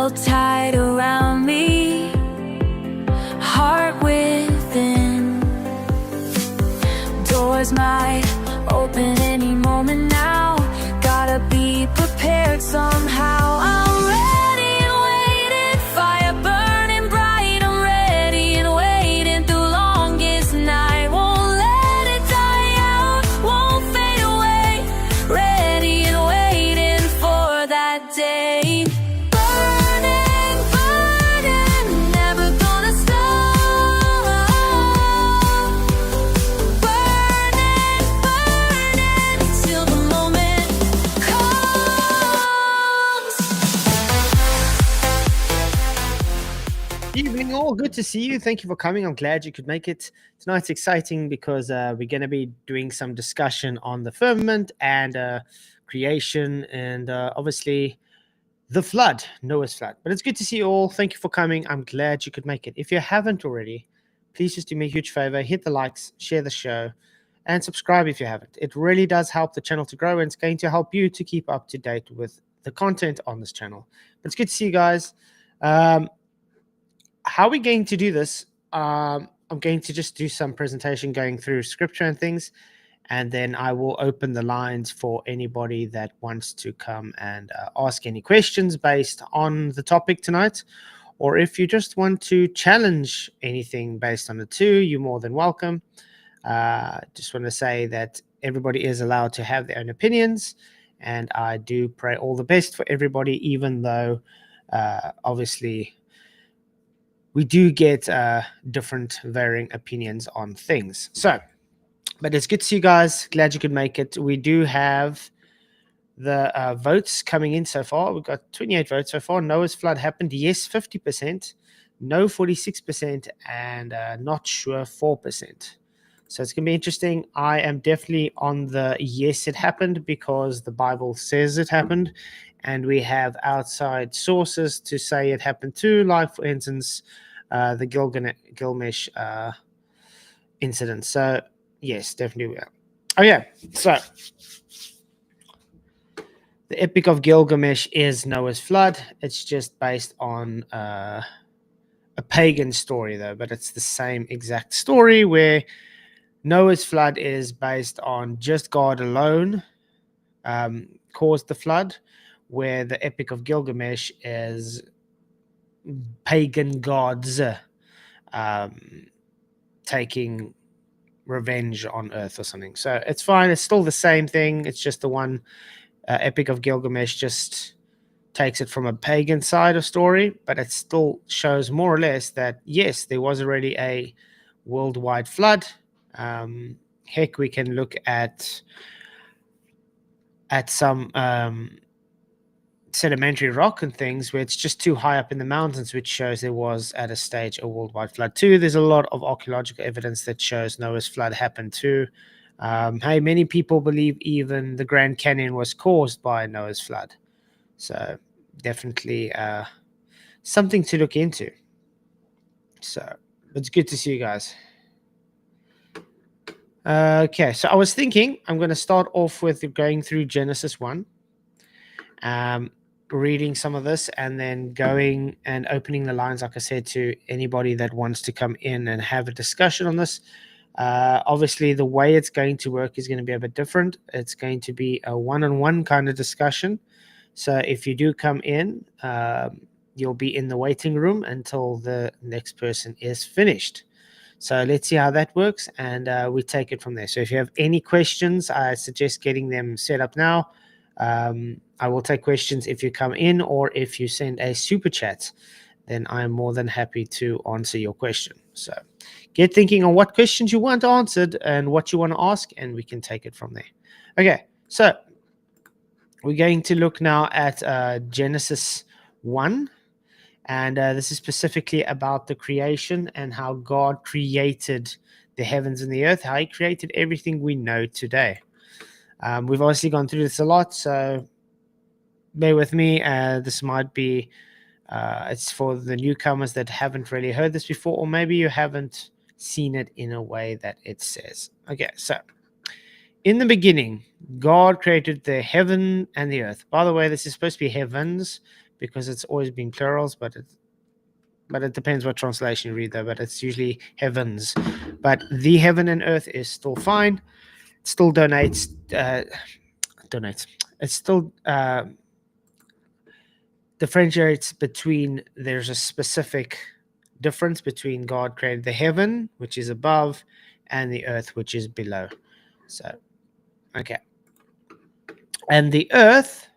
held tight around me, heart within. Doors might open any moment now, gotta be prepared somehow. I'm ready and waiting, fire burning bright. I'm ready and waiting through longest night. Won't let it die out, won't fade away. Ready and waiting for that day. Burning, burning, never gonna stop. Burning, burning, till the moment comes. Evening all, good to see you. Thank you for coming. I'm glad you could make it. Tonight's exciting because we're going to be doing some discussion on the firmament and creation and obviously the flood, Noah's flood. But it's good to see you all. Thank you for coming. I'm glad you could make it. If you haven't already, please just do me a huge favor, hit the likes, share the show, and subscribe if you haven't. It really does help the channel to grow, and it's going to help you to keep up to date with the content on this channel. But it's good to see you guys. How are we going to do this? I'm going to just do some presentation going through scripture and things, and then I will open the lines for anybody that wants to come and ask any questions based on the topic tonight. Or if you just want to challenge anything based on it too, you're more than welcome. Just want to say that everybody is allowed to have their own opinions, and I do pray all the best for everybody, even though obviously we do get different varying opinions on things. So, but it's good to see you guys. Glad you could make it. We do have the votes coming in so far. We've got 28 votes so far. Noah's flood happened. Yes, 50%. No, 46%. And not sure, 4%. So it's going to be interesting. I am definitely on the yes, it happened, because the Bible says it happened. And we have outside sources to say it happened too, like, for instance, the Gilgamesh incident. So, yes, definitely we are. Okay, so the Epic of Gilgamesh is Noah's flood. It's just based on a pagan story, though, but it's the same exact story where Noah's flood is based on just God alone caused the flood, where the Epic of Gilgamesh is pagan gods taking revenge on Earth or something. So it's fine. It's still the same thing. It's just the one Epic of Gilgamesh just takes it from a pagan side of story, but it still shows more or less that, yes, there was already a worldwide flood. Heck, we can look at some sedimentary rock and things where it's just too high up in the mountains, which shows there was at a stage a worldwide flood too. There's a lot of archaeological evidence that shows Noah's flood happened too. Hey, many people believe even the Grand Canyon was caused by Noah's flood. So definitely something to look into. So it's good to see you guys. Okay, so I was thinking I'm going to start off with going through Genesis 1. Reading some of this and then going and opening the lines, like I said, to anybody that wants to come in and have a discussion on this. Obviously, the way it's going to work is going to be a bit different. It's going to be a one-on-one kind of discussion. So if you do come in, you'll be in the waiting room until the next person is finished. So let's see how that works, and we take it from there. So if you have any questions, I suggest getting them set up now. I will take questions if you come in, or if you send a super chat, then I'm more than happy to answer your question. So get thinking on what questions you want answered and what you want to ask, and we can take it from there. Okay, so we're going to look now at Genesis 1, and this is specifically about the creation and how God created the heavens and the earth, how he created everything we know today. We've obviously gone through this a lot, so bear with me. This might be, it's for the newcomers that haven't really heard this before, or maybe you haven't seen it in a way that it says. Okay, so in the beginning, God created the heaven and the earth. By the way, this is supposed to be heavens because it's always been plurals, but it depends what translation you read, though. But it's usually heavens. But the heaven and earth is still fine. It still donates. It still differentiates between. There's a specific difference between God created the heaven, which is above, and the earth, which is below. So, okay. And the earth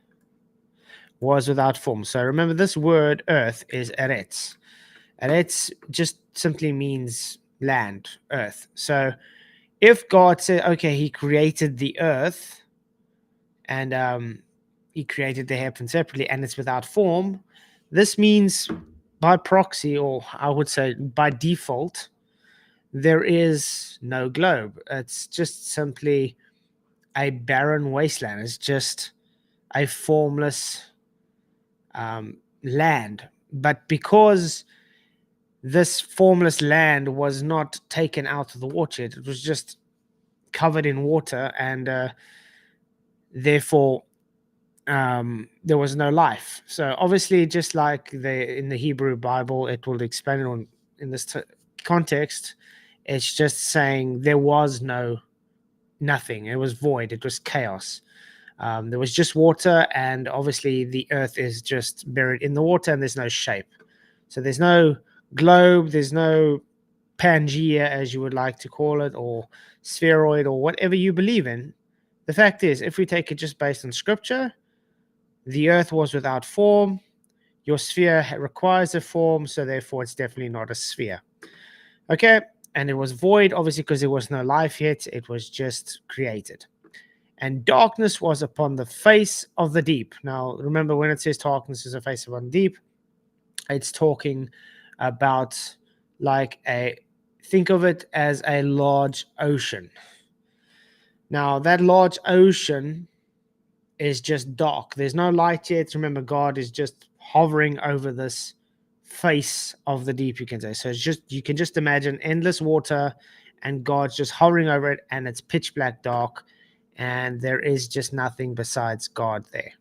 was without form. So remember, this word earth is eretz. Eretz just simply means land, earth. So if God said, okay, he created the earth and he created the heaven separately and it's without form, this means by proxy, or I would say by default, there is no globe. It's just simply a barren wasteland. It's just a formless land. But because this formless land was not taken out of the water, it was just covered in water, and therefore there was no life. So obviously, just like in the Hebrew Bible, it will explain it on in this context. It's just saying there was nothing. It was void. It was chaos. There was just water, and obviously the earth is just buried in the water, and there's no shape. So there's no globe, there's no Pangea, as you would like to call it, or spheroid, or whatever you believe in. The fact is, if we take it just based on scripture, the earth was without form. Your sphere requires a form, so therefore it's definitely not a sphere. Okay, and it was void, obviously, because there was no life yet. It was just created. And darkness was upon the face of the deep. Now, remember, when it says darkness is the face upon the deep, it's talking about think of it as a large ocean. Now, that large ocean is just dark. There's no light yet. Remember, God is just hovering over this face of the deep, you can say. So it's just, you can just imagine endless water and God's just hovering over it, and it's pitch black dark, and there is just nothing besides God there.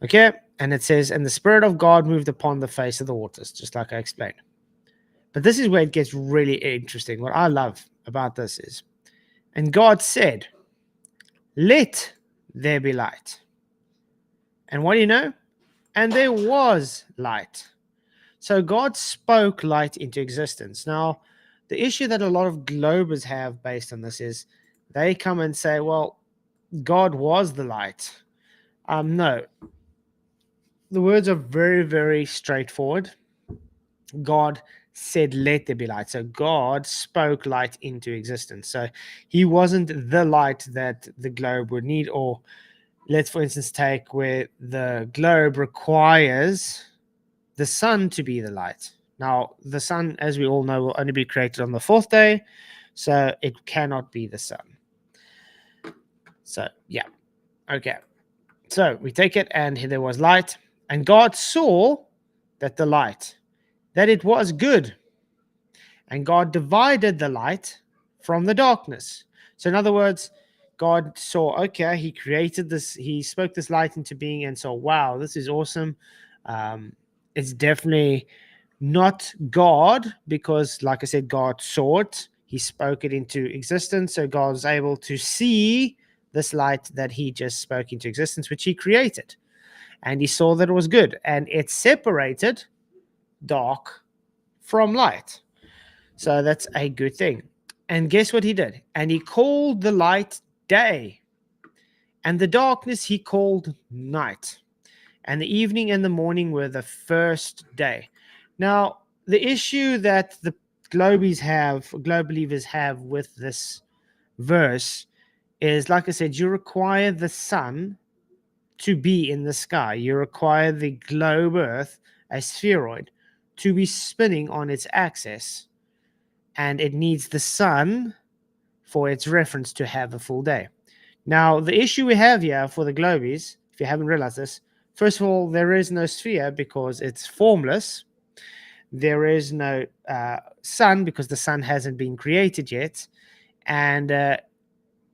Okay, and it says, and the Spirit of God moved upon the face of the waters, just like I explained. But this is where it gets really interesting. What I love about this is, and God said, let there be light. And what do you know? And there was light. So God spoke light into existence. Now, the issue that a lot of globers have based on this is they come and say, well, God was the light. No. The words are very, very straightforward. God said, let there be light. So God spoke light into existence. So he wasn't the light that the globe would need. Or let's, for instance, take where the globe requires the sun to be the light. Now, the sun, as we all know, will only be created on the fourth day. So it cannot be the sun. So, yeah. Okay. So we take it, and there was light. And God saw that the light, that it was good. And God divided the light from the darkness. So in other words, God saw, okay, he created this, he spoke this light into being, and saw, wow, this is awesome. It's definitely not God, because like I said, God saw it. He spoke it into existence. So God was able to see this light that he just spoke into existence, which he created. And he saw that it was good. And it separated dark from light. So that's a good thing. And guess what he did? And he called the light day, and the darkness he called night. And the evening and the morning were the first day. Now, the issue that the globe believers have with this verse is, like I said, you require the sun to be in the sky. You require the globe earth, a spheroid, to be spinning on its axis. And it needs the sun for its reference to have a full day. Now, the issue we have here for the globies, if you haven't realized this, first of all, there is no sphere because it's formless. There is no sun because the sun hasn't been created yet. And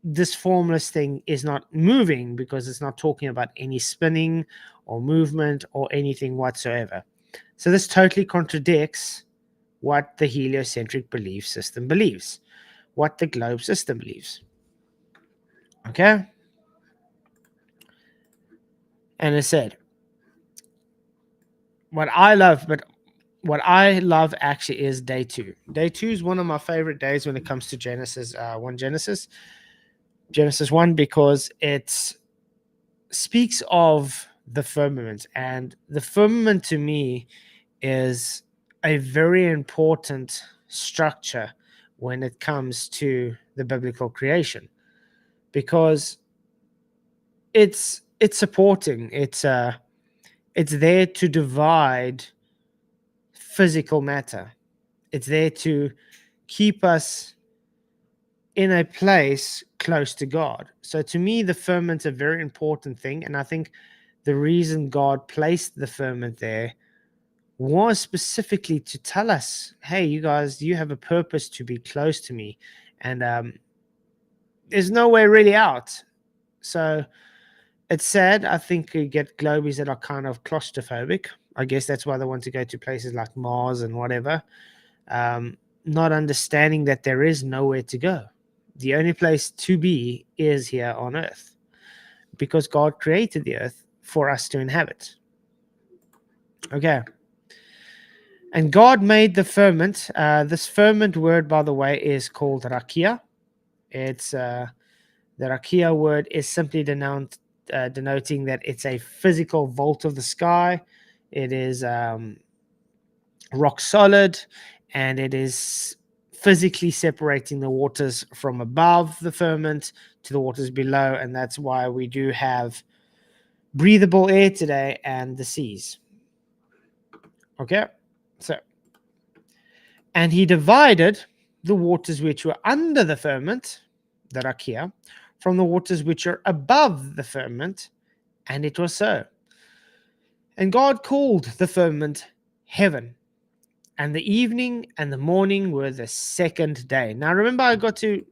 this formless thing is not moving because it's not talking about any spinning or movement or anything whatsoever. So this totally contradicts what the heliocentric belief system believes, what the globe system believes. Okay? And it said, what I love actually is day 2. Day 2 is one of my favorite days when it comes to Genesis 1, because it speaks of the firmament. And the firmament to me is a very important structure when it comes to the biblical creation, because it's supporting, it's there to divide physical matter. It's there to keep us in a place close to God. So to me, the firmament's a very important thing. And I think the reason God placed the firmament there was specifically to tell us, hey, you guys, you have a purpose to be close to me. And there's no way really out. So it's sad. I think you get globies that are kind of claustrophobic. I guess that's why they want to go to places like Mars and whatever. Not understanding that there is nowhere to go. The only place to be is here on earth, because God created the earth for us to inhabit. Okay. And God made the firmament. This firmament word, by the way, is called rakia. It's the rakia word is simply denoting that it's a physical vault of the sky. It is rock solid, and it is physically separating the waters from above the firmament to the waters below. And that's why we do have breathable air today and the seas. Okay, so, and he divided the waters which were under the firmament, the rakia, from the waters which are above the firmament, and it was so. And God called the firmament heaven, and the evening and the morning were the second day. Now, remember, I got to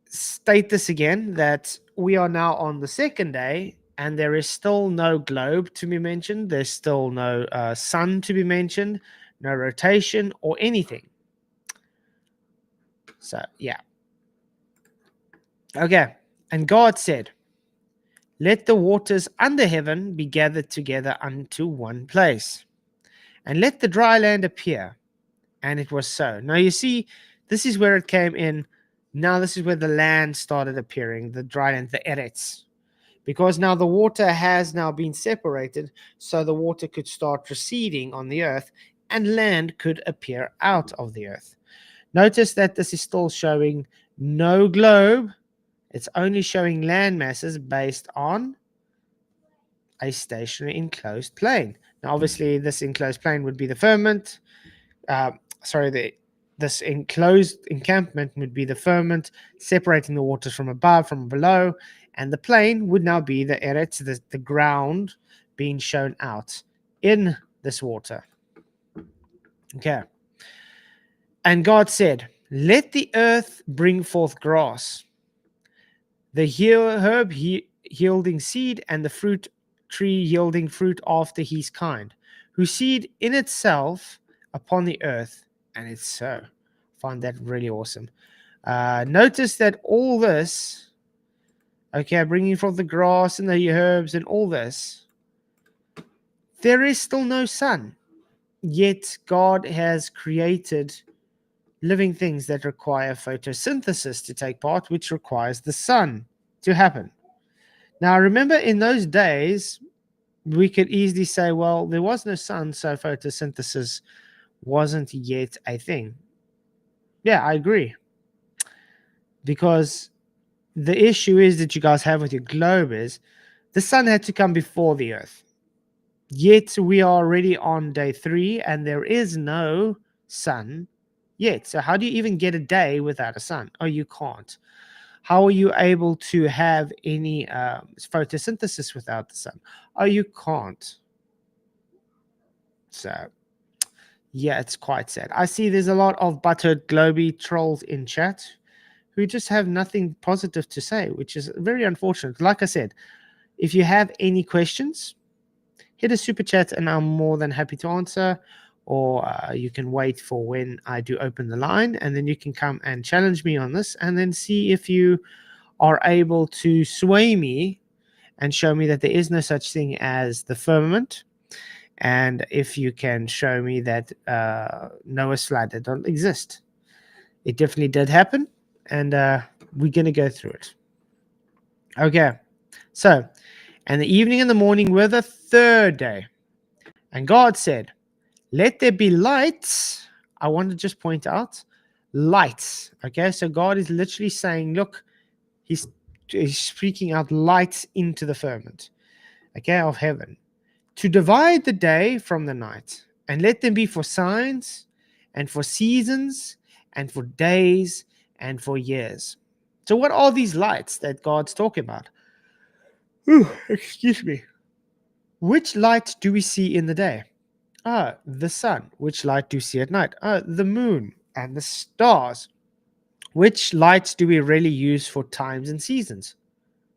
state this again, that we are now on the second day, and there is still no globe to be mentioned. There's still no sun to be mentioned, no rotation or anything. So, yeah. Okay. And God said, let the waters under heaven be gathered together unto one place, and let the dry land appear. And it was so. Now, you see, this is where it came in. Now, this is where the land started appearing, the dry land, the eretz. Because now the water has now been separated, so the water could start receding on the earth, and land could appear out of the earth. Notice that this is still showing no globe. It's only showing land masses based on a stationary enclosed plane. Now, obviously, this enclosed plane would be the firmament. This enclosed encampment would be the firmament, separating the waters from above, from below, and the plane would now be the eretz, the ground being shown out in this water. Okay. And God said, let the earth bring forth grass, the herb yielding seed, and the fruit tree yielding fruit after his kind, whose seed in itself upon the earth. And it's so. I find that really awesome. Notice that all this, okay, bringing forth the grass and the herbs and all this, there is still no sun. Yet God has created living things that require photosynthesis to take part, which requires the sun to happen. Now, remember, in those days, we could easily say, well, there was no sun, so photosynthesis wasn't yet a thing. Yeah, I agree. Because the issue is that you guys have with your globe is the sun had to come before the earth. Yet we are already on day 3 and there is no sun yet. So how do you even get a day without a sun? Oh, you can't. How are you able to have any photosynthesis without the sun? Oh, you can't. So, yeah, it's quite sad. I see there's a lot of buttered globy trolls in chat. who just have nothing positive to say, which is very unfortunate. Like I said, if you have any questions, hit a super chat and I'm more than happy to answer. Or you can wait for when I do open the line, and then you can come and challenge me on this and then see if you are able to sway me and show me that there is no such thing as the firmament. And if you can show me that Noah's flood did not exist. It definitely did happen, and we're going to go through it. Okay, so, and the evening and the morning were the third day. And God said, let there be lights. I want to just point out lights. Okay, so God is literally saying, look, he's speaking out lights into the firmament, okay, of heaven, to divide the day from the night, and let them be for signs and for seasons and for days and for years. So what are these lights that God's talking about? Excuse me. Which light do we see in the day? The sun. Which light do we see at night? The moon and the stars. Which lights do we really use for times and seasons?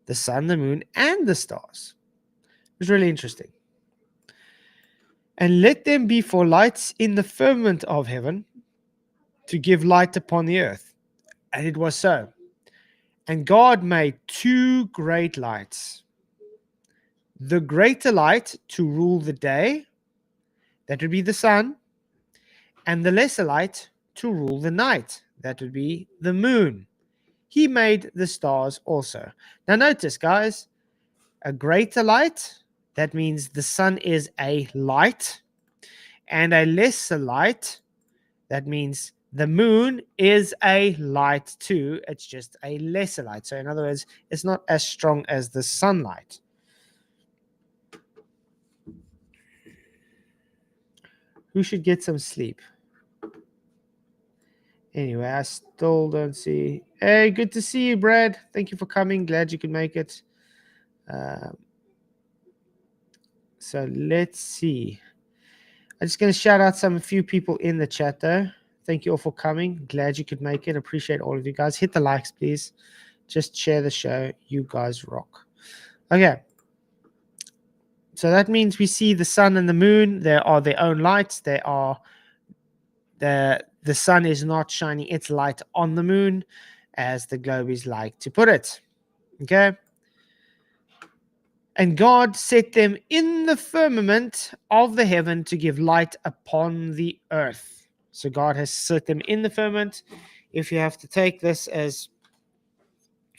The sun, the moon, and the stars. It's really interesting. And let them be for lights in the firmament of heaven, to give light upon the earth. And it was so. And God made two great lights. The greater light to rule the day, that would be the sun, and the lesser light to rule the night, that would be the moon. He made the stars also. Now notice, guys, a greater light, that means the sun is a light, and a lesser light, that means the moon is a light too. It's just a lesser light. So in other words, it's not as strong as the sunlight. Who should get some sleep? Anyway, I still don't see. Hey, good to see you, Brad. Thank you for coming. Glad you could make it. So let's see. I'm just going to shout out a few people in the chat, though. Thank you all for coming. Glad you could make it. Appreciate all of you guys. Hit the likes, please. Just share the show. You guys rock. Okay. So that means we see the sun and the moon. They are their own lights. They are the sun is not shining its light on the moon, as the globies like to put it. Okay. And God set them in the firmament of the heaven to give light upon the earth. So God has set them in the firmament. If you have to take this as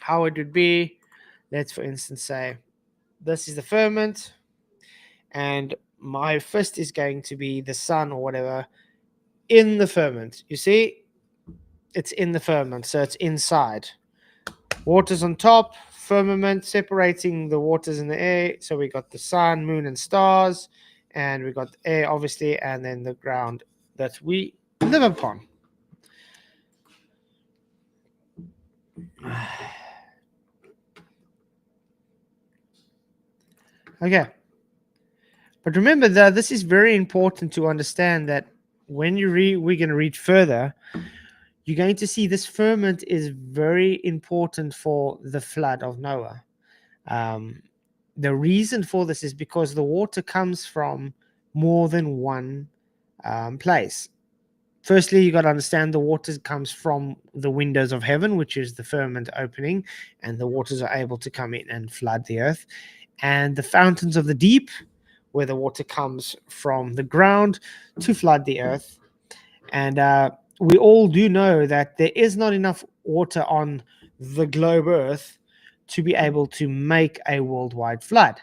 how it would be, let's for instance say this is the firmament, and my fist is going to be the sun or whatever in the firmament. You see, it's in the firmament, so it's inside. Water's on top, firmament separating the waters in the air. So we got the sun, moon, and stars, and we got the air, obviously, and then the ground that we live upon. Okay. But remember that this is very important to understand, that when you read, we're going to read further, you're going to see this firmament is very important for the flood of Noah. The reason for this is because the water comes from more than one place. Firstly, you got to understand the water comes from the windows of heaven, which is the firmament opening, and the waters are able to come in and flood the earth. And the fountains of the deep, where the water comes from the ground to flood the earth. And we all do know that there is not enough water on the globe earth to be able to make a worldwide flood.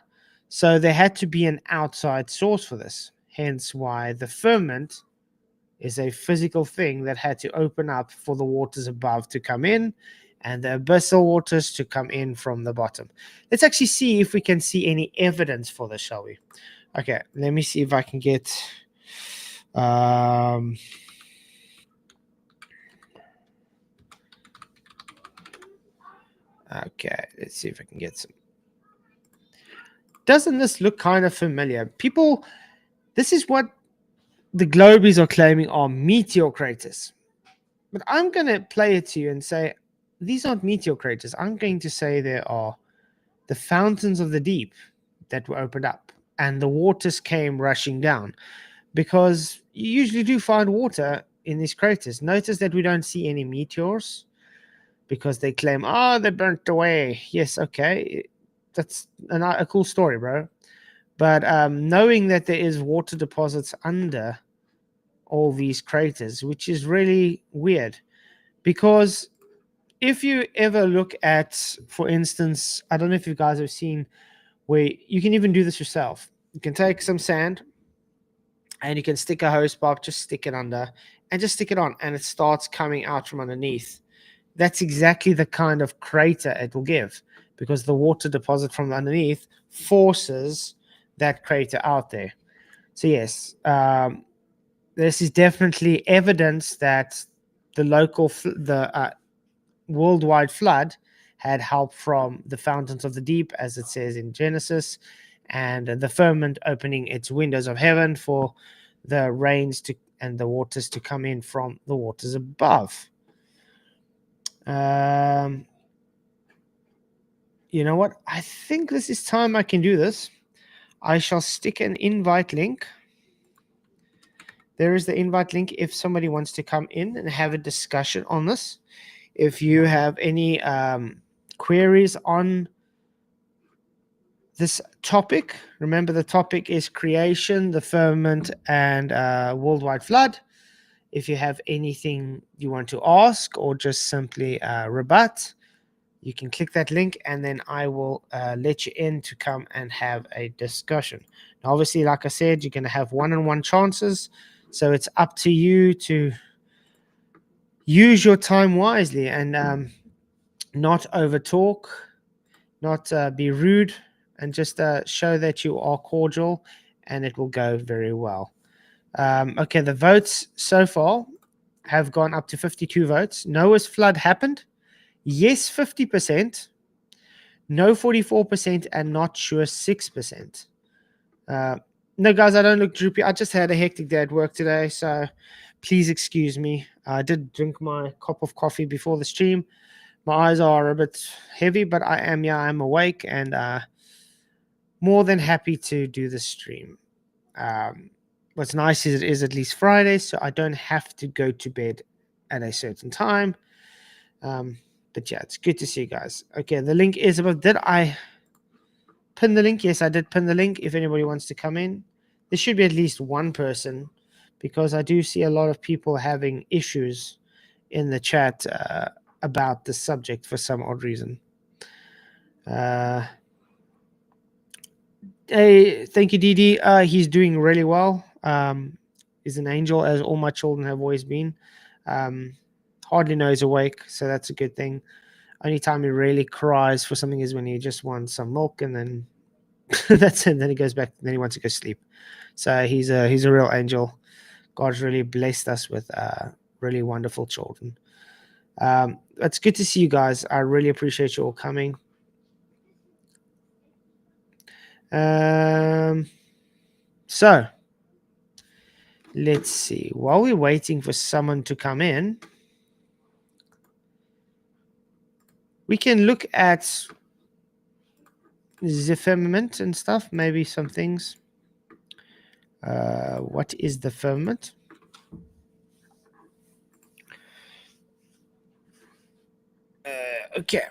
So there had to be an outside source for this. Hence why the firmament is a physical thing that had to open up for the waters above to come in and the abyssal waters to come in from the bottom. Let's actually see if we can see any evidence for this, shall we? Okay, let me see if I can get... Okay, let's see if I can get some. Doesn't this look kind of familiar? People, this is what the globies are claiming are meteor craters. But I'm going to play it to you and say, these aren't meteor craters. I'm going to say there are the fountains of the deep that were opened up and the waters came rushing down, because you usually do find water in these craters. Notice that we don't see any meteors because they claim, oh, they burnt away. Yes, okay. That's a cool story, bro. But knowing that there is water deposits under all these craters, which is really weird, because if you ever look at, for instance, I don't know if you guys have seen where you can even do this yourself. You can take some sand and you can stick a hose pipe, just stick it under and just stick it on, and it starts coming out from underneath. That's exactly the kind of crater it will give, because the water deposit from underneath forces that crater out there. So yes, this is definitely evidence that the worldwide flood had help from the fountains of the deep, as it says in Genesis, and the firmament opening its windows of heaven for the rains to and the waters to come in from the waters above. Um, you know what? I think this is time I can do this. I shall stick an invite link. There is the invite link if somebody wants to come in and have a discussion on this. If you have any queries on this topic, remember the topic is creation, the firmament, and worldwide flood. If you have anything you want to ask or just simply rebut, you can click that link and then I will let you in to come and have a discussion. Now, obviously, like I said, you're going to have one-on-one chances, so it's up to you to use your time wisely and not over talk, not be rude, and just show that you are cordial, and it will go very well. Okay, the votes so far have gone up to 52 votes. Noah's flood happened. Yes, 50%. No, 44%. And not sure, 6%. No, guys, I don't look droopy. I just had a hectic day at work today, so please excuse me. I did drink my cup of coffee before the stream. My eyes are a bit heavy, but I'm awake and more than happy to do the stream. What's nice is it is at least Friday, so I don't have to go to bed at a certain time. But yeah, it's good to see you guys. Okay, the link is above. Did I pin the link? Yes, I did pin the link. If anybody wants to come in, there should be at least one person, because I do see a lot of people having issues in the chat about the subject for some odd reason. Hey, thank you, Didi. He's doing really well. He's an angel, as all my children have always been. Hardly knows awake, so that's a good thing. Only time he really cries for something is when he just wants some milk, and then that's it. Then he goes back. Then he wants to go sleep. So he's a real angel. God's really blessed us with really wonderful children. It's good to see you guys. I really appreciate you all coming. So let's see. While we're waiting for someone to come in, we can look at the firmament and stuff. Maybe some things. What is the firmament? Okay.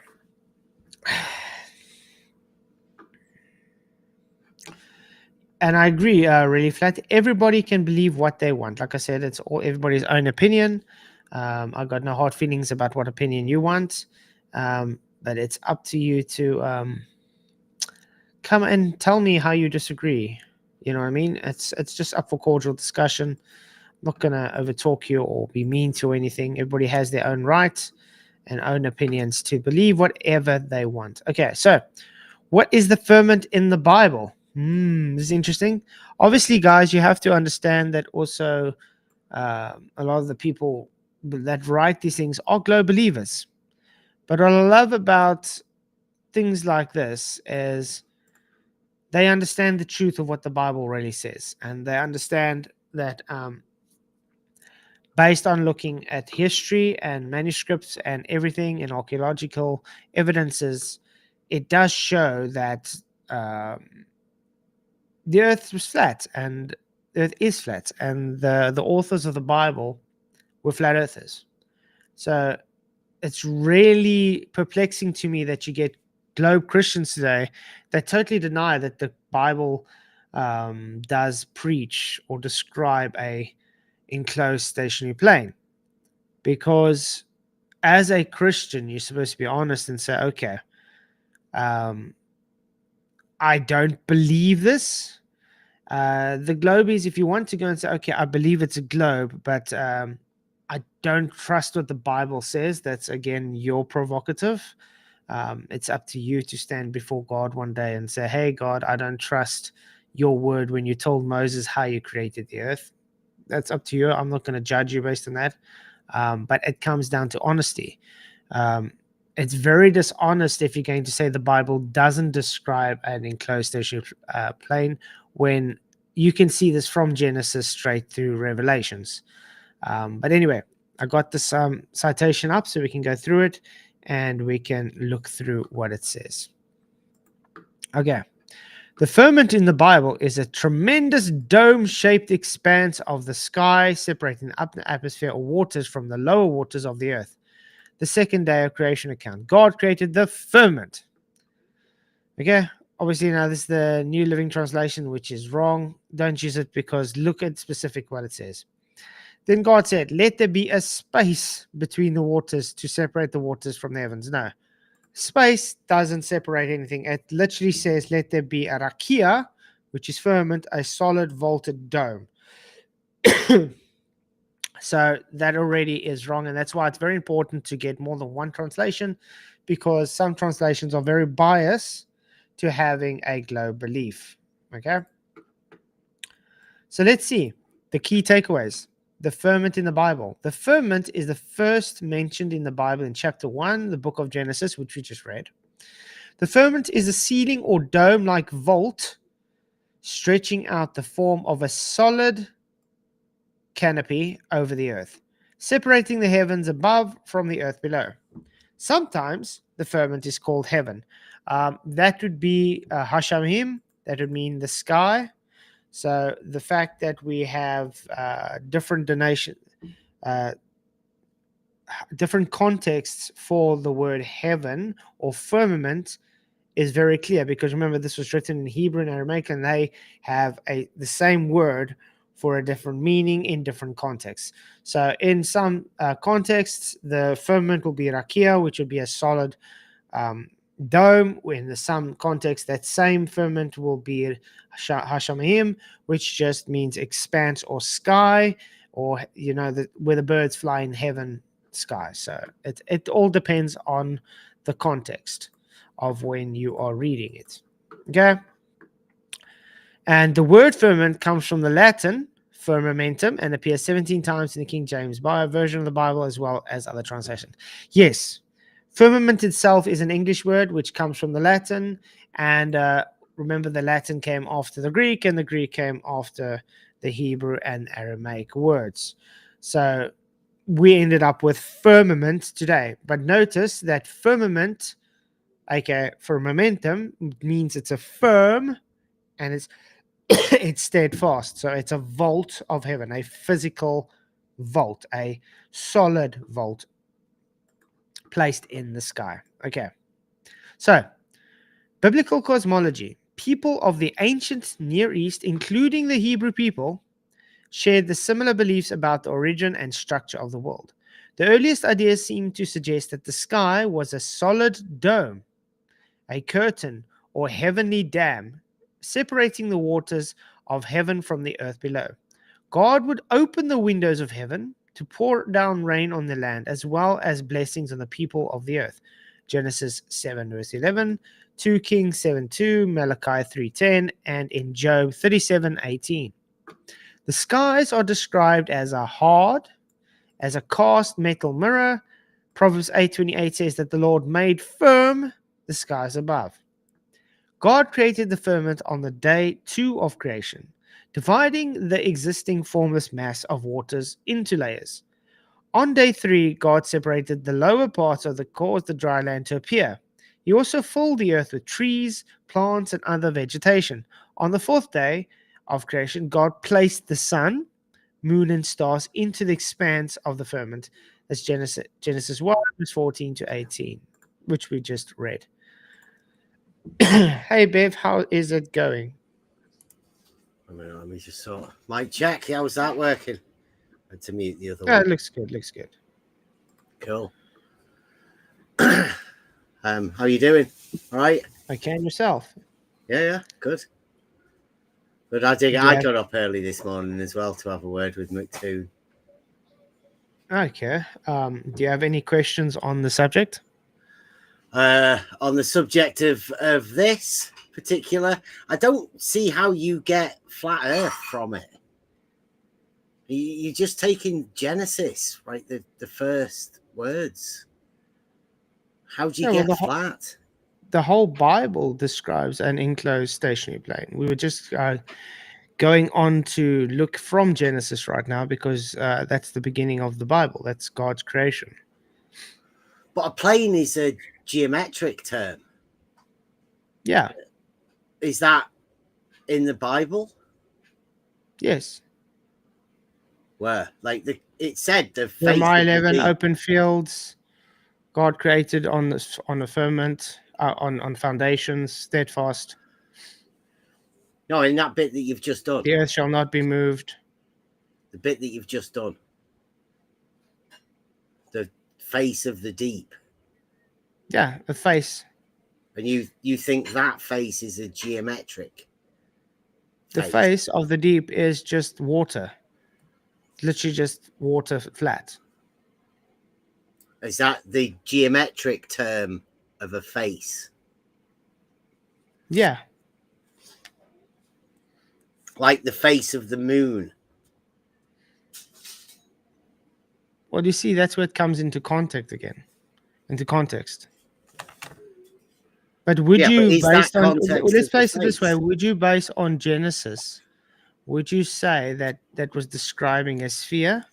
And I agree, really flat. Everybody can believe what they want. Like I said, it's all everybody's own opinion. I got no hard feelings about what opinion you want, but it's up to you to come and tell me how you disagree. You know what I mean? It's just up for cordial discussion. I'm not gonna overtalk you or be mean to anything. Everybody has their own rights and own opinions to believe whatever they want. Okay, so what is the firmament in the Bible? This is interesting. Obviously, guys, you have to understand that also a lot of the people that write these things are global believers. But what I love about things like this is they understand the truth of what the Bible really says, and they understand that based on looking at history and manuscripts and everything and archaeological evidences, it does show that the earth was flat, and the earth is flat, and the authors of the Bible were flat earthers. So it's really perplexing to me that you get globe Christians today that totally deny that the Bible does preach or describe a enclosed stationary plane. Because as a Christian, you're supposed to be honest and say, okay, um, I don't believe this. The globe is, if you want to go and say, okay, I believe it's a globe, but I don't trust what the Bible says, that's again your provocative. It's up to you to stand before God one day and say, hey, God, I don't trust your word when you told Moses how you created the earth. That's up to you. I'm not going to judge you based on that. But it comes down to honesty. It's very dishonest if you're going to say the Bible doesn't describe an enclosed stationary plane when you can see this from Genesis straight through Revelations. But anyway, I got this citation up so we can go through it and we can look through what it says. Okay. The firmament in the Bible is a tremendous dome-shaped expanse of the sky separating the upper atmosphere or waters from the lower waters of the earth. The second day of creation account. God created the firmament. Okay, obviously now this is the New Living Translation, which is wrong. Don't use it because look at specific what it says. Then God said, let there be a space between the waters to separate the waters from the heavens. No. Space doesn't separate anything. It literally says, let there be a rakia, which is firmament, a solid vaulted dome. So that already is wrong. And that's why it's very important to get more than one translation, because some translations are very biased to having a globe belief. Okay. So let's see the key takeaways. The firmament in the Bible. The firmament is the first mentioned in the Bible in chapter 1, the book of Genesis, which we just read. The firmament is a ceiling or dome-like vault stretching out the form of a solid canopy over the earth, separating the heavens above from the earth below. Sometimes the firmament is called heaven. That would be Hashamim. That would mean the sky. So the fact that we have different contexts for the word heaven or firmament is very clear, because remember, this was written in Hebrew and Aramaic, and they have the same word for a different meaning in different contexts. So in some contexts, the firmament will be rakia, which would be a solid dome. In some context, that same firmament will be hashamayim, which just means expanse or sky, or where the birds fly in heaven, sky. So it all depends on the context of when you are reading it. Okay. And the word firmament comes from the Latin firmamentum and appears 17 times in the King James version of the Bible, as well as other translations. Yes, firmament itself is an English word which comes from the Latin, and remember, the Latin came after the Greek, and the Greek came after the Hebrew and Aramaic words. So we ended up with firmament today. But notice that firmament, aka firmamentum, means it's a firm and it's steadfast. So it's a vault of heaven, a physical vault, a solid vault placed in the sky. Okay. So, biblical cosmology. People of the ancient Near East, including the Hebrew people, shared the similar beliefs about the origin and structure of the world. The earliest ideas seem to suggest that the sky was a solid dome, a curtain, or heavenly dam, separating the waters of heaven from the earth below. God would open the windows of heaven to pour down rain on the land, as well as blessings on the people of the earth. Genesis 7 verse 11, 2 Kings 7:2, Malachi 3:10, and in Job 37:18. The skies are described as a cast metal mirror. Proverbs 8:28 says that the Lord made firm the skies above. God created the firmament on the day 2 of creation, dividing the existing formless mass of waters into layers. On day 3, God separated the lower parts of the caused the dry land to appear. He also filled the earth with trees, plants, and other vegetation. On the 4th day of creation, God placed the sun, moon, and stars into the expanse of the firmament. That's Genesis 1, verse 14 to 18, which we just read. Hey, Bev, how is it going? Let me just sort. Mic check. How's that working? I had to mute the other Oh, one. it looks good. Looks good. Cool. How you doing? All right. Okay, and yourself? Yeah, good. But I got up early this morning as well to have a word with McToon. Okay. Do you have any questions on the subject? On the subject of this particular, I don't see how you get flat Earth from it. You're just taking Genesis, right? The first words. How do you get flat? The whole Bible describes an enclosed stationary plane. We were just going on to look from Genesis right now because that's the beginning of the Bible. That's God's creation. But a plane is a geometric term. Yeah. Is that in the Bible? Yes. Where? Like it said the face Jeremiah of the 11, deep. open fields. God created on a firmament, on foundations, steadfast. No, in that bit that you've just done. The earth shall not be moved. The bit that you've just done. The face of the deep. Yeah, the face. And you think that face is a geometric? The face of the deep is just water. Literally just water flat. Is that the geometric term of a face? Yeah. Like the face of the moon. Well, you see, that's where it comes into context again. Into context. But would you, based on, let's place it this way, would you, based on Genesis, would you say that that was describing a sphere?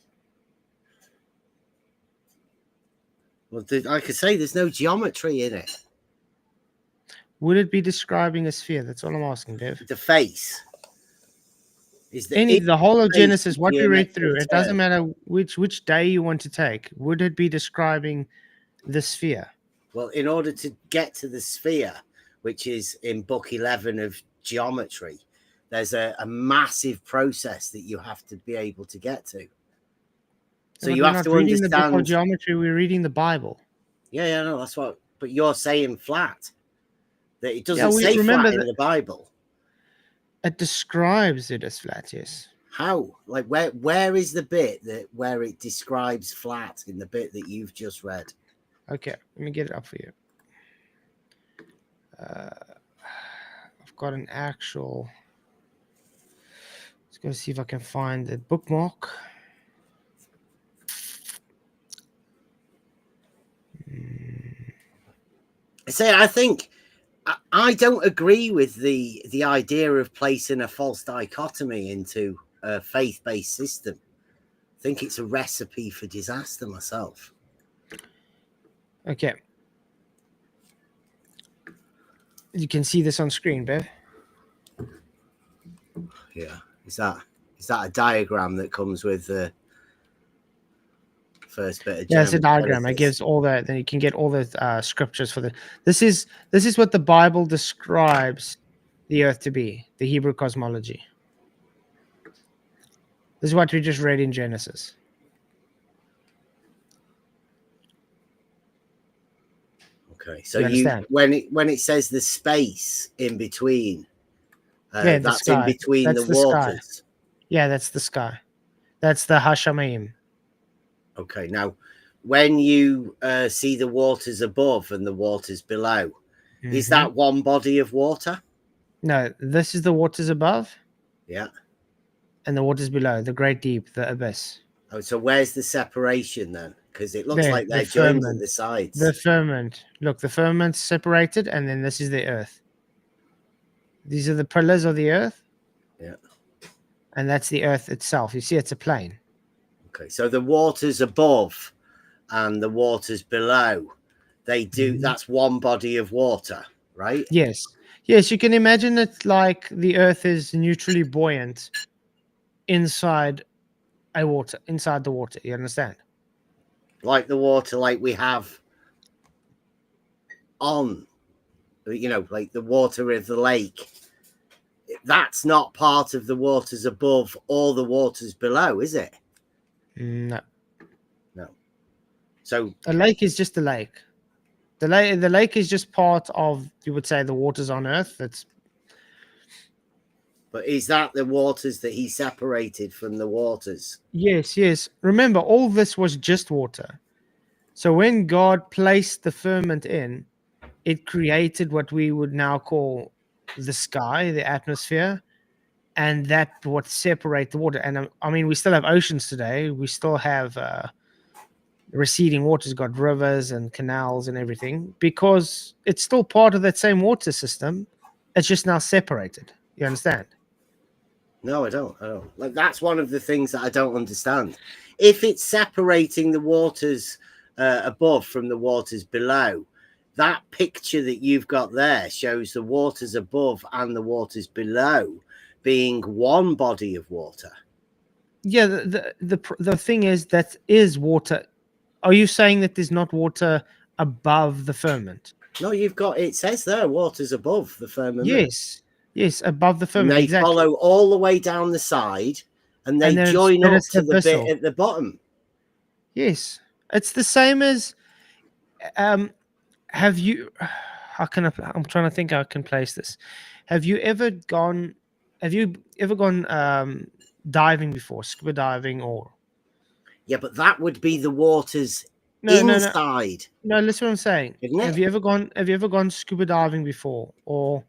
Well, like I say, there's no geometry in it. Would it be describing a sphere? That's all I'm asking, Dev. The face. Is the whole of Genesis, what we read through, it doesn't matter which day you want to take. Would it be describing the sphere? Well, in order to get to the sphere, which is in book 11 of geometry, there's a massive process that you have to be able to get to. So you have to understand. The book of geometry, we're reading the Bible. Yeah, no, that's what. But you're saying flat. That it doesn't say flat in the Bible. It describes it as flat, yes. How? Like where is the bit where it describes flat in the bit that you've just read? Okay, let me get it up for you. I've got an actual. Let's go see if I can find the bookmark. I think I don't agree with the idea of placing a false dichotomy into a faith-based system. I think it's a recipe for disaster myself. Okay. You can see this on screen, Bev. Yeah. Is that a diagram that comes with the first bit of German? Yeah, it's a diagram. It gives all that. Then you can get all the scriptures for the. This is what the Bible describes the earth to be, the Hebrew cosmology. This is what we just read in Genesis. Okay, so when it says the space in between, that's in between the waters. Sky. Yeah, that's the sky. That's the Hashamayim. Okay, now when you see the waters above and the waters below, is that one body of water? No, this is the waters above. Yeah. And the waters below, the great deep, the abyss. Oh, so where's the separation then? Because it looks like they're joined at the sides. The firmament. Look, the firmament's separated, and then this is the earth. These are the pillars of the earth. Yeah. And that's the earth itself. You see, it's a plane. Okay, so the waters above and the waters below, they do. That's one body of water, right? Yes. Yes, you can imagine it like the earth is neutrally buoyant inside inside the water. You understand? Like the water, like we have on, like the water of the lake. That's not part of the waters above or the waters below, is it? No. No. So A lake is just a lake. The lake is just part of, you would say, the waters on earth. but is that the waters that he separated from the waters? Yes. Remember, all this was just water. So when God placed the firmament in, it created what we would now call the sky, the atmosphere, and that what separate the water. And I mean, we still have oceans today. We still have receding waters, got rivers and canals and everything, because it's still part of that same water system. It's just now separated. You understand? No, I don't. Like, that's one of the things that I don't understand. If it's separating the waters above from the waters below, that picture that you've got there shows the waters above and the waters below being one body of water. Yeah. The thing is, that is water. Are you saying that there's not water above the firmament? No, you've got, it says there, waters above the firmament. Yes, above the And firmament, they exactly. follow all the way down the side and they And then join then up it's to the bit abyssal. at the bottom. Yes, it's the same as have you how can I'm trying to think how I can place this. Have you ever gone diving before, scuba diving? Or Yeah, but that would be the waters no, inside, listen what I'm saying. isn't it? Have you ever gone scuba diving before? Or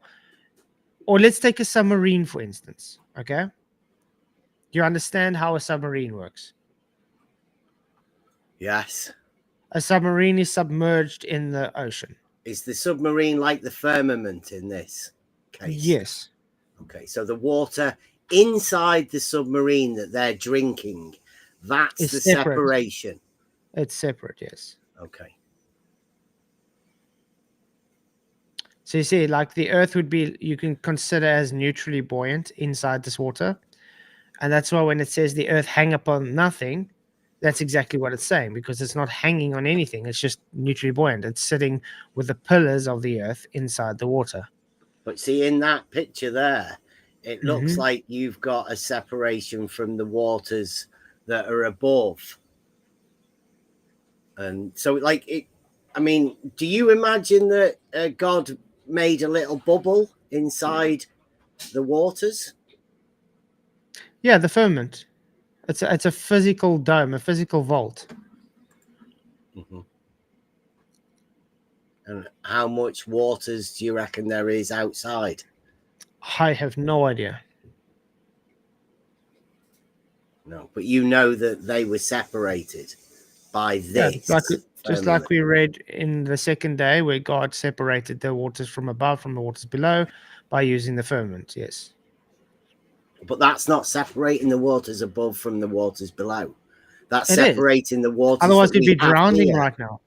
let's take a submarine, for instance. Okay, you understand how a submarine works? Yes. A submarine is submerged in the ocean. Is the submarine like the firmament in this case? Yes. Okay, so the water inside the submarine that they're drinking, that's It's the separate. separation. It's separate, yes. Okay. So you see, like the earth would be, you can consider as neutrally buoyant inside this water. And that's why when it says the earth hang upon nothing, that's exactly what it's saying, because it's not hanging on anything. It's just neutrally buoyant. It's sitting with the pillars of the earth inside the water. But see, in that picture there, it looks Mhm. like you've got a separation from the waters that are above. And so, like, I mean, do you imagine that God made a little bubble inside the waters? Yeah, the firmament. It's a physical dome, a physical vault. Mm-hmm. And how much waters do you reckon there is outside? I have no idea. No, but you know that they were separated by Yeah, this. just like we read in the second day, where God separated the waters from above from the waters below by using the firmament. Yes. But that's not separating the waters above from the waters below. That's It is. separating the waters. Otherwise, that you'd we be have drowning here. right now.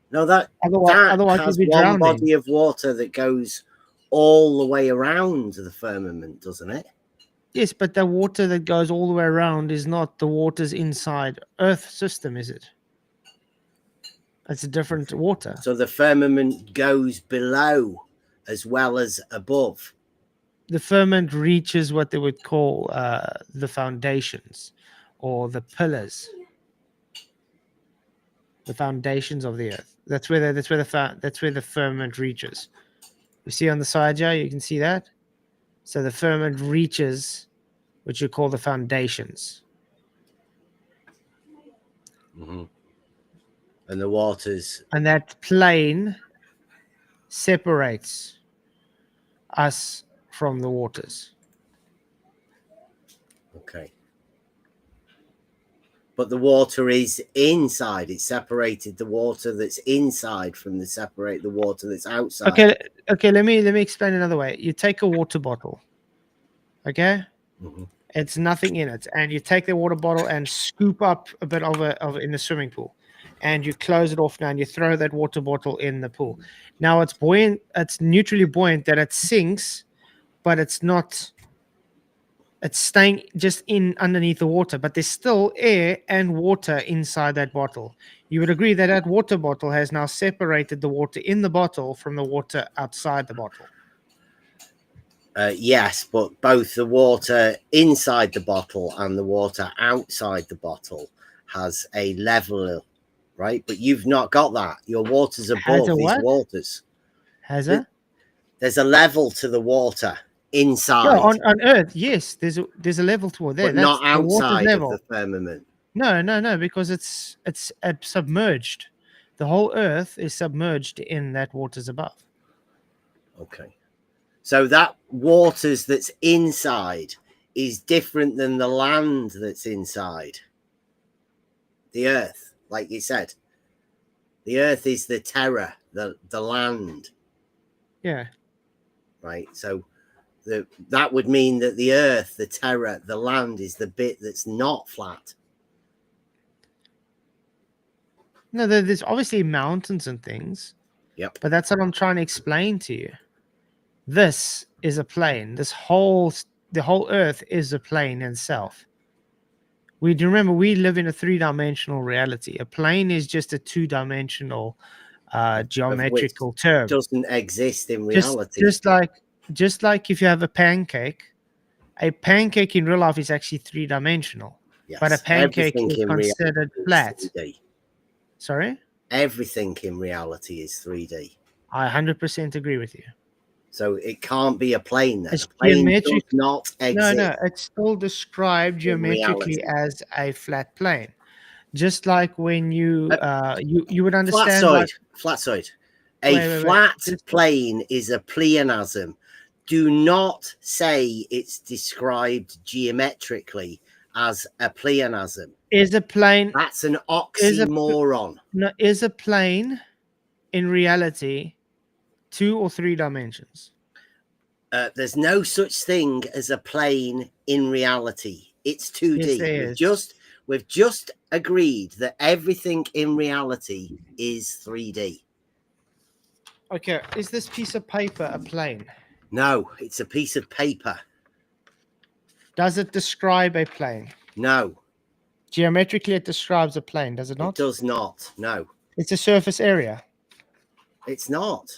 No, that Otherwise has you'd be one drowning. body of water that goes all the way around the firmament, doesn't it? Yes, but the water that goes all the way around is not the waters inside Earth system, is it? It's a different water. So the firmament goes below as well as above. The firmament reaches what they would call the foundations, or the pillars, the foundations of the earth. That's where the firmament reaches. You see on the side here, you can see that. So the firmament reaches what you call the foundations. Mm-hmm. And the waters. And that plane separates us from the waters. Okay. But the water is inside. It separated the water that's inside from the water that's outside. Okay. Let me explain another way. You take a water bottle. Okay. Mm-hmm. It's nothing in it. And you take the water bottle and scoop up a bit of in the swimming pool, and you close it off now, and you throw that water bottle in the pool. Now it's buoyant. It's neutrally buoyant that it sinks, but it's not. It's staying just in underneath the water, but there's still air and water inside that bottle. You would agree that that water bottle has now separated the water in the bottle from the water outside the bottle. Yes, but both the water inside the bottle and the water outside the bottle has a level, right? But you've not got that. Your water's above a these what? waters. Has it? There's a level to the water inside, Yeah, on Earth, yes. There's a level toward there. but That's not the water's outside of level. the firmament. No, because it's submerged. The whole Earth is submerged in that waters above. Okay. So that waters that's inside is different than the land that's inside. The earth, like you said. The earth is the terra, the land. Yeah. Right. So that would mean that the earth, the terra, the land is the bit that's not flat. No, there's obviously mountains and things. Yep. But that's what I'm trying to explain to you. This is a plane. The whole Earth is a plane in itself. We do remember we live in a 3-dimensional reality. A plane is just a 2-dimensional geometrical term. Doesn't exist in reality. Just like if you have a pancake in real life is actually 3-dimensional. Yes. But a pancake Everything is in considered flat. 3D. Sorry? Everything in reality is 3D. I 100% agree with you. So it can't be a plane then. It's A plane geometric. does not exist. No, it's still described geometrically as a flat plane. Just like when you would understand Flatsoid. A flat plane is a pleonasm. Do not say it's described geometrically as a pleonasm. Is a plane. That's an oxymoron. Is a plane in reality 2 or 3 dimensions? There's no such thing as a plane in reality. It's 2D. Yes, we've just agreed that everything in reality is 3D. Okay, is this piece of paper a plane? No, it's a piece of paper. Does it describe a plane? No. Geometrically, it describes a plane, does it not? It does not. No. It's a surface area. It's not.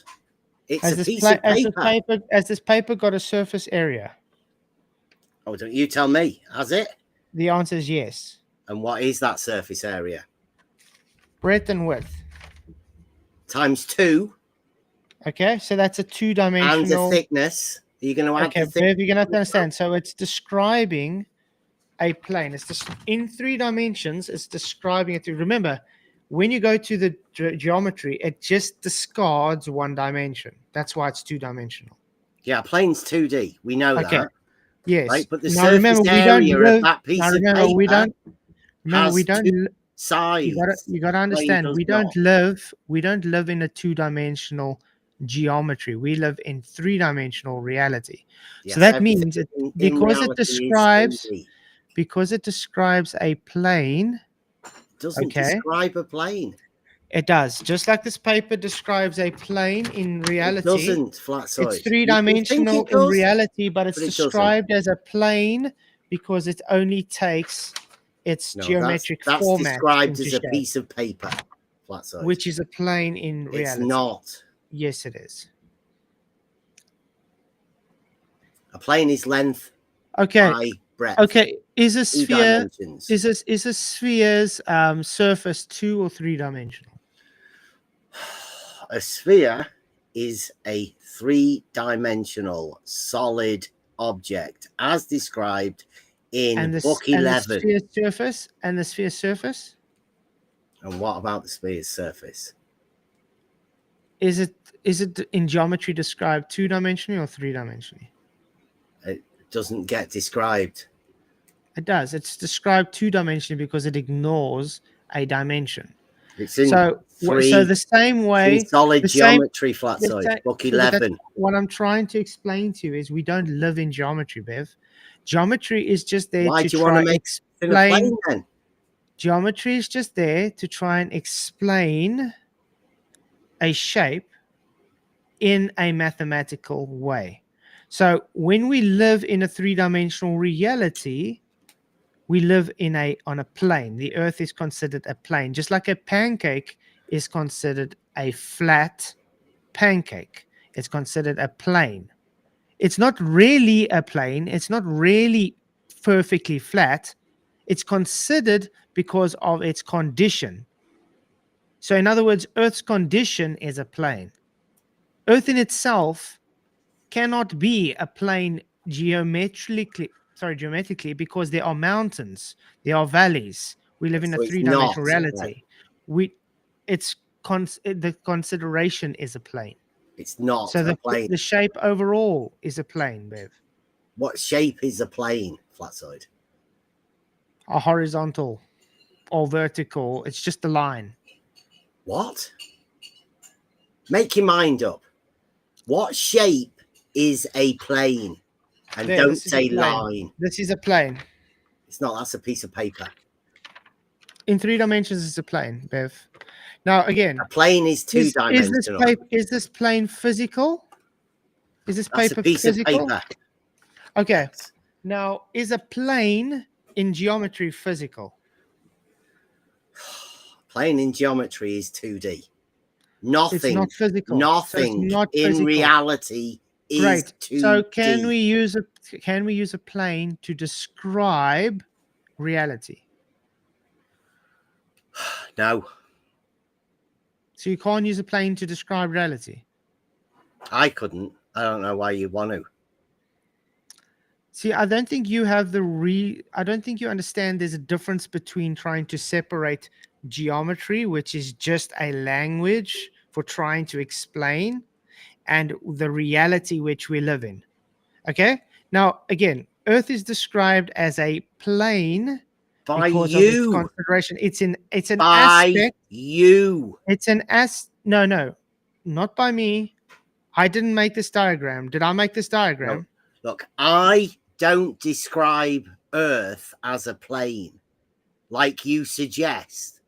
It's Has a piece of paper. Has this paper got a surface area? Oh, don't you tell me. Has it? The answer is yes. And what is that surface area? Breadth and width. Times 2. Okay, so that's a 2-dimensional. And the thickness. Are you going to add okay, the thickness? Bev, you're going to understand. So it's describing a plane. It's just in 3 dimensions. It's describing it. Remember, when you go to the geometry, it just discards 1 dimension. That's why it's 2-dimensional. Yeah, plane's 2D. We know that. Yes. Right? But the surface area of that piece of paper has 2 sides. You got to understand. We don't live in a 2-dimensional geometry. We live in 3-dimensional reality. Yes, so that means because it describes a plane. Doesn't describe a plane. It does. Just like this paper describes a plane in reality. It doesn't, Flatsoid. It's 3-dimensional in reality, but it's described as a plane because it only takes its geometric format. That's described as a piece of paper, Flatsoid. Which is a plane in reality. It's not. Yes, it is. A plane is length, height, breadth. Okay, is a sphere is a sphere's surface 2 or 3-dimensional? A sphere is a 3-dimensional solid object as described in book 11. And the sphere's surface? And what about the sphere's surface? Is it in geometry described 2-dimensionally or 3-dimensionally? It doesn't get described. It does. It's described 2-dimensionally because it ignores a dimension. It's in So the same way, solid the same, geometry, flat the side. same- Book but that's 11. what I'm trying to explain to you is we don't live in geometry, Bev. Geometry is just there Why to do you want to try make it in a explain. plane then? Geometry is just there to try and explain a shape in a mathematical way. So when we live in a three-dimensional reality, we live on a plane. The earth is considered a plane, just like a pancake is considered a flat pancake. It's considered a plane. It's not really a plane. It's not really perfectly flat. It's considered because of its condition. So in other words, Earth's condition is a plane. Earth in itself cannot be a plane geometrically because there are mountains, there are valleys. We live in a So it's not three-dimensional a plane. reality. The consideration is a plane. It's not So a plane. the shape overall is a plane, Bev. What shape is a plane, flat side? A horizontal or vertical. It's just a line. What? Make your mind up. What shape is a plane? And There, don't this is a say plane. line. This is a plane. It's not. That's a piece of paper. In 3 dimensions, it's a plane, Bev. Now, again, A plane is two-dimensional. Is this plane physical? Is this That's a paper piece physical? of paper. Okay. Now, is a plane in geometry physical? Plane in geometry is 2D. It's not physical. Nothing not in physical. reality is Great. 2D. So can we use a plane to describe reality? No, So you can't use a plane to describe reality. I couldn't. I don't know why you want to. See, I don't think you have I don't think you understand there's a difference between trying to separate geometry, which is just a language for trying to explain, and the reality which we live in. Okay? Now, again, Earth is described as a plane By because of its you. consideration. It's an By aspect. you. It's an no, not by me. I didn't make this diagram. Did I make this diagram? No. Look, I don't describe Earth as a plane like you suggest.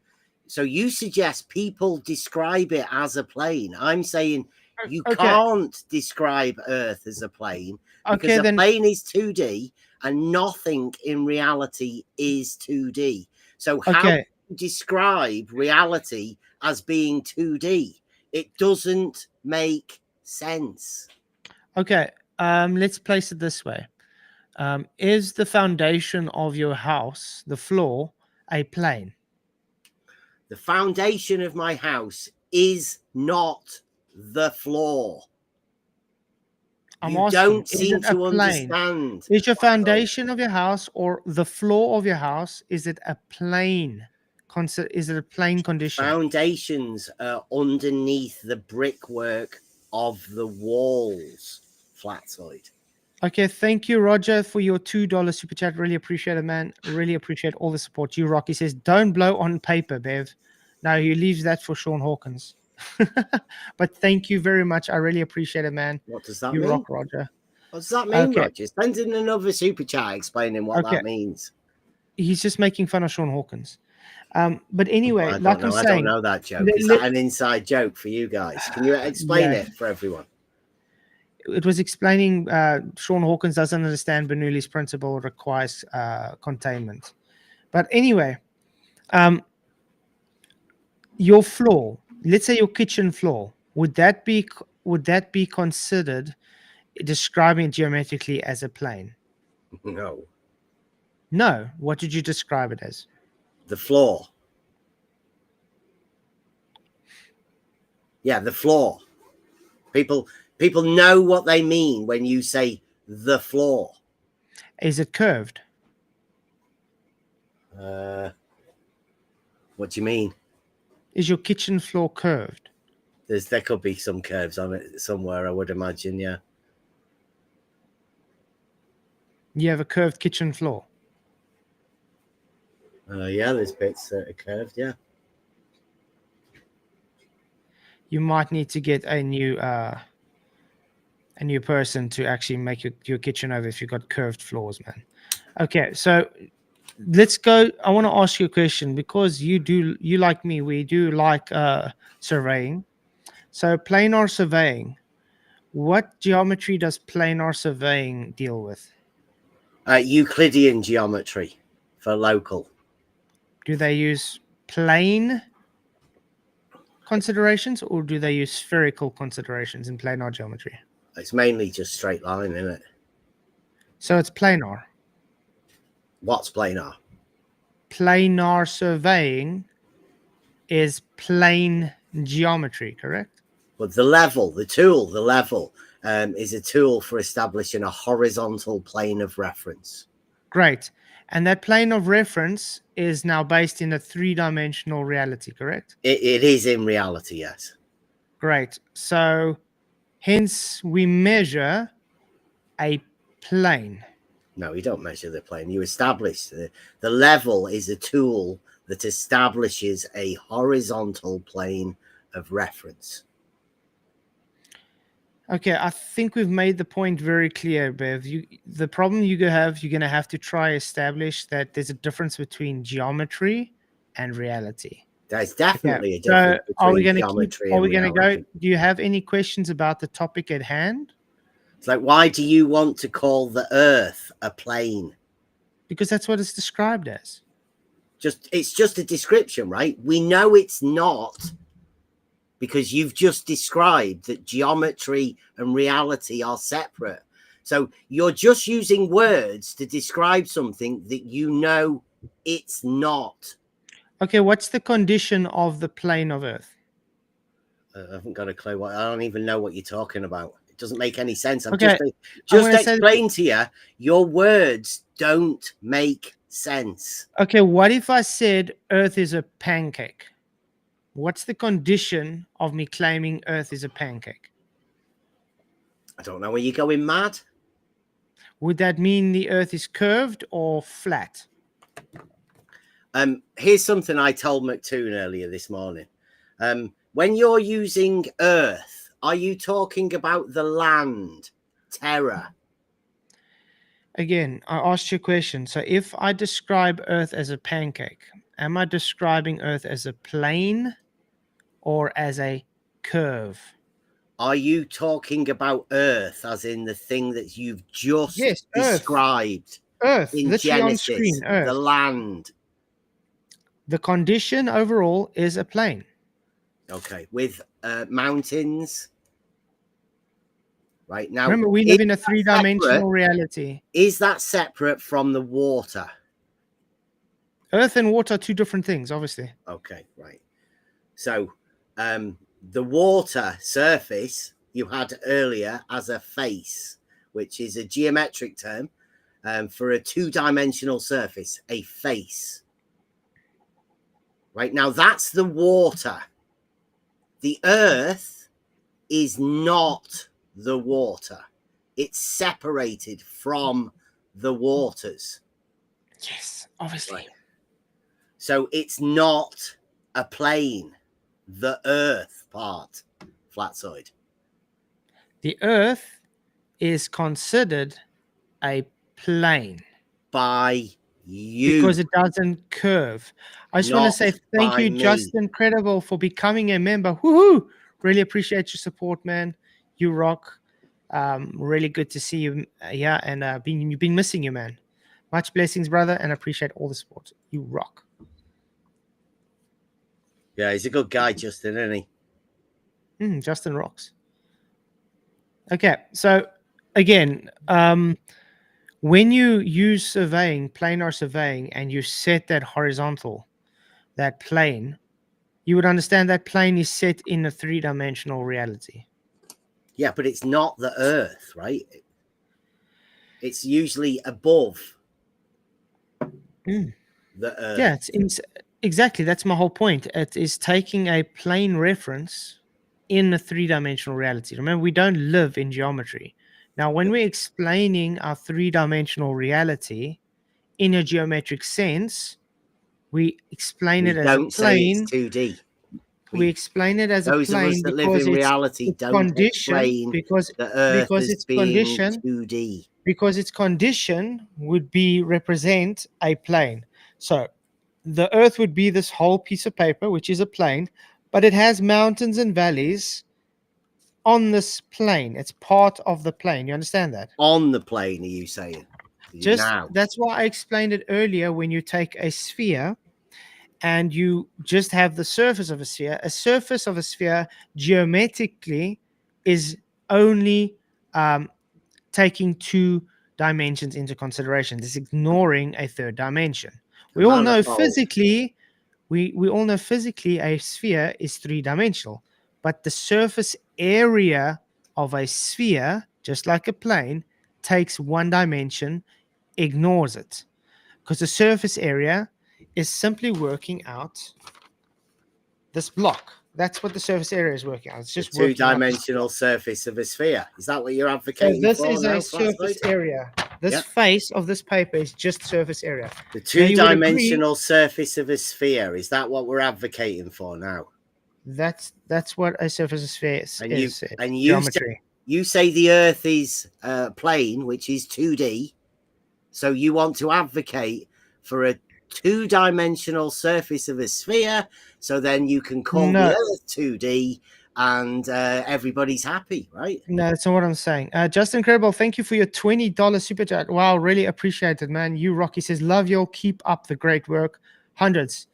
So you suggest people describe it as a plane. I'm saying you can't describe Earth as a plane because a plane is 2D and nothing in reality is 2D. So how do you describe reality as being 2D? It doesn't make sense. Okay, let's place it this way. Is the foundation of your house, the floor, a plane? The foundation of my house is not the floor. You don't seem to understand. Is your foundation of your house or the floor of your house, is it a plane? Is it a plane condition? Foundations are underneath the brickwork of the walls, flat side. Okay, thank you, Roger, for your $2 super chat. Really appreciate it, man. Really appreciate all the support. You Rocky says, don't blow on paper, Bev. No, he leaves that for Sean Hawkins. But thank you very much. I really appreciate it, man. What does that you mean? Rock, Roger. What does that mean, Roger? Send in another super chat explaining what that means. He's just making fun of Sean Hawkins. But anyway, I like I'm saying, I don't know that joke. Is that an inside joke for you guys? Can you explain it for everyone? It was explaining Sean Hawkins doesn't understand Bernoulli's principle requires containment. But anyway, your floor, let's say your kitchen floor, would that be considered describing geometrically as a plane? No. No. What did you describe it as? The floor. Yeah, the floor. People know what they mean when you say the floor. Is it curved? What do you mean? Is your kitchen floor curved? There could be some curves on it somewhere, I would imagine, yeah. You have a curved kitchen floor? Yeah, there's bits that are curved, yeah. you might need to get a new person to actually make your kitchen over if you've got curved floors, man. Okay, so let's go. I want to ask you a question because you like me, we do like surveying. So planar surveying, what geometry does planar surveying deal with? Euclidean geometry for local. Do they use plane considerations or do they use spherical considerations in planar geometry? It's mainly just straight line, isn't it? So it's planar. What's planar? Planar surveying is plane geometry, correct? But the level, the tool, the level is a tool for establishing a horizontal plane of reference. Great. And that plane of reference is now based in a three-dimensional reality, correct? It is in reality, yes. Great. So hence we measure a plane. No, you don't measure the plane. You establish the level is a tool that establishes a horizontal plane of reference. Okay, I think we've made the point very clear, Bev. The problem you're going to have to try establish that there's a difference between geometry and reality. There's definitely a difference between geometry and reality. Are we going to go? Do you have any questions about the topic at hand? It's like, why do you want to call the Earth a plane? Because that's what it's described as. It's just a description, right? We know it's not, because you've just described that geometry and reality are separate. So you're just using words to describe something that you know it's not. Okay, what's the condition of the plane of Earth? I haven't got a clue. I don't even know what you're talking about. It doesn't make any sense. I'm okay. just explain to you, your words don't make sense. Okay, what if I said Earth is a pancake? What's the condition of me claiming Earth is a pancake? I don't know. Are you going mad? Would that mean the Earth is curved or flat? Here's something I told McToon earlier this morning. When you're using Earth, are you talking about the land, terra? Again, I asked you a question. So if I describe Earth as a pancake, am I describing Earth as a plane or as a curve? Are you talking about Earth as in the thing that you've just described? Earth, in literally Genesis, on screen, Earth. The land. The condition overall is a plane. Okay, with mountains. Right now, remember, we live in a three-dimensional reality. Is that separate from the water? Earth and water are two different things, obviously. Okay, right. So the water surface you had earlier as a face, which is a geometric term for a two-dimensional surface, a face. Right now, that's the water. The Earth is not the water. It's separated from the waters. Yes, obviously. Right. So it's not a plane, the Earth part, flat-side. The Earth is considered a plane by you. Because it doesn't curve. I just want to say thank you, Justin Credible, for becoming a member. Woohoo! Really appreciate your support, man. You rock. Really good to see you here, and you've been missing you, man. Much blessings, brother, and appreciate all the support. You rock. Yeah, he's a good guy, Justin, isn't he? Justin rocks. Okay, so again, when you use surveying, planar surveying, and you set that horizontal, that plane, you would understand that plane is set in a three-dimensional reality. Yeah, but it's not the Earth, right? It's usually above the Earth. Yeah, exactly. That's my whole point. It is taking a plane reference in a three-dimensional reality. Remember, we don't live in geometry. Now, when we're explaining our three-dimensional reality in a geometric sense, we explain it as a plane. Say it's 2D. we explain it as a Those of us plane that live because in it's reality don't conditioned, explain because the Earth as it's being conditioned, 2D. because its condition would be represent a plane. So the Earth would be this whole piece of paper, which is a plane, but it has mountains and valleys on this plane. It's part of the plane. You understand that? On the plane, are you saying? Just Now, that's why I explained it earlier. When you take a sphere and you just have the surface of a surface of a sphere geometrically is only taking two dimensions into consideration. It's ignoring a third dimension. We all know manifold. physically, we all know physically a sphere is three-dimensional, but the surface area of a sphere, just like a plane, takes one dimension, ignores it, because the surface area is simply working out this block. That's what the surface area is working out. It's The just working out this two-dimensional block. surface of a sphere. Is that what you're So advocating this for is now, a surface Flatside? area. This Yep. face of this paper is just surface area. The Now, you would agree two-dimensional surface of a sphere. Is that what we're advocating for now? that's what a surface of sphere is. And It's you geometry. you say the Earth is plane, which is 2D. So you want to advocate for a two-dimensional surface of a sphere, so then you can call No. the Earth 2D, and everybody's happy, right? No, that's not what I'm saying. Just incredible. Thank you for your $20 super chat. Wow, really appreciate it, man. You rock. He says, love y'all. Keep up the great work. Hundreds.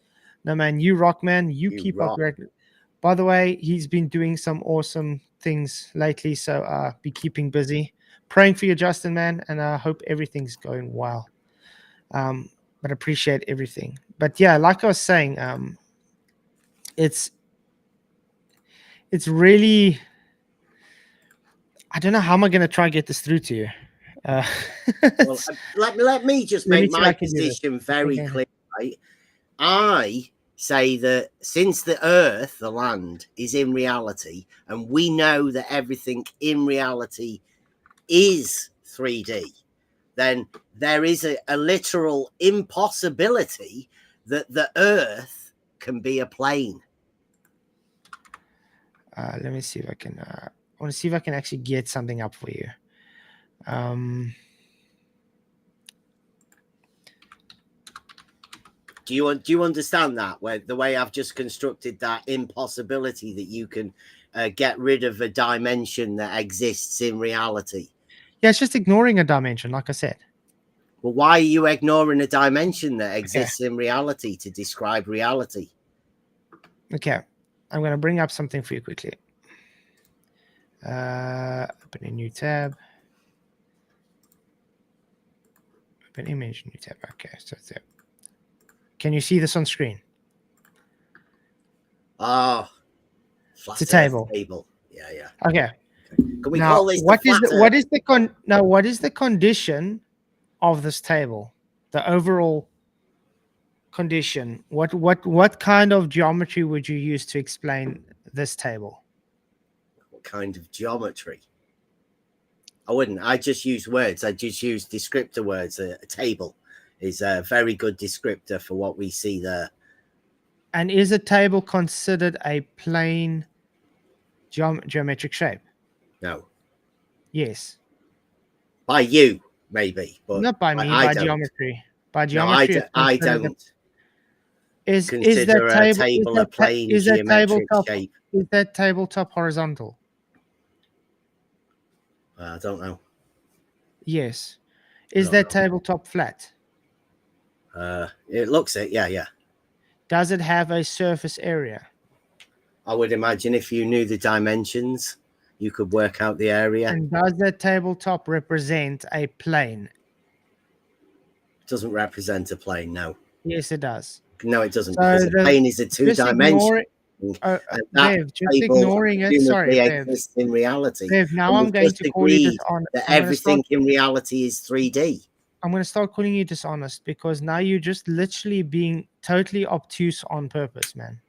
No, man, you rock, man. You keep rock. up great. By the way, he's been doing some awesome things lately, so be keeping busy. Praying for you, Justin, man, and I hope everything's going well. But appreciate everything. But yeah, like I was saying, it's really, I don't know how am I going to try and get this through to you. Well, let me just Let me make see if my I can do this. position very Okay. clear, right? I say that since the Earth, the land, is in reality, and we know that everything in reality is 3D, then there is a literal impossibility that the Earth can be a plane. Let me see if I can. I want to see if I can actually get something up for you. Do you understand that? Where the way I've just constructed that impossibility that you can get rid of a dimension that exists in reality. Yeah, it's just ignoring a dimension, like I said. Well, why are you ignoring a dimension that exists in reality to describe reality? Okay, I'm going to bring up something for you quickly. Open a new tab. Open image, new tab. Okay, so it's there. Can you see this on screen? Oh, flat It's a Earth table. Yeah. Okay. Can we Now, call this what the is flat the, Earth? what is the condition of this table? The overall condition. What kind of geometry would you use to explain this table? What kind of geometry? I wouldn't. I just use words. I just use descriptor words. A table is a very good descriptor for what we see there. And is a table considered a plane geometric shape? No. Yes. By you, maybe, but Not by me, I by don't. geometry. By No, geometry, it's I considered don't is consider that a table table a plane is that geometric tabletop shape. is that tabletop horizontal? I don't know. Yes. Is don't that know. tabletop flat? It looks it. Yeah. Does it have a surface area? I would imagine if you knew the dimensions, you could work out the area. And does that tabletop represent a plane? It doesn't represent a plane, no. Yes, it does. No, it doesn't, So because a plane is a two-dimensional. Bev, just ignoring it. Sorry, Bev. Exists in reality. Bev, now And I'm we've going just to call you agreed dishonest. that everything in reality is 3D. I'm going to start calling you dishonest because now you're just literally being totally obtuse on purpose, man.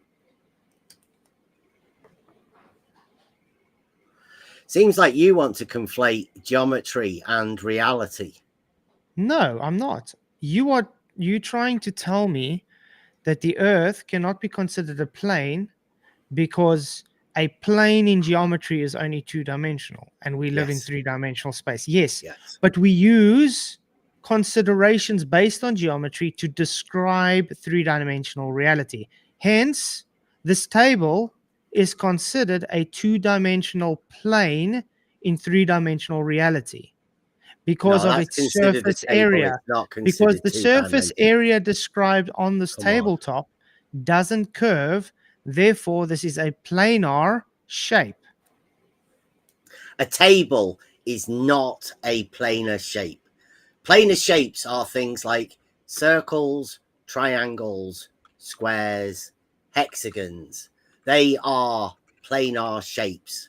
Seems like you want to conflate geometry and reality. No, I'm not. You trying to tell me that the Earth cannot be considered a plane because a plane in geometry is only two-dimensional and we live in Yes. three-dimensional space. Yes, Yes. but we use considerations based on geometry to describe three-dimensional reality. Hence, this table is considered a two-dimensional plane in three-dimensional reality because No, of that's its considered a surface table. area. It's not Because considered the surface two-dimensional. area described on this Come on. tabletop doesn't curve, therefore this is a planar shape. A table is not a planar shape. Planar shapes are things like circles, triangles, squares, hexagons. They are planar shapes.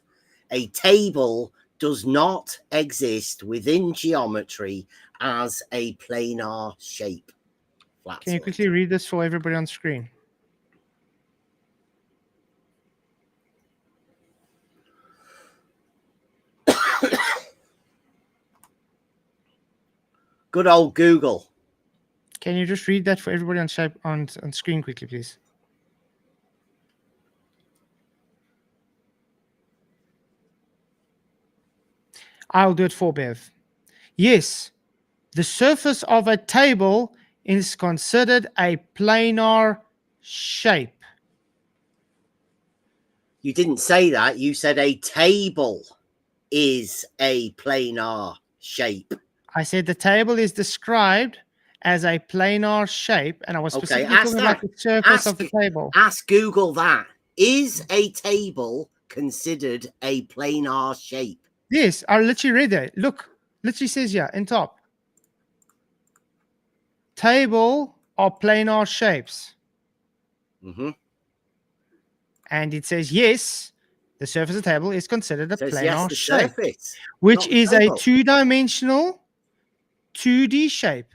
A table does not exist within geometry as a planar shape. Can you quickly read this for everybody on screen? Good old Google. Can you just read that for everybody on screen quickly, please? I'll do it for Bev. Yes, the surface of a table is considered a planar shape. You didn't say that. You said a table is a planar shape. I said the table is described as a planar shape, and I was Okay, specifically talking about the surface of the table. Ask Google that. Is a table considered a planar shape? Yes, I literally read it. Look, literally says here in top. Table are planar shapes. Mm-hmm. And it says, yes, the surface of the table is considered a planar yes, the shape, surface, which not is the a table. two-dimensional 2D shape.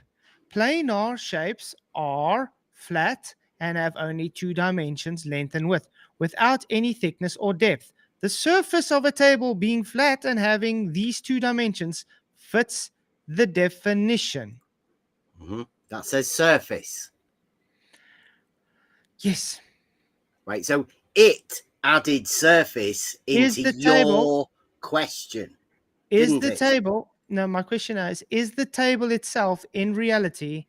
Planar shapes are flat and have only two dimensions, length and width, without any thickness or depth. The surface of a table being flat and having these two dimensions fits the definition. Mm-hmm. That says surface. Yes. Right, so it added surface into your question. Is the table, now my question is the table itself in reality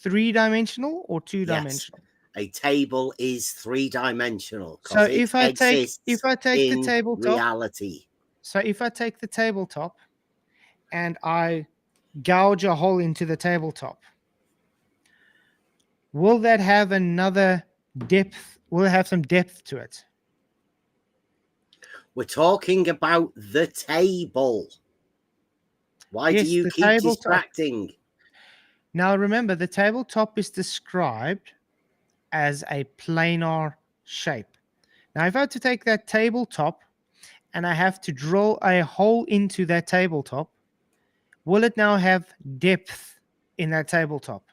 three-dimensional or two-dimensional? Yes, a table is three-dimensional So because it exists if I take the in tabletop, reality. so if I take the tabletop and I gouge a hole into the tabletop, will that have another depth? Will it have some depth to it? We're talking about the table. Why do Yes, you the keep tabletop. distracting? Now remember, the tabletop is described as a planar shape. Now, if I had to take that tabletop and I have to drill a hole into that tabletop, will it now have depth in that tabletop?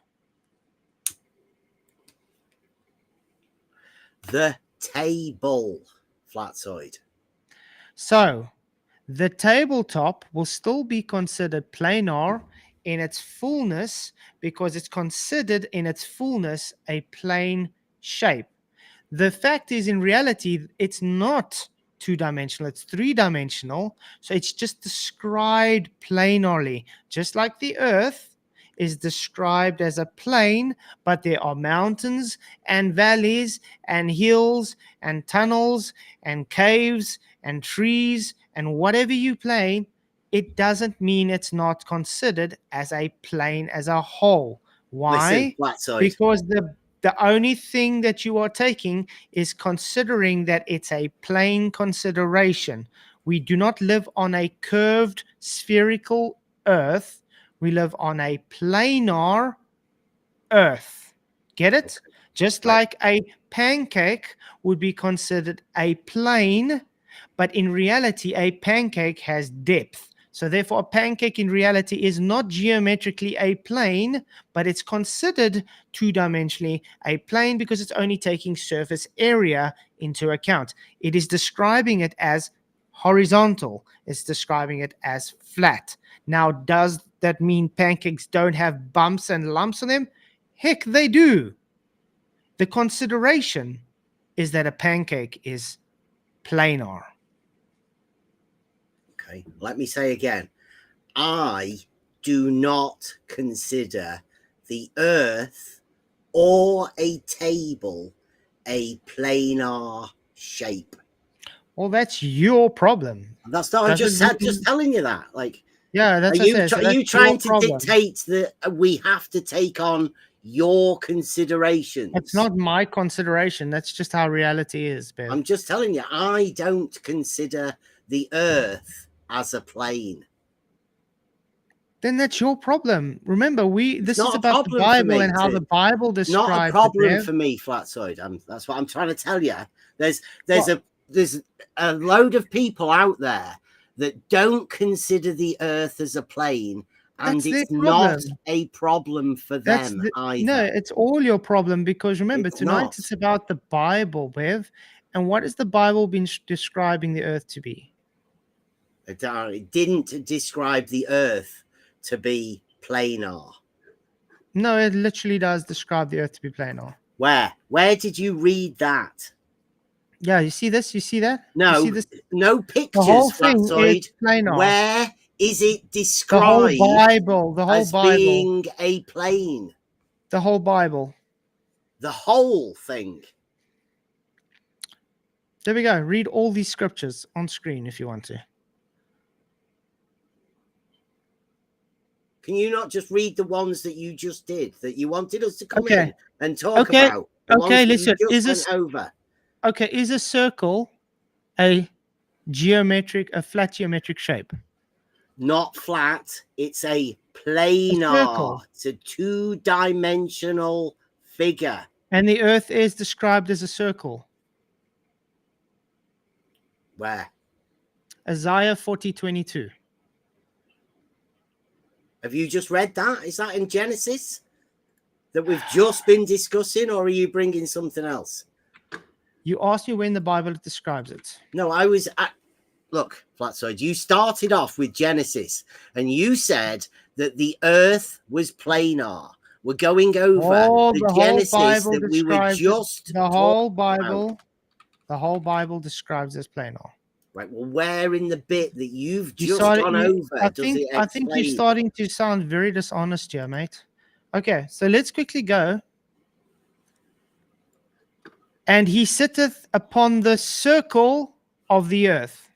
The table, flatsoid. So, the tabletop will still be considered planar in its fullness because it's considered in its fullness a plane shape. The fact is, in reality, it's not two-dimensional, it's three-dimensional. So it's just described planarly, just like the earth is described as a plane, but there are mountains and valleys and hills and tunnels and caves and trees and whatever you plane. It doesn't mean it's not considered as a plane as a whole. Why? Listen, flatsoid. Because the only thing that you are taking is considering that it's a plane consideration. We do not live on a curved spherical earth. We live on a planar earth. Get it? Okay. Just Right. like a pancake would be considered a plane, but in reality, a pancake has depth. So therefore, a pancake in reality is not geometrically a plane, but it's considered two-dimensionally a plane because it's only taking surface area into account. It is describing it as horizontal. It's describing it as flat. Now, does that mean pancakes don't have bumps and lumps on them? Heck, they do. The consideration is that a pancake is planar. Okay, let me say again. I do not consider the earth or a table a planar shape. Well, that's your problem. That's not. I just Doesn't said, just telling you that. Like, Yeah, that's are what I you said. So are that's you your trying to problem. dictate that we have to take on your considerations? It's not my consideration. That's just how reality is, Bev. I'm just telling you, I don't consider the earth as a plane. Then that's your problem. Remember, this not is a about the problem for Bible me, and how the Tim. Bible It's not a describes problem it. for me, Flatsoid. That's what I'm trying to tell you. There's Well- a load of people out there that don't consider the earth as a plane, and That's their it's not problem. a problem for That's them either. No, it's all your problem, because remember, It's tonight not. it's about the Bible, Bev. And what has the Bible been describing the earth to be? It didn't describe the earth to be planar. No, it literally does describe the earth to be planar. Where did you read that? Yeah, you see this? You see that? No, you see this? no pictures, The whole thing Flatsoid. is planar. Where is it The described whole Bible. The whole as Bible. being a plane? The whole Bible. The whole thing. There we go. Read all these scriptures on screen if you want to. Can you not just read the ones that you just did, that you wanted us to come Okay. in and talk Okay. about? The Okay, ones that listen. you Is just this went over. okay? Is a circle a flat geometric shape? Not flat. It's a planar. circle. It's a two-dimensional figure. And the earth is described as a circle. Where? Isaiah 40:22. Have you just read that? Is that in Genesis that we've just been discussing, or are you bringing something else? You asked me when the Bible describes it. No, I was at, look, Flatsoid, you started off with Genesis and you said that the earth was planar. We're going over the Genesis Bible that we were just the whole talking Bible. about. The whole Bible describes as planar. Right. Well, where in the bit that you've You just started- gone you- over I does think it I think you're explain? starting to sound very dishonest here, mate. Okay, so let's quickly go. And he sitteth upon the circle of the earth.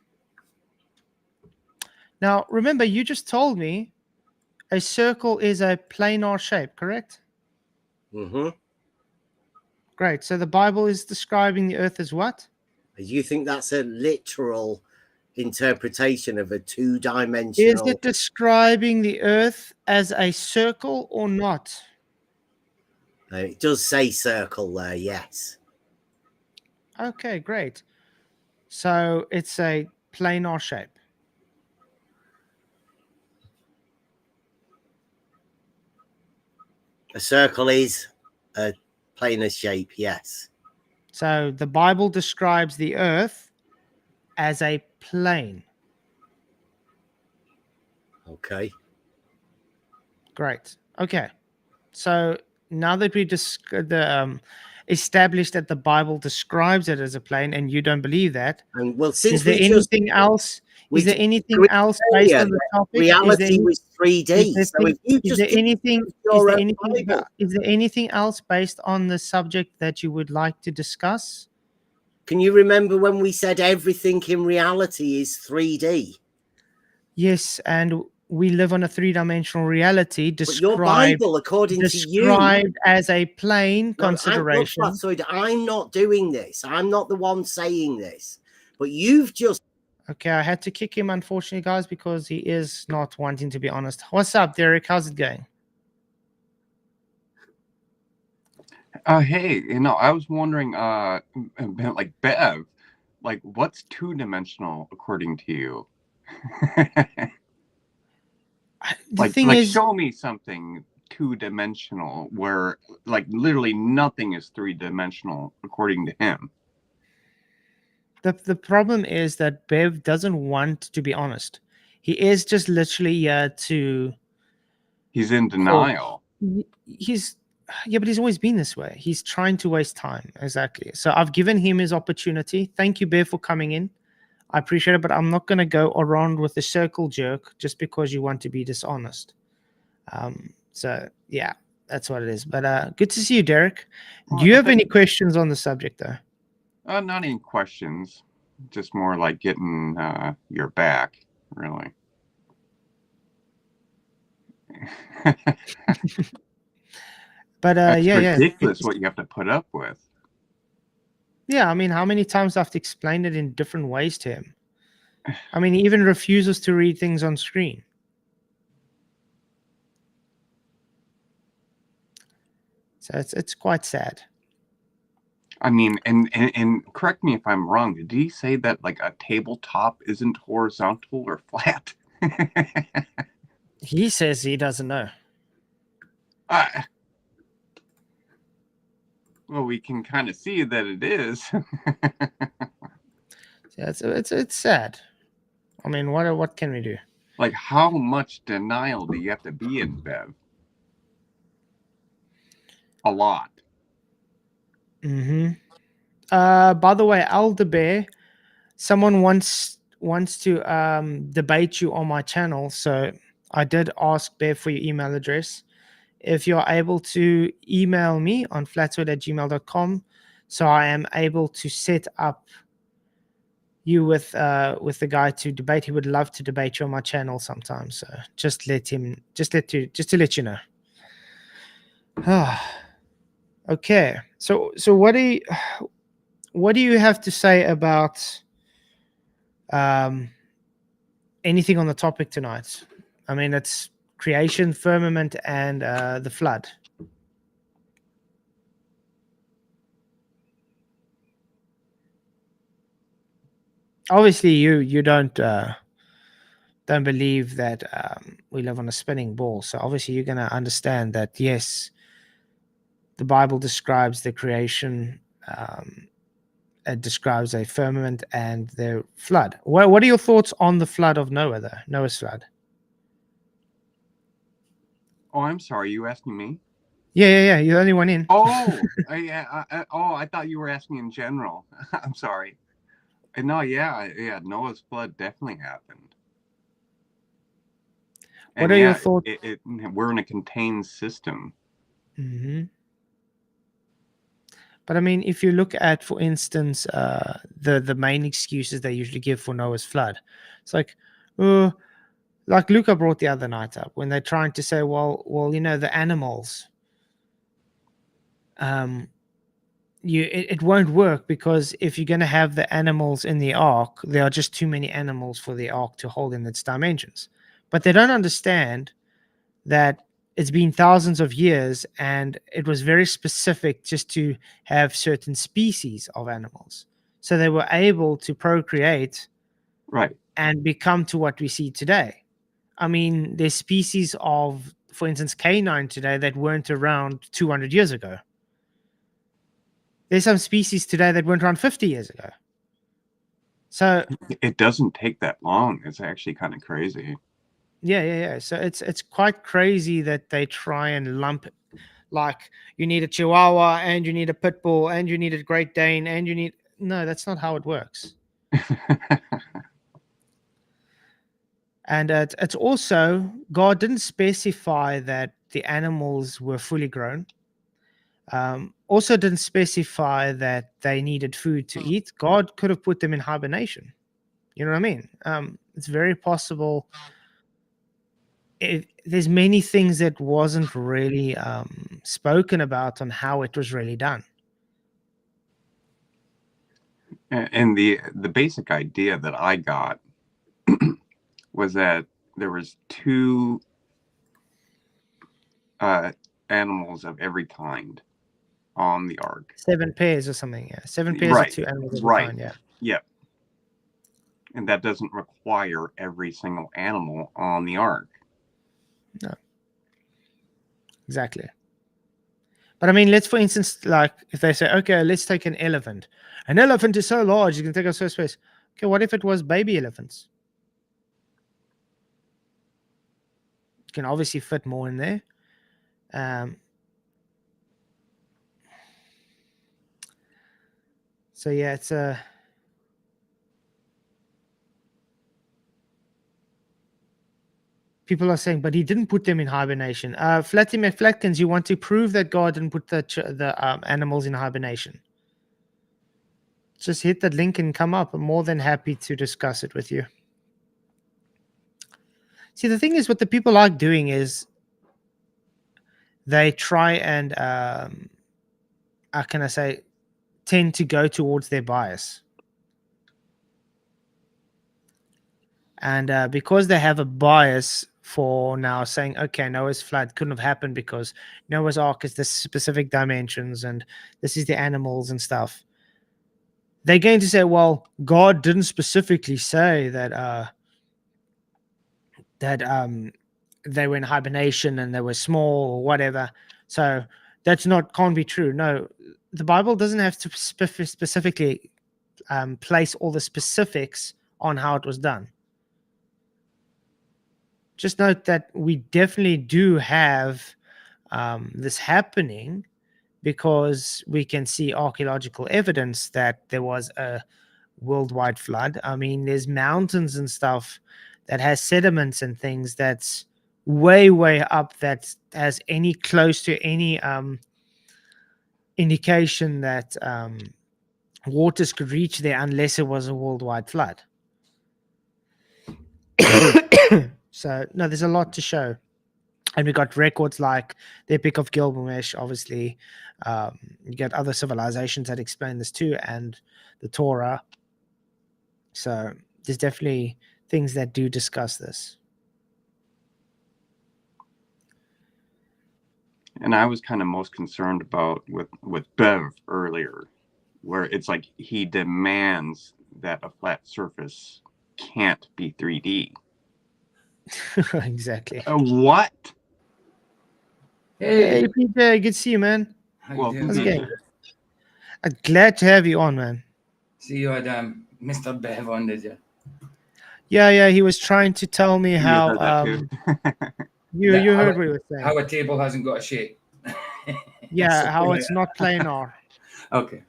Now, remember, you just told me a circle is a planar shape, correct? Mm-hmm. Great. So the Bible is describing the earth as what? You think that's a literal interpretation of a Is two-dimensional? it describing the earth as a circle or not? It does say circle there, yes. Okay, great. So it's a planar shape. A circle is a planar shape, yes. So the Bible describes the earth as a plane. Okay. Great. Okay. So now that we established that the Bible describes it as a plane, and you don't believe that, And well, since is there we just anything else? we Is there just anything agreed else earlier based on the that topic? reality was 3D. is there So if you is just there did anything? your own Bible, Is there anything else based on the subject that you would like to discuss? can you remember when we said everything in reality is 3D? Yes, and we live on a three-dimensional reality But your described Bible, according to you, described as a plane no, consideration. I'm not doing this. I'm not the one saying this. But you've just Okay, I had to kick him, unfortunately, guys, because he is not wanting to be honest. What's up, Derek? How's it going? Hey, I was wondering, like Bev, like what's two-dimensional according to you? The thing is, show me something two-dimensional where, like, literally nothing is three-dimensional according to him. the problem is that Bev doesn't want to be honest. He is just literally here to. He's in denial. He's. yeah, but he's always been this way. He's trying to waste time. Exactly. So I've given him his opportunity. Thank you, Bear, for coming in. I appreciate it, but I'm not going to go around with the circle jerk just because you want to be dishonest. So yeah, that's what it is. But good to see you, Derek. Do you have any questions on the subject, though? Not any questions. Just more like getting your back, really. But It's yeah, ridiculous what you have to put up with. yeah. I mean, how many times I have to explain it in different ways to him? I mean, he even refuses to read things on screen. So it's quite sad. I mean, and correct me if I'm wrong. Did he say that like a tabletop isn't horizontal or flat? He says he doesn't know. Well, we can kind of see that it is. Yeah, it's sad. I mean, what can we do? Like, how much denial do you have to be in, Bev? A lot. Mm-hmm. By the way, Elder Bear, someone wants to debate you on my channel. So I did ask Bear for your email address. If you're able to email me on flatsword@gmail.com, so I am able to set up you with the guy to debate. He would love to debate you on my channel sometime. So just to let you know. Okay. So what do you have to say about anything on the topic tonight? I mean, it's creation, firmament, and the flood. Obviously, you don't believe that we live on a spinning ball. So obviously, you're going to understand that yes, the Bible describes the creation. It describes a firmament and the flood. What are your thoughts on the flood of Noah, though? Noah's flood. Oh, I'm sorry. You asking me? Yeah. You're the only one in. Oh, yeah. I thought you were asking in general. I'm sorry. No, yeah. Noah's flood definitely happened. What are your thoughts? We're in a contained system. Mm-hmm. But I mean, if you look at, for instance, the main excuses they usually give for Noah's flood, it's like Luca brought the other night up when they're trying to say, well, the animals, it won't work because if you're going to have the animals in the ark, there are just too many animals for the ark to hold in its dimensions. But they don't understand that it's been thousands of years and it was very specific just to have certain species of animals. So they were able to procreate, right, and become to what we see today. I mean, there's species of, for instance, canine today that weren't around 200 years ago. There's some species today that weren't around 50 years ago. So it doesn't take that long. It's actually kind of crazy. Yeah. So it's quite crazy that they try and lump it. Like, you need a Chihuahua and you need a Pit Bull and you need a Great Dane and you need... No, that's not how it works. And it's also, God didn't specify that the animals were fully grown. Also didn't specify that they needed food to eat. God could have put them in hibernation. You know what I mean? It's very possible. There's many things that wasn't really spoken about on how it was really done. And the basic idea that I got was that there was two animals of every kind on the ark. 7 pairs or something, yeah. 7 pairs Right. of 2 animals of every kind, yeah. Yep. And that doesn't require every single animal on the ark. No. Exactly. But I mean, let's, for instance, like if they say, okay, let's take an elephant. An elephant is so large, you can take up so much space. Okay, what if it was baby elephants? You can obviously fit more in there. So yeah, it's a. People are saying, but he didn't put them in hibernation. Flatty McFlatkins, you want to prove that God didn't put the animals in hibernation? Just hit that link and come up. I'm more than happy to discuss it with you. See, the thing is, what the people like doing is they try and, how can I say, tend to go towards their bias. And because they have a bias for now saying, okay, Noah's flood couldn't have happened because Noah's Ark is this specific dimensions and this is the animals and stuff. They're going to say, well, God didn't specifically say that they were in hibernation and they were small or whatever. So that's can't be true. No, the Bible doesn't have to specifically place all the specifics on how it was done. Just note that we definitely do have this happening because we can see archaeological evidence that there was a worldwide flood. I mean, there's mountains and stuff that has sediments and things that's way, way up that has any close to any indication that waters could reach there unless it was a worldwide flood. So, no, there's a lot to show. And we got records like the Epic of Gilgamesh, obviously. You get other civilizations that explain this too, and the Torah. So there's definitely things that do discuss this. And I was kind of most concerned about with Bev earlier, where it's like he demands that a flat surface can't be 3D. Exactly. What? Hey, Peter, good to see you, man. Well, How's it going? I'm glad to have you on, man. See, you had Mr. Bev on, did you? Yeah, he was trying to tell me You how heard that too. you heard what he was saying. How a table hasn't got a shape. Yeah, So, how it's not planar. Okay,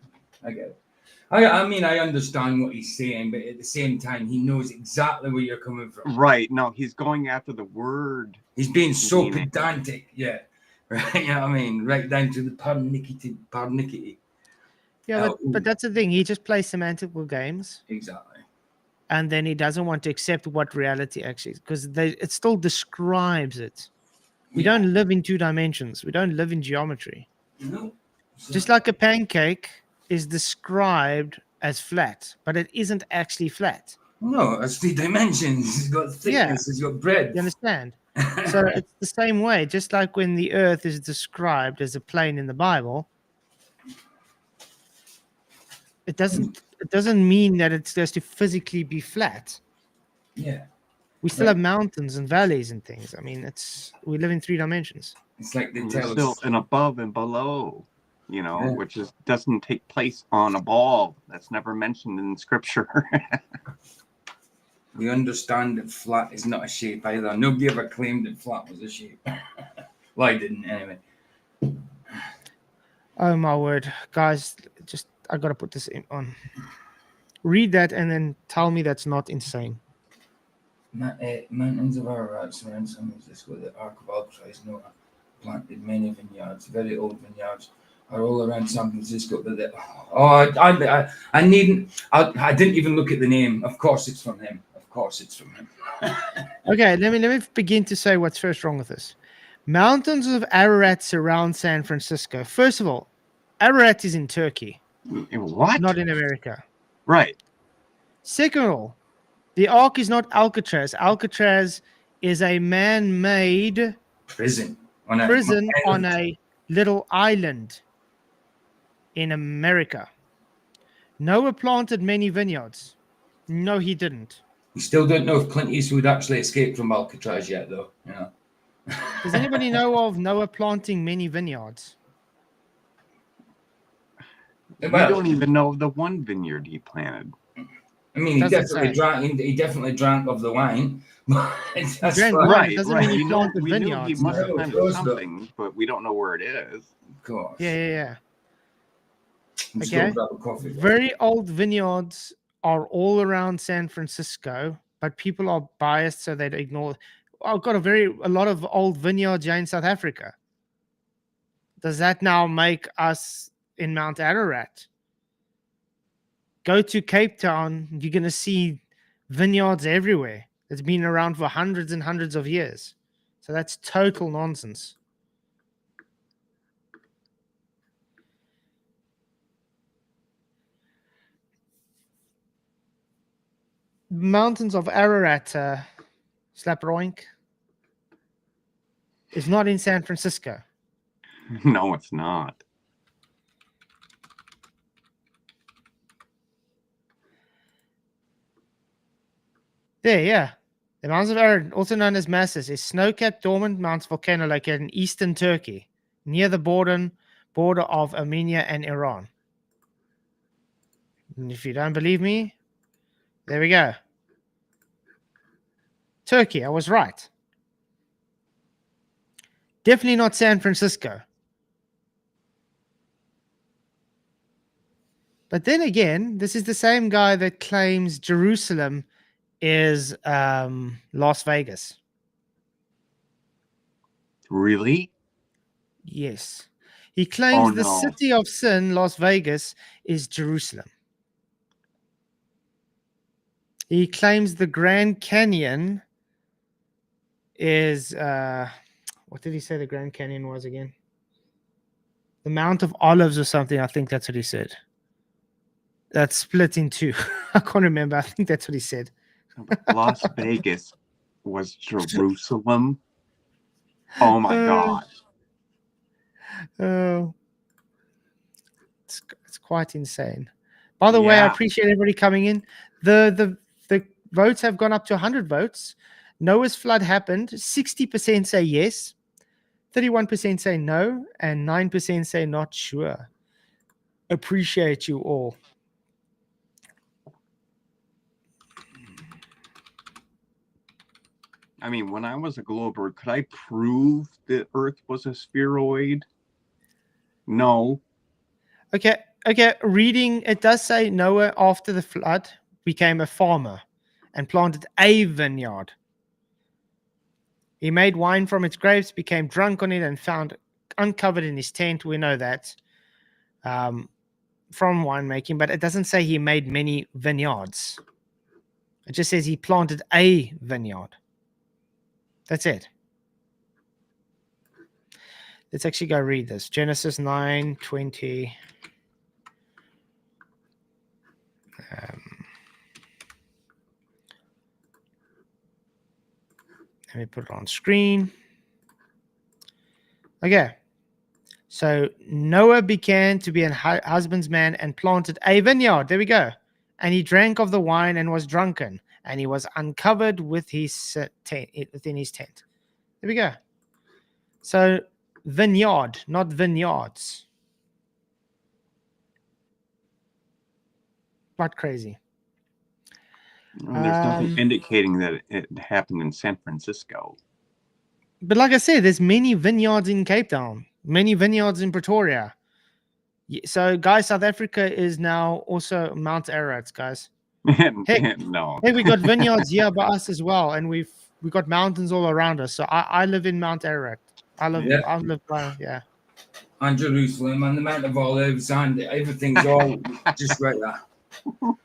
I get it. I mean, I understand what he's saying, but at the same time, he knows exactly where you're coming from. Right. No, he's going after the word. He's being so meaning. pedantic, yeah. Right, you know what I mean? Right down to the parnicity. Yeah, but that's the thing. He just plays semantical games. Exactly. And then he doesn't want to accept what reality actually is, because it still describes it. We don't live in 2 dimensions. We don't live in geometry. No. Just like a pancake is described as flat, but it isn't actually flat. No, it's 3 dimensions. It's got thickness, it's got breadth. You understand? So it's the same way. Just like when the earth is described as a plane in the Bible, it doesn't mean that it's supposed to physically be flat. Yeah. We still have mountains and valleys and things. I mean, we live in 3 dimensions. It's like they There's tell still us. an above and below, which doesn't take place on a ball. That's never mentioned in Scripture. We understand that flat is not a shape either. Nobody ever claimed that flat was a shape. Well, I didn't anyway. Oh my word, guys! I gotta put this on. Read that and then tell me that's not insane. Mountains of Ararat surround San Francisco. The Ark of Alcatraz, Noah planted many vineyards, very old vineyards, are all around San Francisco. But I didn't even look at the name. Of course, it's from him. Okay, let me begin to say what's first wrong with this. Mountains of Ararat surround San Francisco. First of all, Ararat is in Turkey. What? Not in America. Right. Second of all, the Ark is not Alcatraz. Alcatraz is a man-made prison on a little island in America. Noah planted many vineyards. No, he didn't. We still don't know if Clint Eastwood actually escaped from Alcatraz yet, though. Does anybody know of Noah planting many vineyards? We don't even know of the one vineyard he planted. I mean, he definitely drank of the wine. That's right. We knew he must have planted something, but we don't know where it is. Of course. Yeah. I'm just Okay. going to grab a coffee. Very old vineyards are all around San Francisco, but people are biased, so they'd ignore. I've got a lot of old vineyards here in South Africa. Does that now make us in Mount Ararat? Go to Cape Town, you're going to see vineyards everywhere. It's been around for hundreds and hundreds of years. So that's total nonsense. Mountains of Ararat, Slaproink, is not in San Francisco. No, it's not. There, yeah. The Mountains of Ararat, also known as Masses, is snow-capped dormant mountains volcano located in eastern Turkey, near the border of Armenia and Iran. And if you don't believe me, there we go. Turkey, I was right. Definitely not San Francisco. But then again, this is the same guy that claims Jerusalem is Las Vegas. Really? Yes. He claims the no. city of sin, Las Vegas, is Jerusalem. He claims the Grand Canyon is what did he say the Grand Canyon was again? The Mount of Olives or something. I think that's what he said. That's split in two. I can't remember. I think that's what he said. Las Vegas was Jerusalem. Oh my God. Oh, it's quite insane. By the way, I appreciate everybody coming in. The votes have gone up to 100 votes. Noah's flood happened. 60% say yes, 31% say no, and 9% say not sure. Appreciate you all. I mean, when I was a glober, could I prove the Earth was a spheroid? No. Okay. Reading, it does say Noah, after the flood, became a farmer and planted a vineyard. He made wine from its grapes, became drunk on it, and found uncovered in his tent. We know that from winemaking, but it doesn't say he made many vineyards. It just says he planted a vineyard. That's it. Let's actually go read this. Genesis 9:20. Let me put it on screen. Okay. So Noah began to be an husbandman and planted a vineyard. There we go. And he drank of the wine and was drunken, and he was uncovered with his within his tent. There we go. So vineyard, not vineyards. Quite crazy. Well, there's nothing indicating that it happened in San Francisco. But like I said, there's many vineyards in Cape Town, many vineyards in Pretoria. So, guys, South Africa is now also Mount Ararat, guys. Heck, No. Hey, we got vineyards here by us as well, and we got mountains all around us. So I live in Mount Ararat. I live by, yeah. And Jerusalem and the Mount of Olives and everything's all just right there.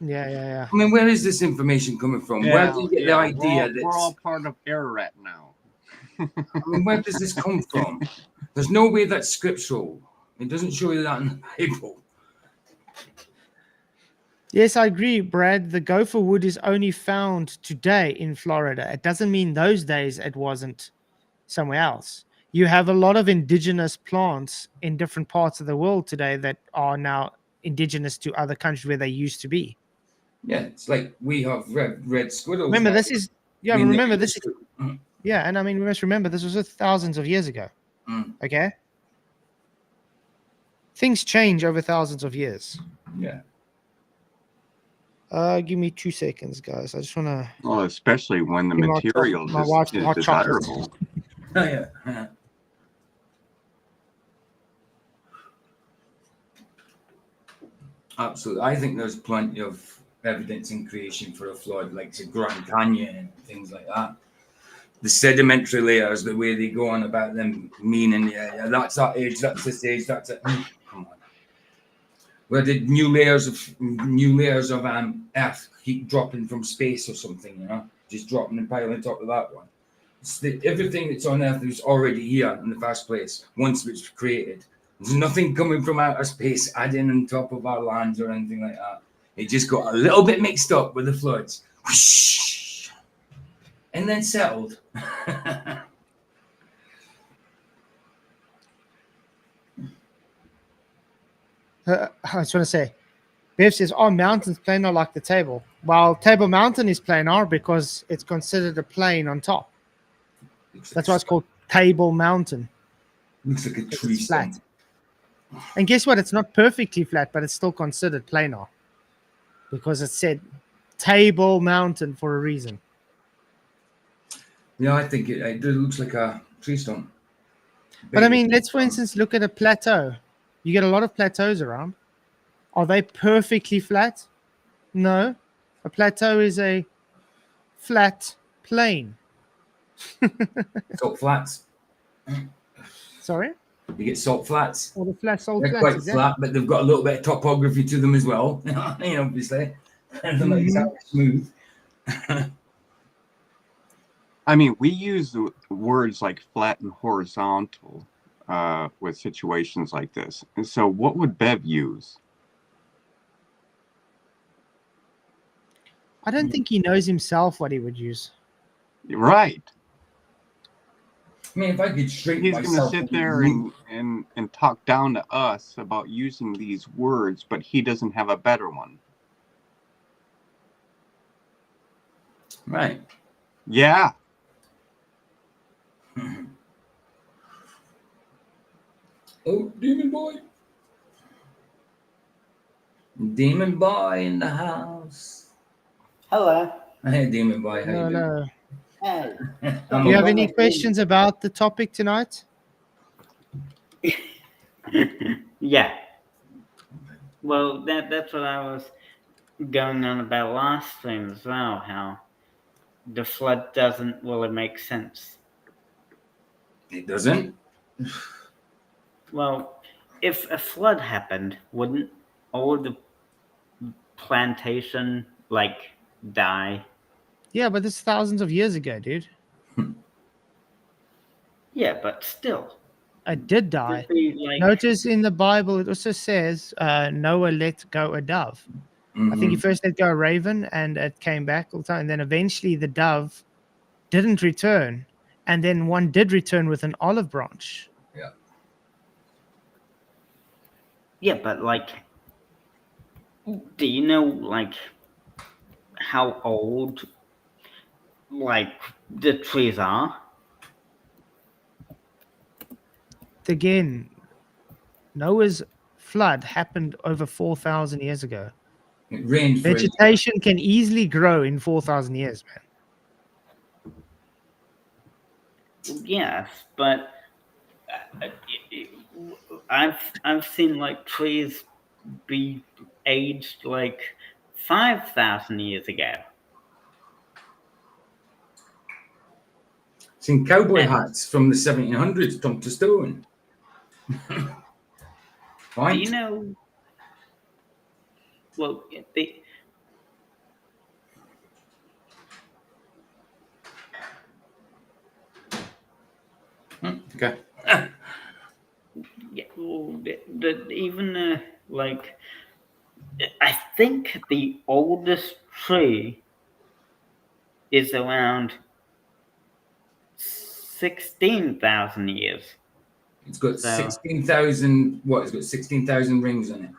Yeah. I mean, where is this information coming from? Where do you get the idea that we're all part of Ararat now? I mean, where does this come from? There's no way that's scriptural. It doesn't show you that in the Bible. Yes, I agree, Brad. The gopher wood is only found today in Florida. It doesn't mean those days it wasn't somewhere else. You have a lot of indigenous plants in different parts of the world today that are now indigenous to other countries where they used to be. Yeah, it's like we have red squirrels. Remember, now. this is and I mean, we must remember this was thousands of years ago. Okay, things change over thousands of years. Yeah. Give me 2 seconds, guys. I just want to. Well, especially when the material is desirable. Oh, yeah. Absolutely. I think there's plenty of evidence in creation for a flood, like the Grand Canyon and things like that. The sedimentary layers, the way they go on about them meaning, yeah, that's that age, that's this age, that's it. Come on. Where did new layers of earth keep dropping from space or something, just dropping and piling on top of that one. Everything that's on earth is already here in the first place, once it's created. There's nothing coming from outer space adding on top of our lands or anything like that. It just got a little bit mixed up with the floods. Whoosh, and then settled. I just want to say, Bev says, mountains planar like the table. Well, Table Mountain is planar because it's considered a plane on top. That's why it's called Table Mountain. Looks like a tree It's flat. stump. And guess what? It's not perfectly flat, but it's still considered planar because it said Table Mountain for a reason. Yeah, I think it looks like a tree stump. But I mean, let's, for instance, look at a plateau. You get a lot of plateaus around. Are they perfectly flat? No. A plateau is a flat plane. Salt flats. Sorry? You get salt flats. Or the flat salt They're flats. quite Exactly. flat, but they've got a little bit of topography to them as well. Obviously. They're not exactly smooth. I mean, we use the words like flat and horizontal with situations like this. And so what would Bev use? I don't think he knows himself what he would use. Right. I mean, if I could shrink He's going to myself, sit there and talk down to us about using these words, but he doesn't have a better one. right. Yeah. Oh, demon boy. Demon boy in the house. Hello. Hey, demon boy. How you doing? No. Hey. I'm Do you a- have any questions about the topic tonight? Yeah. Well, that's what I was going on about last time as well, how the flood doesn't really make sense. It doesn't. Well, if a flood happened, wouldn't all the plantation, die? Yeah, but this is thousands of years ago, dude. Yeah, but still. It did die. It'd be Notice in the Bible, it also says Noah let go a dove. I think he first let go a raven and it came back all the time. And then eventually the dove didn't return. And then one did return with an olive branch. Yeah, but do you know how old the trees are? Again, Noah's flood happened over 4,000 years ago. It rained for Vegetation can easily grow in 4,000 years, man. Yes, but I've seen trees be aged 5,000 years ago. seen cowboy hats from the 1700s dumped to stone. Do Right? you know? Well, Okay. yeah, well, even I think the oldest tree is around 16,000 years. It's got So- 16,000. What? It's got 16,000 rings on it.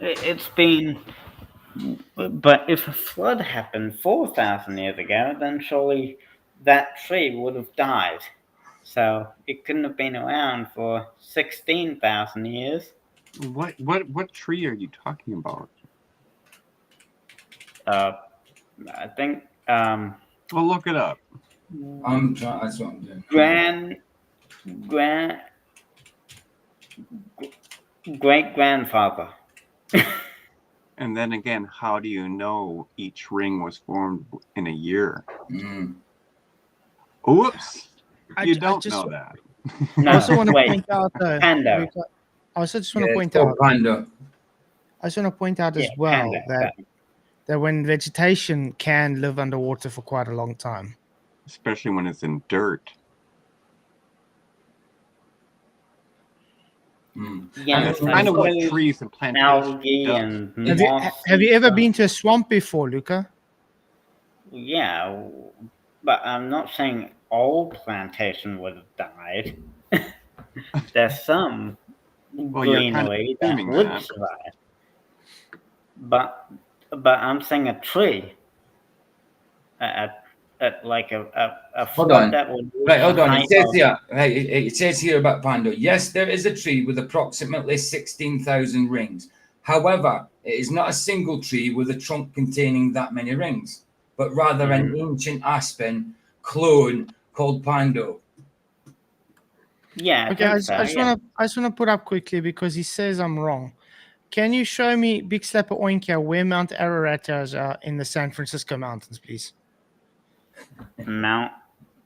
It's been, but if a flood happened 4,000 years ago, then surely that tree would have died. So it couldn't have been around for 16,000 years. What tree are you talking about? I think Well, look it up. I'm trying. That's what I'm doing. great-grandfather. And then again, how do you know each ring was formed in a year? Mm. Oops. I You j- I don't just- know that. I No, also want to wait. point out, Panda. Luca, I also just want Yeah, to it's point called out. Panda. I just want to point out as Yeah, well panda. that when vegetation can live underwater for quite a long time. Especially when it's in dirt. Mm. Yeah, That's so kind of what suppose trees and plantations algae does. and Have you moss have you and ever stuff. been to a swamp before, Luca? Yeah, but I'm not saying all plantation would have died. There's some Well, you're kind of greenery that assuming would that. survive. But I'm saying a tree, like a Hold flood on. that would reach Right, hold the on. It height says of. here, right, it says here about Pando. Yes, there is a tree with approximately 16,000 rings. However, it is not a single tree with a trunk containing that many rings, but rather an ancient aspen clone called Pando. Yeah, I Okay, think so. I just Yeah. want to put up quickly because he says I'm wrong. Can you show me, Big Slapper Oinkia, where Mount Ararat is in the San Francisco mountains, please? Mount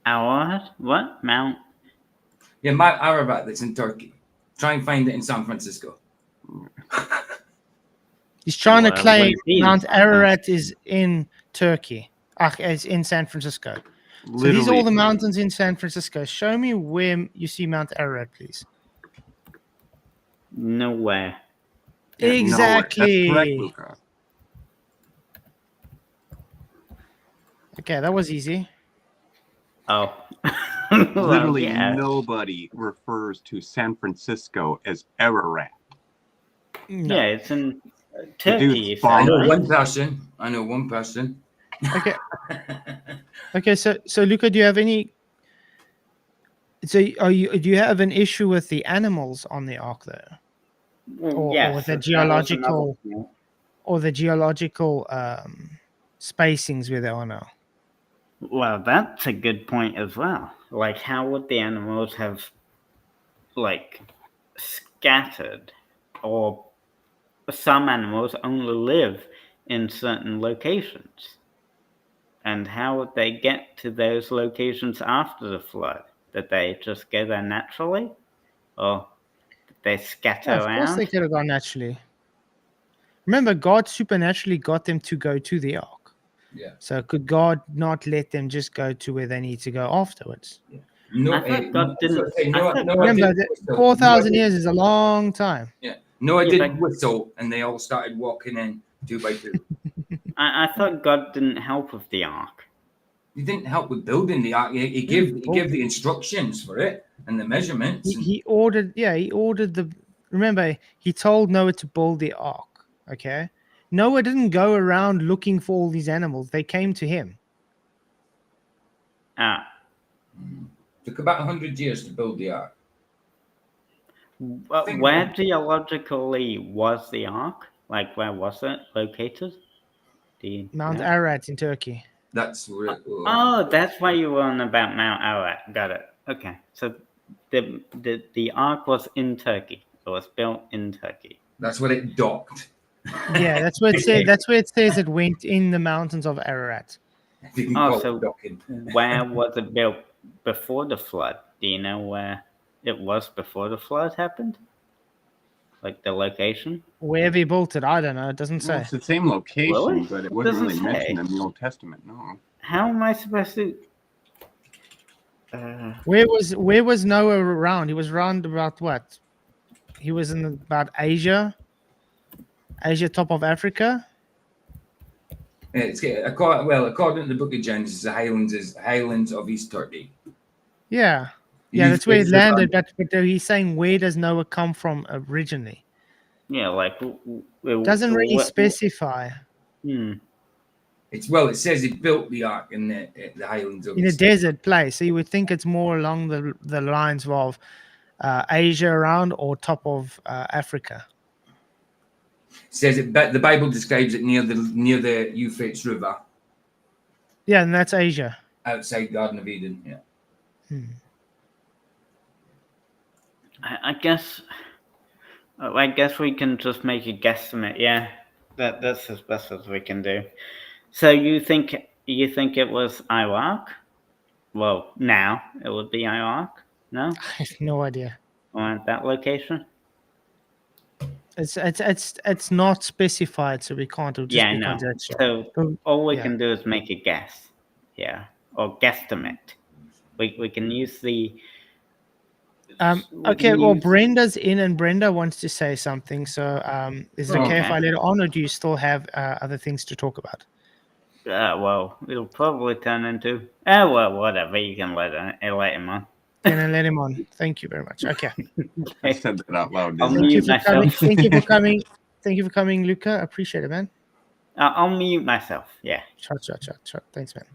Ararat? What? Mount? Yeah, Mount Ararat that's in Turkey. Try and find it in San Francisco. He's trying to Well, claim wouldn't be in Mount San Francisco. Ararat is in Turkey. It's in San Francisco. So these are all Literally, the mountains in San Francisco. Show me where you see Mount Ararat, please. Nowhere. yeah, nowhere. That's correct, Exactly. Luca. Okay, that was easy. Oh. Well, Literally yeah. nobody refers to San Francisco as Ararat. No. Yeah, it's in The Turkey. dude's You said, I know bonkers. right? one person. I know one person. Okay. Okay. So Luca, do you have any? So do you have an issue with the animals on the ark there, Well, or yes, the that was another geological, point. or the geological spacings where they are now? Well, that's a good point as well. Like, how would the animals have, like, scattered? Or some animals only live in certain locations. And how would they get to those locations after the flood? Did they just go there naturally? Or did they scatter Yeah, of course they around? could have gone naturally. Remember, God supernaturally got them to go to the ark. Yeah. So could God not let them just go to where they need to go afterwards? No, I thought God didn't. no, I thought no, God- Remember, didn't whistle. 4,000 Noah years is a long time. Yeah. Noah Yeah, didn't but- whistle, and they all started walking in 2 by 2. I thought God didn't help with the ark. He didn't help with building the ark. He gave the instructions for it and the measurements. He ordered the. Remember, he told Noah to build the ark. Okay, Noah didn't go around looking for all these animals. They came to him. Took about 100 years to build the ark. Think Where about it. geologically was the ark? Like, where was it located? Do you Mount know? Ararat in Turkey. That's where it Oh, that's why you were on about Mount Ararat. Got it. Okay, so the ark was in Turkey. It was built in Turkey. That's where it docked. Yeah, that's where it said. That's where it says it went in the mountains of Ararat. You can Oh, call so it docking. where was it built before the flood? Do you know where it was before the flood happened? Like the location? Wherever he built it, I don't know. It doesn't Well, say. it's the same location, Really? but it It wasn't doesn't really mentioned say. in the Old Testament. No. How am I supposed to? Where was Noah around? He was around about what? He was in about Asia, top of Africa. It's according to the Book of Genesis, the highlands of East Turkey. Yeah, yeah, that's where he It's landed. But he's saying, where does Noah come from originally? Yeah, like Doesn't really specify. It says he built the ark in the highlands of In a East. desert place, so you would think it's more along the lines of Asia around or top of Africa. Says it. The Bible describes it near the Euphrates River, Yeah, and that's Asia. outside Garden of Eden. Yeah. I guess I guess we can just make a guesstimate. Yeah, that's as best as we can do. So you think it was Iraq? Well, now it would be Iraq. No, I have no idea. or at that location. It's not specified, so we can't. It'll just Yeah, I be know. conjecture. So But, all we yeah. can do is make a guess. Yeah, or guesstimate. We can use the. we Okay. can Well, use- Brenda's in, and Brenda wants to say something. So, is it okay if Okay. I let her on, or do you still have other things to talk about? Well, it'll probably turn into. Well, whatever. You can let him on. Can I let him on? Thank you very much. Okay. I said that out loud, I'll didn't I? Thank you mute for coming. myself. Thank you for coming. Thank you for coming, Luca. I appreciate it, man. I'll mute myself. Yeah. Chat. Thanks, man.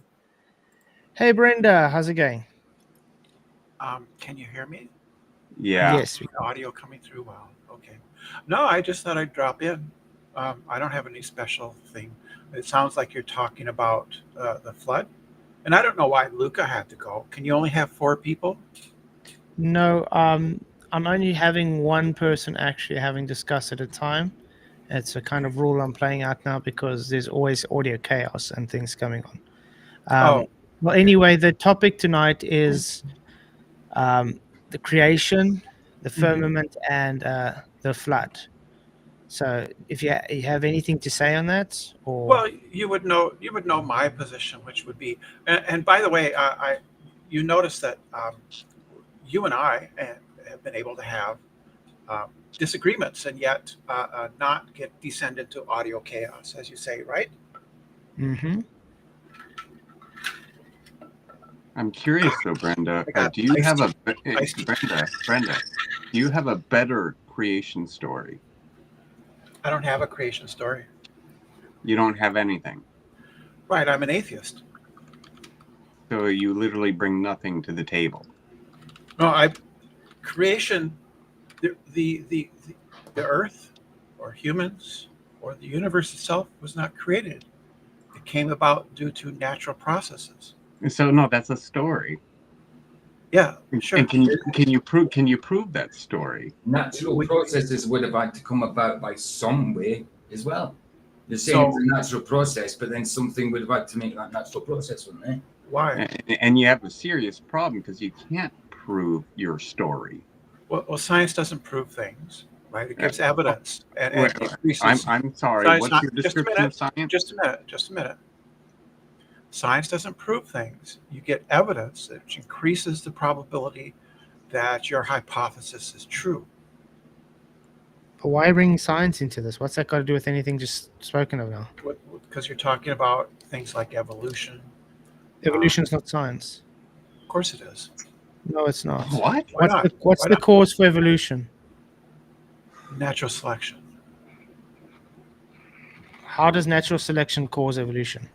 Hey, Brenda. How's it going? Can you hear me? Yeah. Yes. The audio coming through well. Okay. No, I just thought I'd drop in. I don't have any special thing. It sounds like you're talking about the flood. And I don't know why Luca had to go. Can you only have 4 people? No. I'm only having one person actually having discuss at a time. It's a kind of rule I'm playing out now because there's always audio chaos and things going on. Oh. Well, anyway, the topic tonight is the creation, the firmament, and the flood. So, if you have anything to say on that, or Well, you would know my position, which would be, and by the way, you notice that you and I have been able to have disagreements and yet not descend into audio chaos, as you say, right? Mm-hmm. I'm curious though, Brenda. I got Do you have a iced tea. Brenda? Do you have a better creation story? I don't have a creation story. You don't have anything, Right, I'm an atheist. so you literally bring nothing to the table. No, creation, the earth or humans or the universe itself was not created. It came about due to natural processes. So no, that's a story. Yeah, sure. And can you prove that story? Natural processes would have had to come about by some way as well. You're saying it's a natural process, but then something would have had to make that natural process, wouldn't they? Why? And you have a serious problem because you can't prove your story. Well, science doesn't prove things, right? It gives evidence and Wait, increases. I'm sorry. Science What's not- your just a description of minute, science? Just a minute. Science doesn't prove things. You get evidence which increases the probability that your hypothesis is true. But why bring science into this? What's that got to do with anything just spoken of now? Because you're talking about things like evolution. Evolution's not science. Of course it is. No, it's not. What? Why not? What's Why the not? cause for evolution? Natural selection. How does natural selection cause evolution?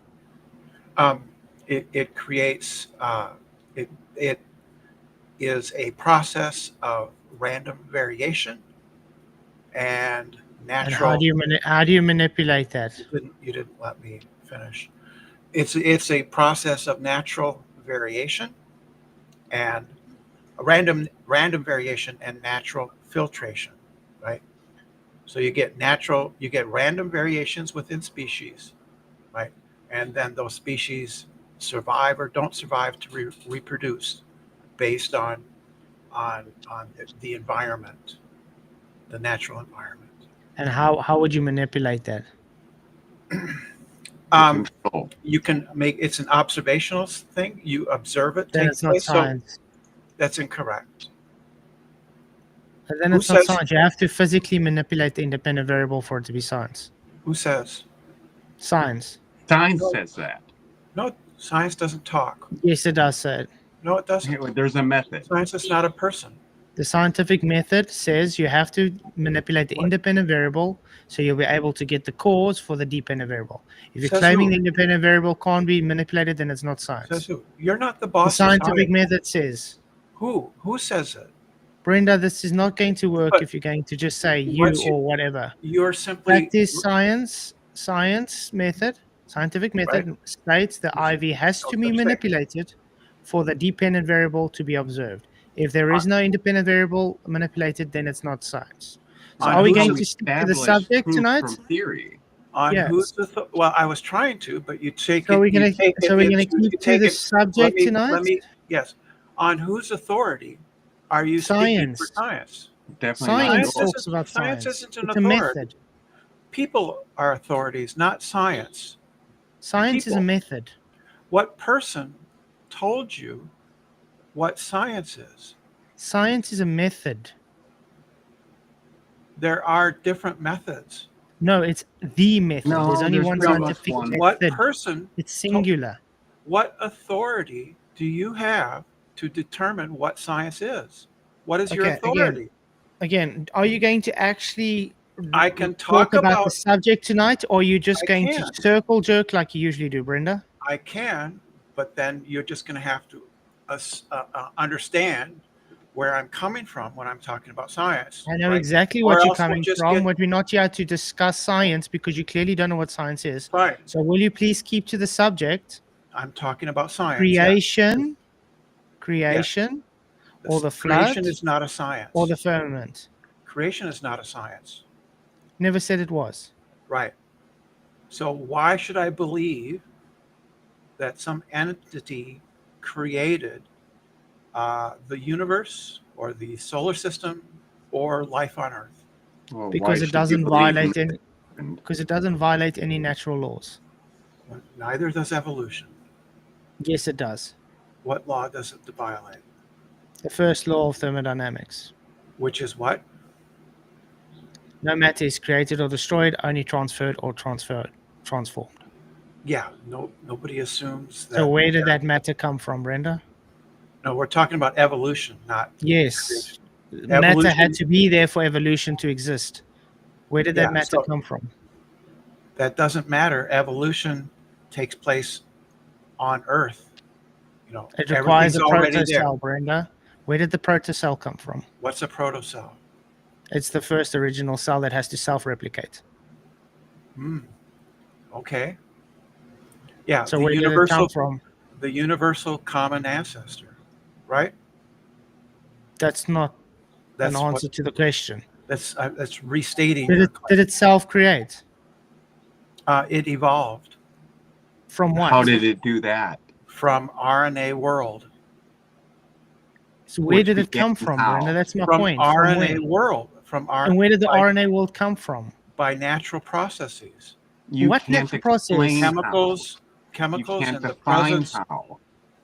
It creates it is a process of random variation and natural. And how do you manipulate that? You didn't let me finish. It's a process of natural variation and random variation and natural filtration, right? So you get random variations within species, right? And then those species survive or don't survive to reproduce based on the environment, the natural environment. And how would you manipulate that? Control. You can make it's an observational thing. You observe it. Then take it's not place. So science. that's incorrect. And then Who it's not says- science. You have to physically manipulate the independent variable for it to be science. Who says? Science. Science says that. No, science doesn't talk. Yes, it does say it. No, it doesn't. There's a method. Science is not a person. The scientific method says you have to manipulate the independent variable so you'll be able to get the cause for the dependent variable. If you're Says claiming who? the independent variable can't be manipulated, then it's not science. Says who? You're not the The boss of scientific science. method says, Who says it? Brenda, this is not going to work But if you're going to just say you once you- or whatever. You're simply Fact is, scientific method states the IV has to be manipulated for the dependent variable to be observed. If there is no independent variable manipulated, then it's not science. So On are we whose- going to to stick to the establish subject proof tonight? from theory? On Yes. whose well, I was trying to, but you take So it. we're you gonna take it so we're gonna into- you keep to take the it- subject tonight. Let me. Yes. On whose authority are you speaking for Science. science? Definitely Science not Science yours. talks about science science. isn't an It's a authority. method. People are authorities, not science. Science is a People. method. What person told you what science is? Science is a method. There are different methods. No, it's the method. No, There's only there's one pretty much scientific one. method. What person, It's singular. what authority do you have to determine what science is? What is your Okay, authority? Again, are you going to actually I can talk about the about, subject tonight, or are you just I going can. to circle jerk like you usually do, Brenda? I can, but then you're just going to have to understand where I'm coming from when I'm talking about science. I know right? exactly Or what you're else we'll coming just from, get- but we're not here to discuss science because you clearly don't know what science is. Fine. So will you please keep to the subject? I'm talking about science. yeah. Creation, or the Creation flood, is not a science. or the firmament. Creation is not a science. Never said it was. Right. So why should I believe that some entity created the universe or the solar system or life on Earth? Well, why Because it should you doesn't believe violate in any it? And because it doesn't violate any natural laws. Neither does evolution. Yes, it does. What law does it violate? The first law of thermodynamics. Which is what? No matter is created or destroyed, only transferred or transformed. Yeah, nobody assumes that. So where did that matter come from, Brenda? No, we're talking about evolution, not Yes. creation. Matter Evolution- had to be there for evolution to exist. Where did that Yeah, matter so- come from? That doesn't matter. Evolution takes place on Earth. You know, It requires a everything's already there. protocell, Brenda. Where did the protocell come from? What's a protocell? It's the first original cell that has to self-replicate. Okay. Yeah, So the where did it universal come from? the universal common ancestor, right? That's not That's an answer to the question. that's restating. Did your it self-create? It evolved From what? how did it do that? from RNA world. So where Which did it come began from, how? Brenda? That's my From point. RNA From world. where? And where did the by, RNA world come from? by natural processes, You What can't natural process? explain how. chemicals, You chemicals can't in the define presence, how.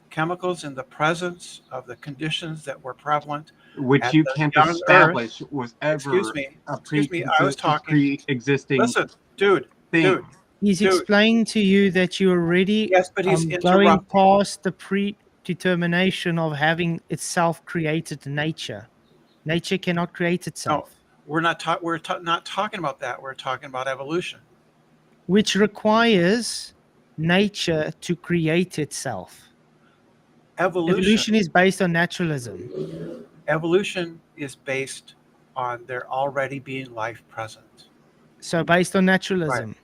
chemicals in the presence of the conditions that were prevalent. Which At you the can't young establish was ever Excuse me. a Excuse me. I was talking. pre-existing Listen, dude. thing. Dude. He's Dude. explained to you that you already Yes, but he's going interrupting. past the predetermination of having itself created nature. Nature cannot create itself, We're not not talking about that. We're talking about evolution. which requires nature to create itself. Evolution is based on naturalism. Evolution is based on there already being life present. So based on naturalism.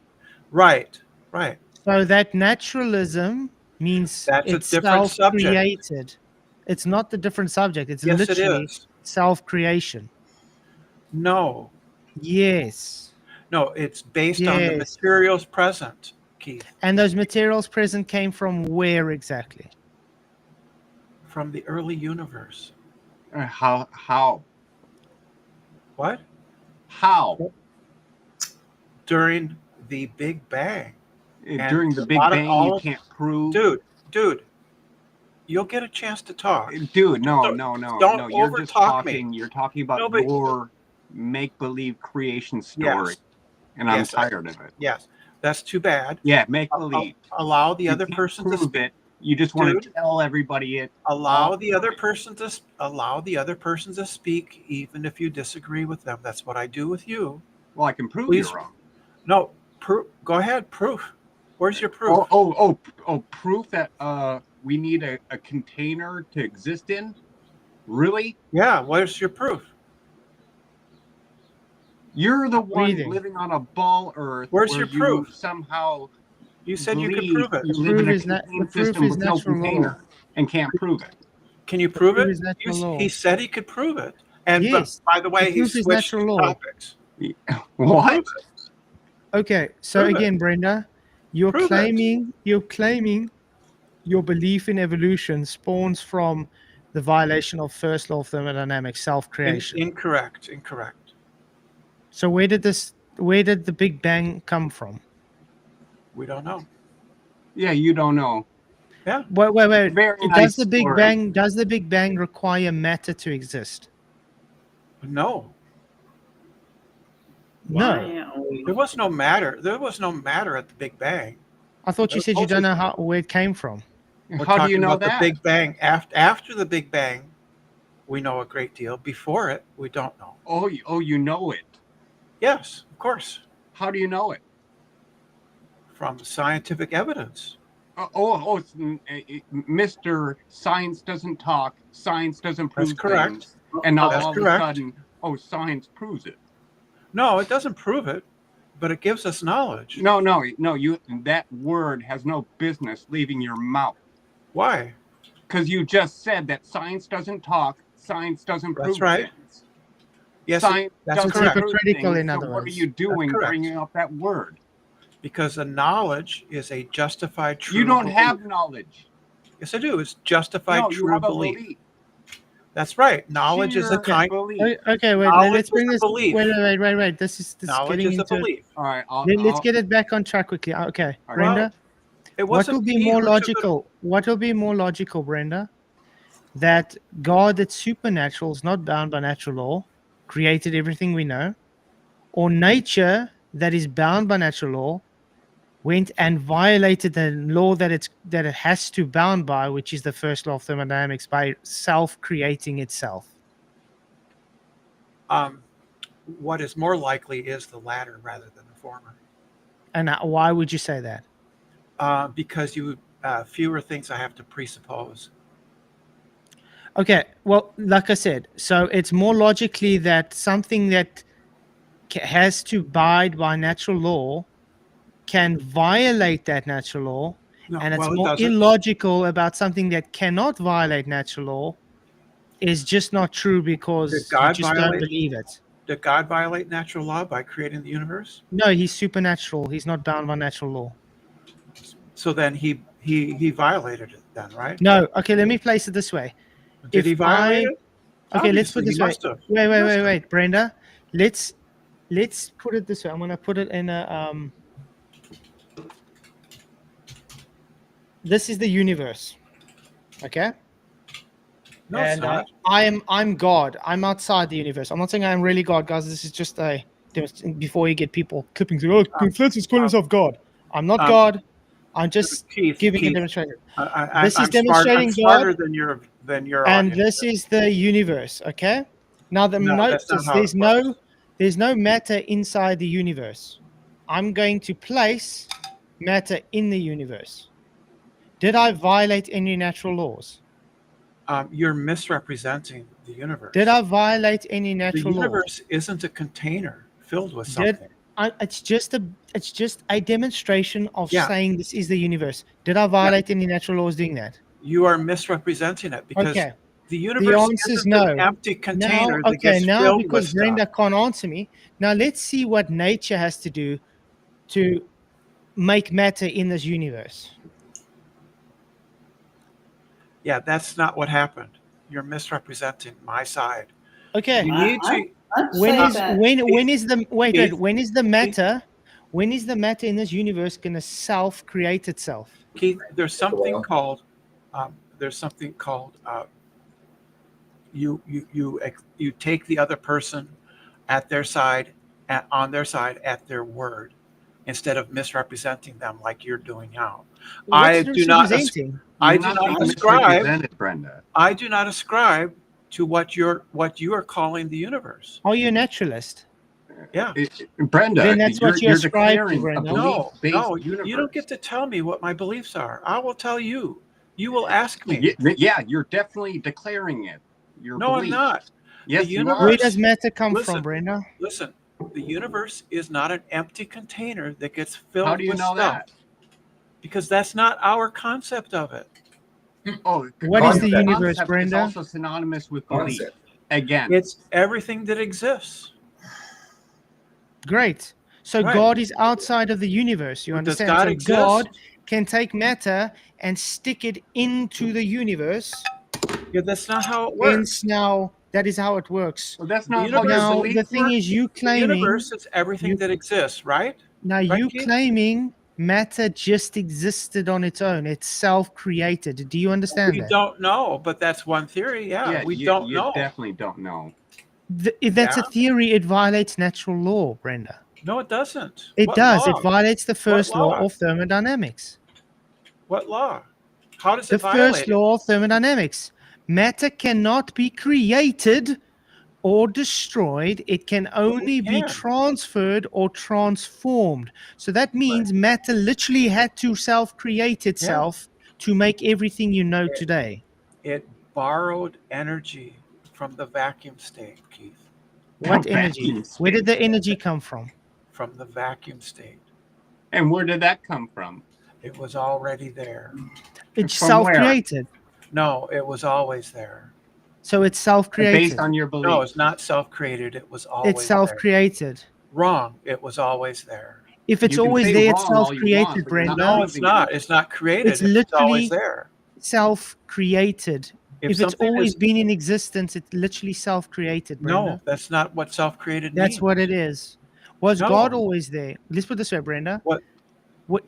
Right. Right. So that naturalism means That's a it's different subject. self-created. It's not the different subject. It's Yes, it literally is. self-creation. No. Yes. No, it's based on the Yes. materials present, Keith, And those materials present came from where exactly? from the early universe. How? What? How? During the Big Bang. And During the a Big lot of Bang, all you of- can't prove. Dude, you'll get a chance to talk. Dude, no. Don't You're just overtalk me. talking. You're talking about No, but- your make-believe creation story, Yes. and I'm Yes, tired of it. Yes, that's too bad. Yeah, make-believe. Allow the You other can't person to prove speak. it. You just want to Dude. tell everybody it. Allow all the other time. person to speak, even if you disagree with them. That's what I do with you. Well, I can prove Please. you're wrong. No, go ahead. Proof. Where's your proof? Proof that we need a container to exist in? Really? Yeah. Where's your proof? You're the one Breathing. living on a ball Earth. Where's where your proof? You somehow You said you could believe prove it. You The live in proof a is not- the contained proof system is with no natural law. container and can't prove it. Can you prove proof it? is natural law. He said he could prove it, And Yes, by the way, it he proves his switched natural law. topics. What? Okay, so Prove it. again, Brenda, you're Prove it. claiming your belief in evolution spawns from the violation of first law of thermodynamics, self-creation. Incorrect. So where did the Big Bang come from? We don't know. Yeah, you don't know. Yeah. Wait. Very Does nice the Big story. Bang require matter to exist? No. No. Why are we- There was no matter. There was no matter at the Big Bang. I thought you said you don't know where it came from. We're How do talking you know about that? the Big Bang. After the Big Bang, we know a great deal. Before it, we don't know. Oh, you know it. Yes, of course. How do you know it? From scientific evidence. It's, Mr. Science doesn't talk. Science doesn't prove That's correct. things. And now That's all correct. of a sudden, science proves it. No, it doesn't prove it, but it gives us knowledge. No. That word has no business leaving your mouth. Why? Because you just said that science doesn't talk. Science doesn't prove That's right. things. Yes, Science that's doesn't correct. prove Hypocritical, things, in other so what are words. you doing correct. bringing up that word? Because the knowledge is a justified true You don't belief. have knowledge. Yes, I do. It's justified No, you true have a belief. belief. That's right. Knowledge is a Sheer kind. belief. Okay, wait. Knowledge Let's bring is a this. belief. Wait. This is Knowledge getting is a into. belief. All right, Let's get it back on track quickly. Okay, All right. Brenda. It What wasn't will be me more who took it- logical? What will be more logical, Brenda? That God that's supernatural is not bound by natural law, created everything we know, or nature that is bound by natural law went and violated the law that it has to bound by, which is the first law of thermodynamics, by self-creating itself. What is more likely is the latter rather than the former. And why would you say that? Because you fewer things I have to presuppose. Okay, well, like I said, so it's more logically that something that has to abide by natural law can violate that natural law, No, and it's well, it more doesn't. illogical about something that cannot violate natural law is just not true because Did you God just don't violate- believe it. Did God violate natural law by creating the universe? No, he's supernatural. He's not bound by natural law. So then he violated it then, right? No, okay, let me place it this way. Did he violate it? Okay, let's put Obviously, it this he way. must have. Wait, Brenda. Let's put it this way. I'm gonna put it in a this is the universe. Okay? No, it's And not. I'm God. I'm outside the universe. I'm not saying I'm really God, guys. This is just a before you get people clipping through. Oh, Francis calling himself God. I'm not God. I'm just Keith, giving a Keith, demonstration. I'm This is smart- demonstrating I'm smarter God, than your and audience. this is the universe. Okay. Now the No, that's not notice how it works. there's no matter inside the universe. I'm going to place matter in the universe. Did I violate any natural laws? You're misrepresenting the universe. Did I violate any The natural laws? universe isn't a container filled with Did- something. It's just a demonstration of Yeah. saying this is the universe. Did I violate any natural laws doing that? You are misrepresenting it because Okay. the universe answer is isn't no. an empty container that Okay, gets now filled because with Brenda stuff. can't answer me, now let's see what nature has to do to make matter in this universe. Yeah, that's not what happened. You're misrepresenting my side. Okay. You need to. I'd When say is that when is the wait Keith, when is the matter in this universe gonna self-create itself? Keith, there's something called you take the other person at their side on their side at their word instead of misrepresenting them like you're doing now. I What's do not representing? I You're do not not being ascribe misrepresented, Brenda. I do not ascribe to what you are calling the universe. Are you a naturalist? Yeah. Brenda, Then that's what you you're ascribe to, declaring a Brenda. belief-based No, universe. you don't get to tell me what my beliefs are. I will tell you. You will ask me. Yeah, you're definitely declaring it. Your No, I'm belief. not. Yes, The you universe- are. Where does matter come Listen. from, Brenda? Listen, the universe is not an empty container that gets filled How do you with know stuff. that? Because that's not our concept of it. Oh, What is the concept universe, is Brenda? also synonymous with belief. Concept. Again, It's everything that exists. Great. So Right. God is outside of the universe. You But does understand? God So exist? God can take matter and stick it into the universe. Yeah, that's not how it works. Hence, now that is how it works. well, that's The not how universe- your Now belief the thing works. is, you The claiming universe is everything you- that exists, right? now Right, you Keith? claiming matter just existed on its own. It's self-created. Do you understand We that? don't know, but that's one theory. Yeah, we don't you know. definitely don't know. If that's a Yeah. theory, it violates natural law, Brenda. No, it doesn't. It What does. law? It violates the first law law? of thermodynamics. What law? How does The it violate first law of thermodynamics. Matter cannot be created or destroyed. It can only be can. transferred or transformed. So that means matter literally had to self-create itself to make everything you know today. It borrowed energy from the vacuum state, Keith. What A energy? vacuum Where did space. the energy come from? From the vacuum state. And where did that come from? It was already there. It's From where? self-created. No, it was always there. So it's self-created. Based on your No, belief. it's not self-created. It was always It's self-created. there. Wrong. It was always there. If it's You can always say there, it's wrong all you want, self-created, but you're not Brenda. No, it's proving not. it. It's not created. It's It's always literally there. Self-created. If it's something always is- been in existence, it's literally self-created, Brenda. No, that's not what self-created That's means. what it is. Was No. God always there? Let's put it this way, Brenda. What? What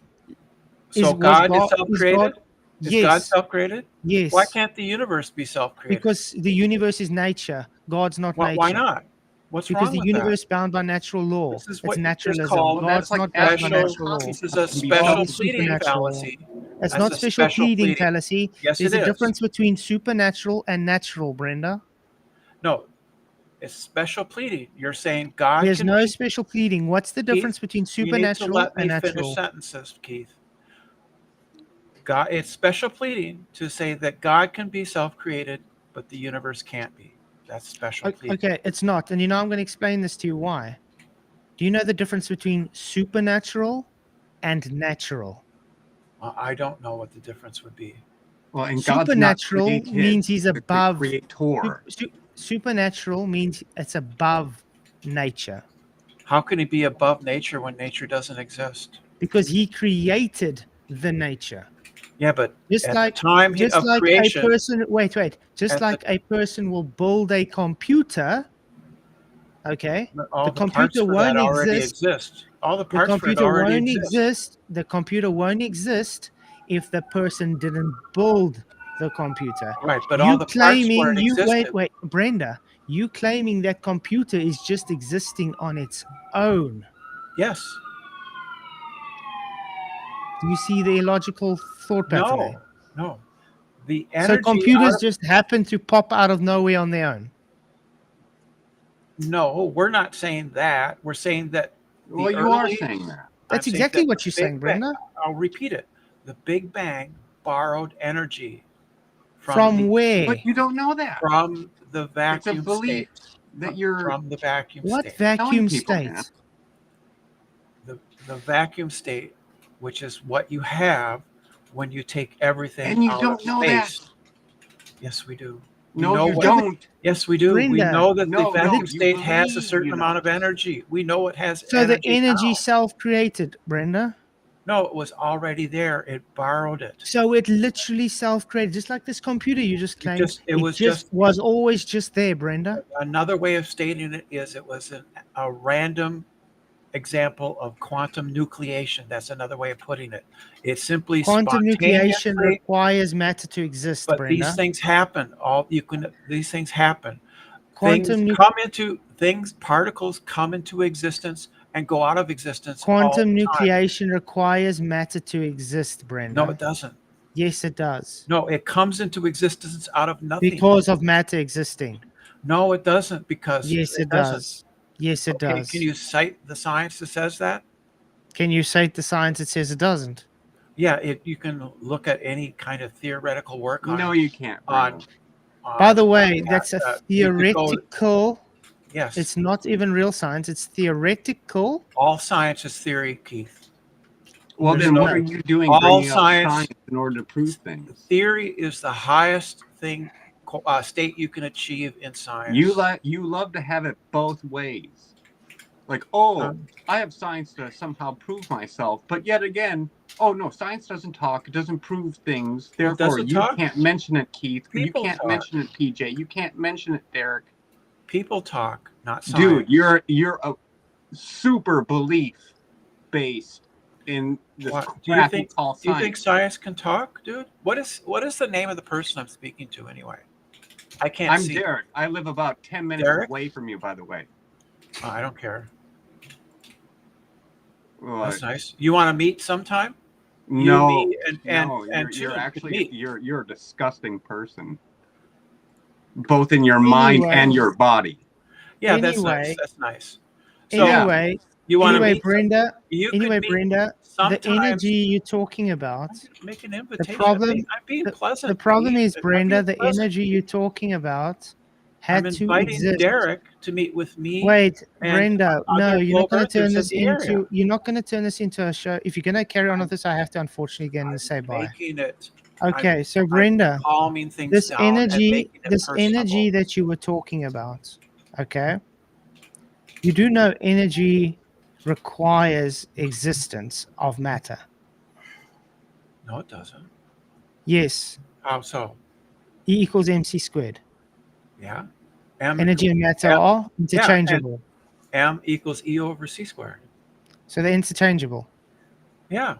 So was God is God- self-created? Is God Yes. self-created? Yes. Why can't the universe be self-created? Because the universe is nature. God's not nature. Why not? What's Because wrong the with universe bound by natural law. This is It's what you just naturalism. called- Well, that's God's like not bound by special- natural law. This is a Can be special God is pleading supernatural. fallacy. That's That's not a special special pleading pleading. fallacy. Yes, There's it a is. difference between supernatural and natural, Brenda. No, it's special pleading. You're saying God There's can no be- special pleading. What's the difference between You need to supernatural let me and finish natural? sentences, Keith. God, it's special pleading to say that God can be self-created, but the universe can't be. That's special pleading. Okay, it's not. And I'm going to explain this to you why. Do you know the difference between supernatural and natural? I don't know what the difference would be. Well, and God's not Supernatural created, means he's the above. creator. Supernatural means it's above nature How can he be above nature when nature doesn't exist? because he created the nature. Yeah, but Just at like the time just of like creation, a person. Wait. Just At like a person will build a computer. Okay, all the the parts computer for that won't already exist. exist. All the The parts for it computer already won't exist. exist. The computer won't exist if the person didn't build the computer. Right, but You all the parts where claiming it you existed. wait, Brenda. You claiming that computer is just existing on its own. Yes. Do you see the illogical thought pattern there? No. The So energy. computers out of- just happen to pop out of nowhere on their own. No, we're not saying that. We're saying that. the Well, you are early- saying that. That's I'm saying exactly that what the you're Big saying, Bang- Brenda. I'll repeat it. The Big Bang borrowed energy From where? But you don't know that. from the It's a vacuum belief state. that you're From the vacuum What state. vacuum people, state? man. The vacuum state, which is what you have when you take everything And you out don't of know space. that. Yes, we do. We No, know you what- don't. Yes, we do. We Brenda, know that no, the vacuum you state has a believe certain you amount know. of energy. We know it has So energy. the energy now. self-created, Brenda. No, it was already there. It borrowed it. So it literally self-created, just like this computer you just claimed. it was just- was always just there, Brenda. Another way of stating it is it was a random example of quantum nucleation. That's another way of putting it. It's simply Quantum nucleation spontaneously, requires matter to exist, but Brenda. these things happen. These things happen. Quantum Particles come into existence and go out of existence. Quantum all the time. nucleation requires matter to exist, Brenda. No, it doesn't. Yes, it does. No, it comes into existence out of nothing. Because of matter existing. No, it doesn't. Because Yes, it doesn't. does. Yes, it Okay, does. can you cite the science that says that? Can you cite the science that says it doesn't? Yeah, you can look at any kind of theoretical work on. No, you can't. on, Brenda. By the way, yeah, that's a you could go- theoretical. Yes, It's not even real science. It's theoretical. all science is theory, Keith. Well, There's then no- what are you doing all bringing up science- science in order to prove things? Theory is the highest thing state you can achieve in science. You love to have it both ways. Like, oh, Um, I have science to somehow prove myself, but yet again, oh no, science doesn't talk. It doesn't prove things. Therefore, doesn't you talk. can't mention it, Keith. You People can't talk. mention it, PJ. You can't mention it, Derek. People talk, not science. Dude, you're a super belief based in this What, crap you call do you think science. science can talk, dude? What is the name of the person I'm speaking to anyway? I can't I'm see. Derek. I live about 10 minutes Derek? away from you, by the way. Oh, I don't care. Well, That's nice. You want to meet sometime? no, me, and no, Toon you're could actually meet. you're a disgusting person, both in your mind Anyway. and your body. Yeah, that's Anyway. nice. That's nice. So Anyway, you want to anyway, meet? Brenda. You Anyway, could meet Brenda, the sometimes. energy you're talking about. Make an invitation. problem- I'm being pleasant. The problem Keith. is, I'm Brenda, being the pleasant. energy you're talking about I'm had to inviting exist. Derek to meet with me. Wait, and Brenda, no, other you're not going global to turn others this in the area. into. You're not going to turn this into a show. If you're going to carry on with this, I have to unfortunately again I'm say bye. making it. Okay, so Brenda, Calming things this down and energy, making it this personable. energy that you were talking about, okay? You do know energy requires existence of matter. No, it doesn't. Yes, How so? E equals mc squared. Yeah. Energy and matter M- are interchangeable. M equals E over C squared. So they're interchangeable. Yeah.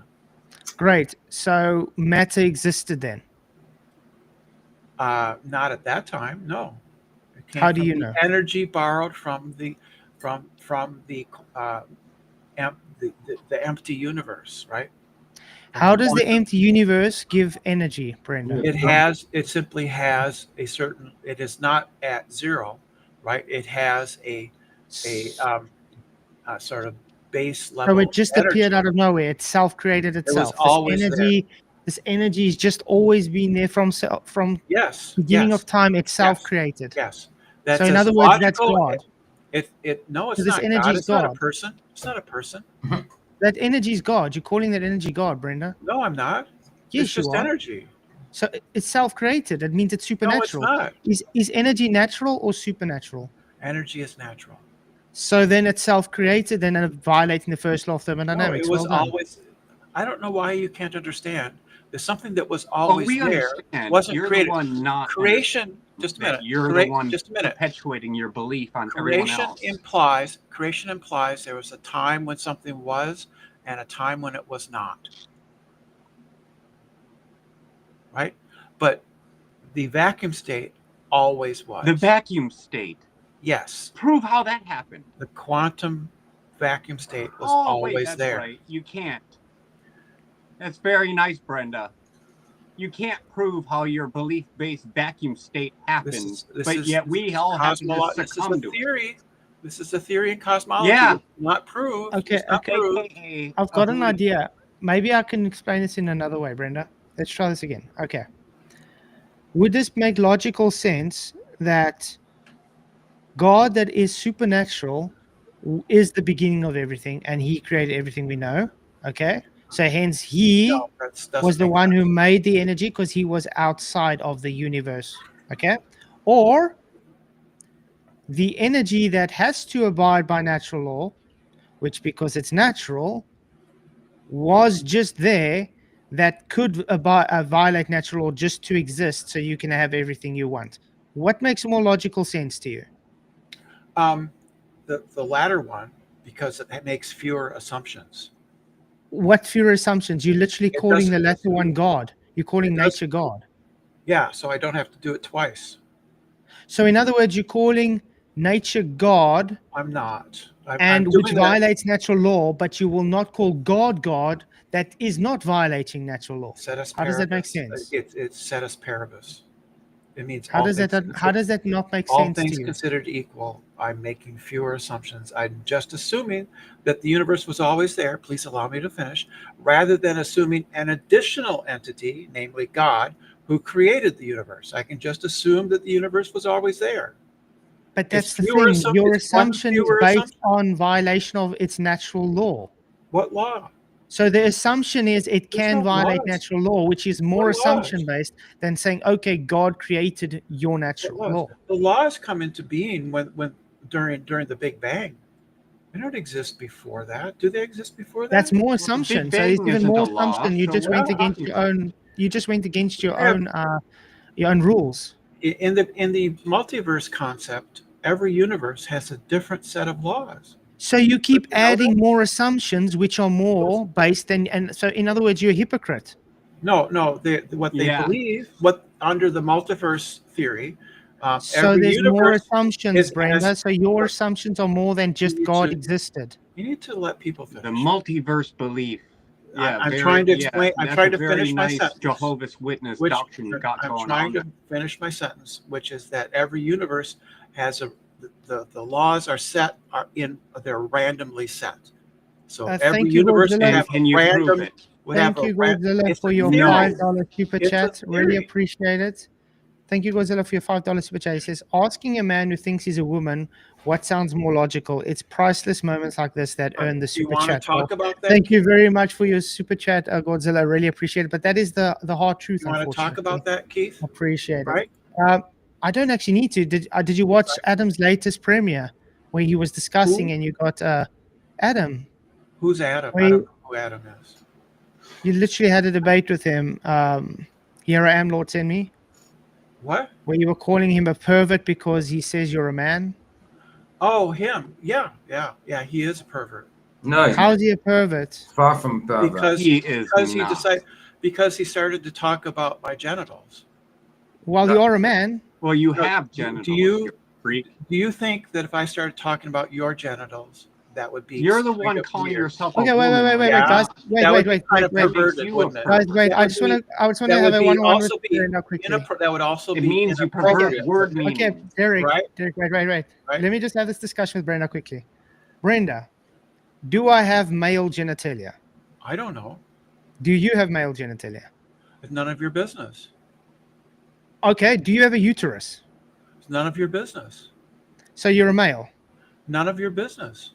Great. So matter existed then. Not at that time. No. It came How do from you the know? energy borrowed from the the empty universe, right? How does the empty universe give energy, Brenda? It simply has a certain, it is not at zero, right? It has a sort of base level. So it just energy. appeared out of nowhere. It self-created itself. always This energy has just always been there from Yes. beginning yes, of time. It's self-created. Yes. So in other words, that's God. No, it's So this not energy God. is It's not a God. person. It's not a person. That energy is God. You're calling that energy God, Brenda. No, I'm not. Yes, It's just you are. energy. So it's self-created. It means it's supernatural. No, it's not. Is energy natural or supernatural? Energy is natural. So then it's self-created, then it's violating the first law of thermodynamics. No, it was Well done. always. I don't know why you can't understand. There's something that was Oh, always we there. understand. Wasn't You're created. the one not Creation. Just a minute. You're the one Just a minute. perpetuating your belief on everyone else. Creation implies there was a time when something was and a time when it was not. Right? But the vacuum state always was. The vacuum state. Yes. Prove how that happened. The quantum vacuum state was Wait, always that's there. right. You can't. That's very nice, Brenda. You can't prove how your belief-based vacuum state happened, but yet we all have to succumb to it. This is a theory in cosmology. Yeah. It's not proved. Okay, It's not okay. proved. I've got an idea. Maybe I can explain this in another way, Brenda. Let's try this again. Okay. Would this make logical sense that God that is supernatural is the beginning of everything and he created everything we know? Okay. So hence he No, doesn't was the make one sense. who made the energy because he was outside of the universe. Okay. Or the energy that has to abide by natural law, which because it's natural, was just there that could violate natural law just to exist so you can have everything you want. What makes more logical sense to you? The latter one, because it makes fewer assumptions. What fewer assumptions? You're literally calling the doesn't- latter one God. You're calling It does- nature God. Yeah, so I don't have to do it twice. So in other words, you're calling nature God, I'm not. and which violates natural law, but you will not call God God that is not violating natural law. How does that make sense? It's cetus paribus. It means How does that not make all sense to things you? considered equal. I'm making fewer assumptions. I'm just assuming that the universe was always there. Please allow me to finish. Rather than assuming an additional entity, namely God, who created the universe. I can just assume that the universe was always there. But that's It's the fewer thing. Your it's one assumption is fewer based assumption. on violation of its natural law. What law? So the assumption is it There's can no violate laws. natural law, which is more What laws? assumption based than saying, okay, God created your natural law. The laws come into being when during the Big Bang. They don't exist before that. Do they exist before that? That's more Big assumption. So Bang it's even isn't more a law, assumption. You so just what are went you against talking your about? own. You just went against your Yeah. own rules. In the multiverse concept, every universe has a different set of laws. So you keep you know adding more assumptions, which are more based and so in other words, you're a hypocrite. No, what they Yeah. believe, what under the multiverse theory, So every there's more universe assumptions, Brenda. So your look, assumptions are more than just need God to- existed. You need to let people The finish. multiverse belief. Yeah, I'm trying to explain. I'm that's trying a to very finish my nice sentence. Jehovah's Witness Which doctrine you got I'm going trying on to there. finish my sentence, which is that every universe has the laws are set they're randomly set. So every Thank you, universe would Godzilla. have And a you prove random. it. Thank you, Godzilla, It's for a your theory. $5 super It's a chat. Really theory. appreciate it. Thank you, Godzilla, for your $5 super chat. He says, asking a man who thinks he's a woman what sounds more logical. It's priceless moments like this that earn the Do you super want to chat. talk about that? Thank you very much for your super chat, Godzilla. Really appreciate it. But that is the hard truth, You want to unfortunately. talk about that, Keith? Appreciate Right? it. I don't actually need to. Did you watch Adam's latest premiere where he was discussing Who? and you got Adam? Who's Adam? Where I don't know who Adam is. you literally had a debate with him. Here I am, Lord, send me. What? Where you were calling him a pervert because he says you're a man. Oh, him. Yeah. He is a pervert No, he's How's he a pervert? far from pervert. because He is he not. decided because he started to talk about my genitals. Well, No. you are a man. Well, you No, have do genitals, you- freak. Do you think that if I started talking about your genitals, that would be You're the kind one of calling weird? yourself Okay, a woman. wait, Yeah. guys. That Wait, would be kind of wait. perverted, you wouldn't a it? Guys, wait. That I would just want to that have would a be one-on-one also with be Brenda quickly. that would also It be means you pervert inappropriate. word Okay, meaning. Derek. Right? Derek, wait. Right? Let me just have this discussion with Brenda quickly. Brenda, do I have male genitalia? I don't know. Do you have male genitalia? It's none of your business. Okay. Do you have a uterus? It's none of your business. So you're a male. None of your business.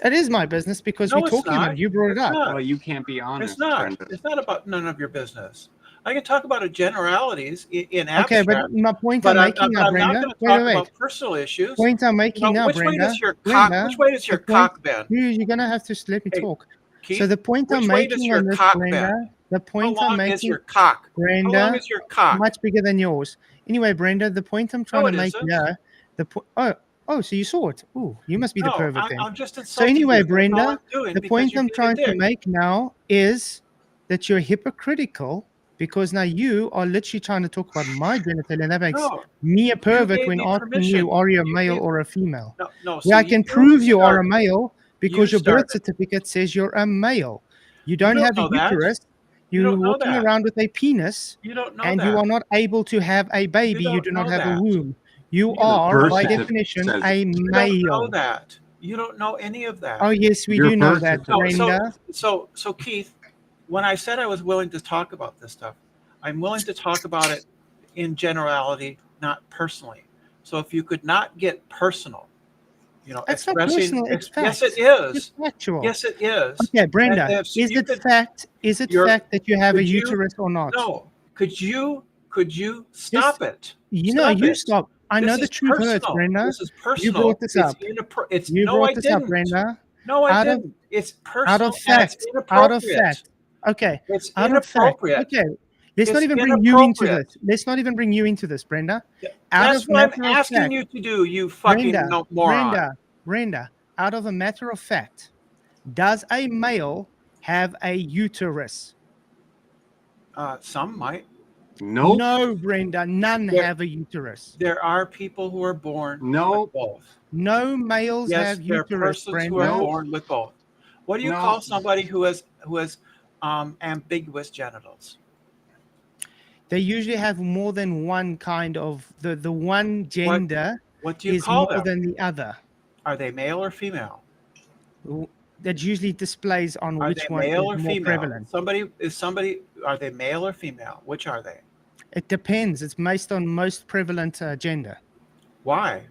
It is my business because No, we're it's talking about not. it. You brought it It's up. not. Well, you can't be honest, It's not. Brenda. It's not about none of your business. I can talk about generalities in Okay, abstract, but my point but I'm I'm making now, not Brenda. going to Wait, talk wait. about personal issues. Point I'm making now, Which way Brenda. does your Brenda, cock? Which way does your the point- cock bend? You're gonna have to let me Hey, talk. Keith, So the point I'm which way does making your on this, cock Brenda, bend? the How point I'm long is making, your cock? How long Brenda, is your cock? much bigger than yours. Anyway, Brenda, the point I'm trying No, to it make isn't. here, oh, so you saw it. Oh, you must be the No, pervert then. I'm just So insulting anyway, you. That's all Brenda, I'm doing the because point you're I'm being a trying to dick. make now is that you're hypocritical because now you are literally trying to talk about my genitalia, and that makes No, me a pervert gave when me asking permission. you, are you a You male gave- or a female? No. Yeah, I can prove you are a started. male because You your birth started. certificate says you're a male. You don't don't have a know that. uterus. You You're don't know walking that. around with a penis, You don't know and that. you are not able to have a baby. You don't do not know have a that. womb. You You don't are, birth by certificate definition, says a You don't know male. that. You don't know any of that. Oh, yes, we Your do know birth that, certificate- Brenda. So Keith, when I said I was willing to talk about this stuff, I'm willing to talk about it in generality, not personally. So if you could not get personal, It's not expressing, personal, it's yes, fact. it is. It's factual. Yes, it is. Okay, Brenda, And if is you it could- fact? Is it you're- fact that you have a could you- uterus or not? No, could you stop it? You Stop stop. I know This the is truth hurts, personal. Brenda. This is personal. brought this up. It's You no, brought I this didn't. up, Brenda. No, I Out of- didn't. It's personal. Out of and fact. it's Out of inappropriate. fact. Okay. It's Out of fact. inappropriate. Okay. Let's not It's even bring you into inappropriate. this. Let's not even bring you into this, Brenda. Out That's of what I'm matter of asking fact, you to do, you fucking moron. Brenda, out of a matter of fact, does a male have a uterus? Some might. Nope. No, Brenda, none There- have a uterus. There are people who are born Nope. with both. No males Yes, have there are uterus, persons who are Brenda. born with both. What do you No. call somebody who has ambiguous genitals? They usually have more than one kind of the one gender What do you is call more them? than the other. Are they male or female? That usually displays on Are which they one is male more or female? prevalent. Are they male or female? Which are they? It depends. It's based on most prevalent gender Why?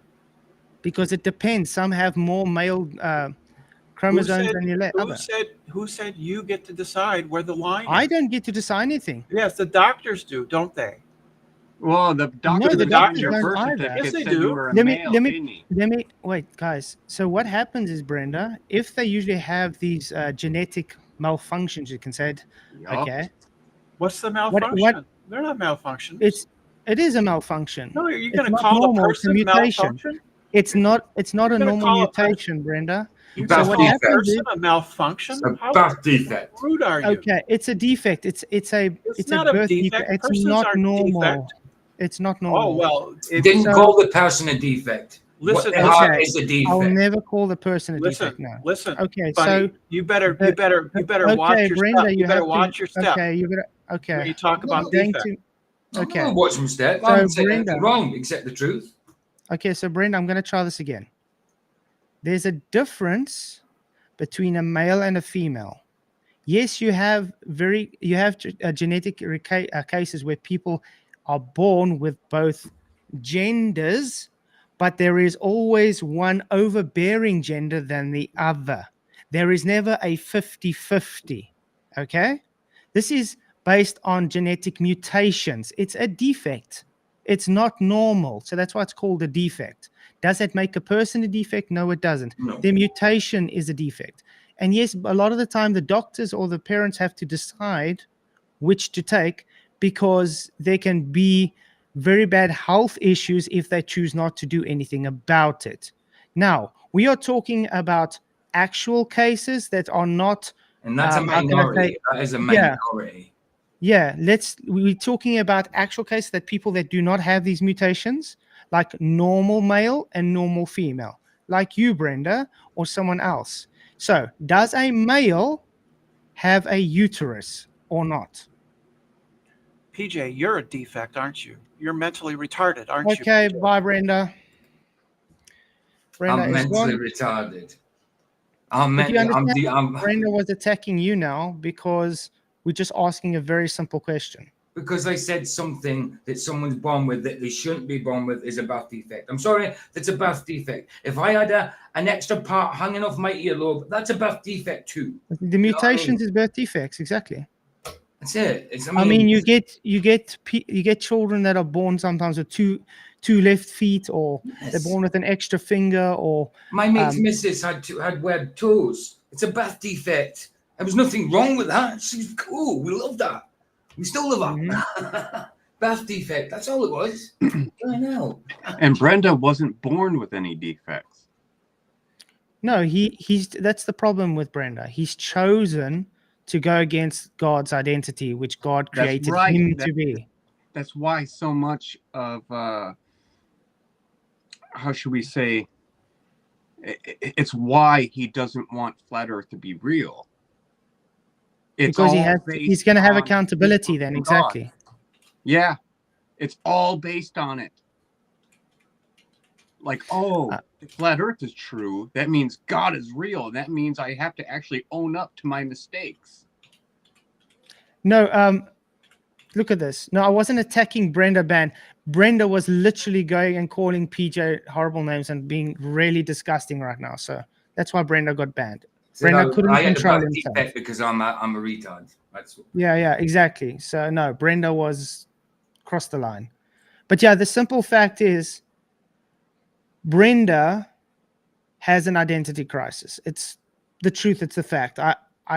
because it depends. Some have more male chromosomes than the other. Who said you get to decide where the line I is? don't get to decide anything. Yes, the doctors do, don't they? Well, the doctor the on doctors your don't birth either. certificate Yes, they said do. you were a Let me male, didn't he? wait, guys. So what happens is, Brenda, if they usually have these genetic malfunctions, you can say it. Yup. Okay, What's the malfunction? They're not malfunctions. it is a malfunction. No, you're It's going to not call a normal, it's a person mutation. malfunction? It's not a gonna normal call a person- mutation, Brenda. You're So going to what call a defect? person a malfunction? A How birth defect. rude are you? Okay, it's a defect. It's a not a birth defect. It's Persons not aren't normal. defect. It's not normal. Oh, well, Didn't So- call the person a defect. Listen, What the heart okay, is a I'll defect. never call the person a defect. listen, No. listen. Okay, Buddy, so you better okay, watch your Brenda, step. You better have watch your step Okay, you better. when Okay, you talk about I'm going defect. to. I'm Okay, gonna watch my step. So, I haven't said Brenda- anything wrong except the truth. okay. So, Brenda, I'm going to try this again. There's a difference between a male and a female. Yes, you have genetic cases where people are born with both genders, but there is always one overbearing gender than the other. There is never a 50-50. Okay? This is based on genetic mutations. It's a defect. It's not normal. So that's why it's called a defect. Does that make a person a defect? No, it doesn't. No. The mutation is a defect. And yes, a lot of the time the doctors or the parents have to decide which to take, because there can be very bad health issues if they choose not to do anything about it. Now, we are talking about actual cases that are not. And that's a how can I minority. say- That is a Yeah. minority. Yeah, we're talking about actual cases that people that do not have these mutations, like normal male and normal female, like you, Brenda, or someone else. So, does a male have a uterus or not? PJ, you're a defect, aren't you? You're mentally retarded, aren't you? Okay, PJ? bye, Brenda. Brenda I'm is mentally gone. retarded. I'm But you mentally. understand, Brenda was attacking you now because we're just asking a very simple question. Because I said something that someone's born with that they shouldn't be born with is a birth defect. I'm sorry, that's a birth defect. If I had an extra part hanging off my earlobe, that's a birth defect too. The mutations is birth defects, exactly. That's it. I mean, you get children that are born sometimes with two left feet, or they're born with an extra finger, or my mate's missus had webbed toes. It's a birth defect. There was nothing wrong with that. She's cool. We love that. We still love her. Birth defect. That's all it was. I know. And Brenda wasn't born with any defects. No, he's that's the problem with Brenda. He's chosen to go against God's identity, which God That's created right. him to be. That's why so much of how should we say, it's why he doesn't want flat earth to be real. It's Because all he's based going to have on accountability then, God. exactly. Yeah, it's all based on it. Like, if flat earth is true, that means God is real. That means I have to actually own up to my mistakes. No, look at this. No, I wasn't attacking Brenda Ban. Brenda was literally going and calling PJ horrible names and being really disgusting right now. So that's why Brenda got banned. Brenda couldn't I had a control birth himself. defect because I'm a retard. That's what. Yeah, exactly. So no, Brenda was crossed the line. But yeah, the simple fact is Brenda has an identity crisis. It's the truth. It's the fact. I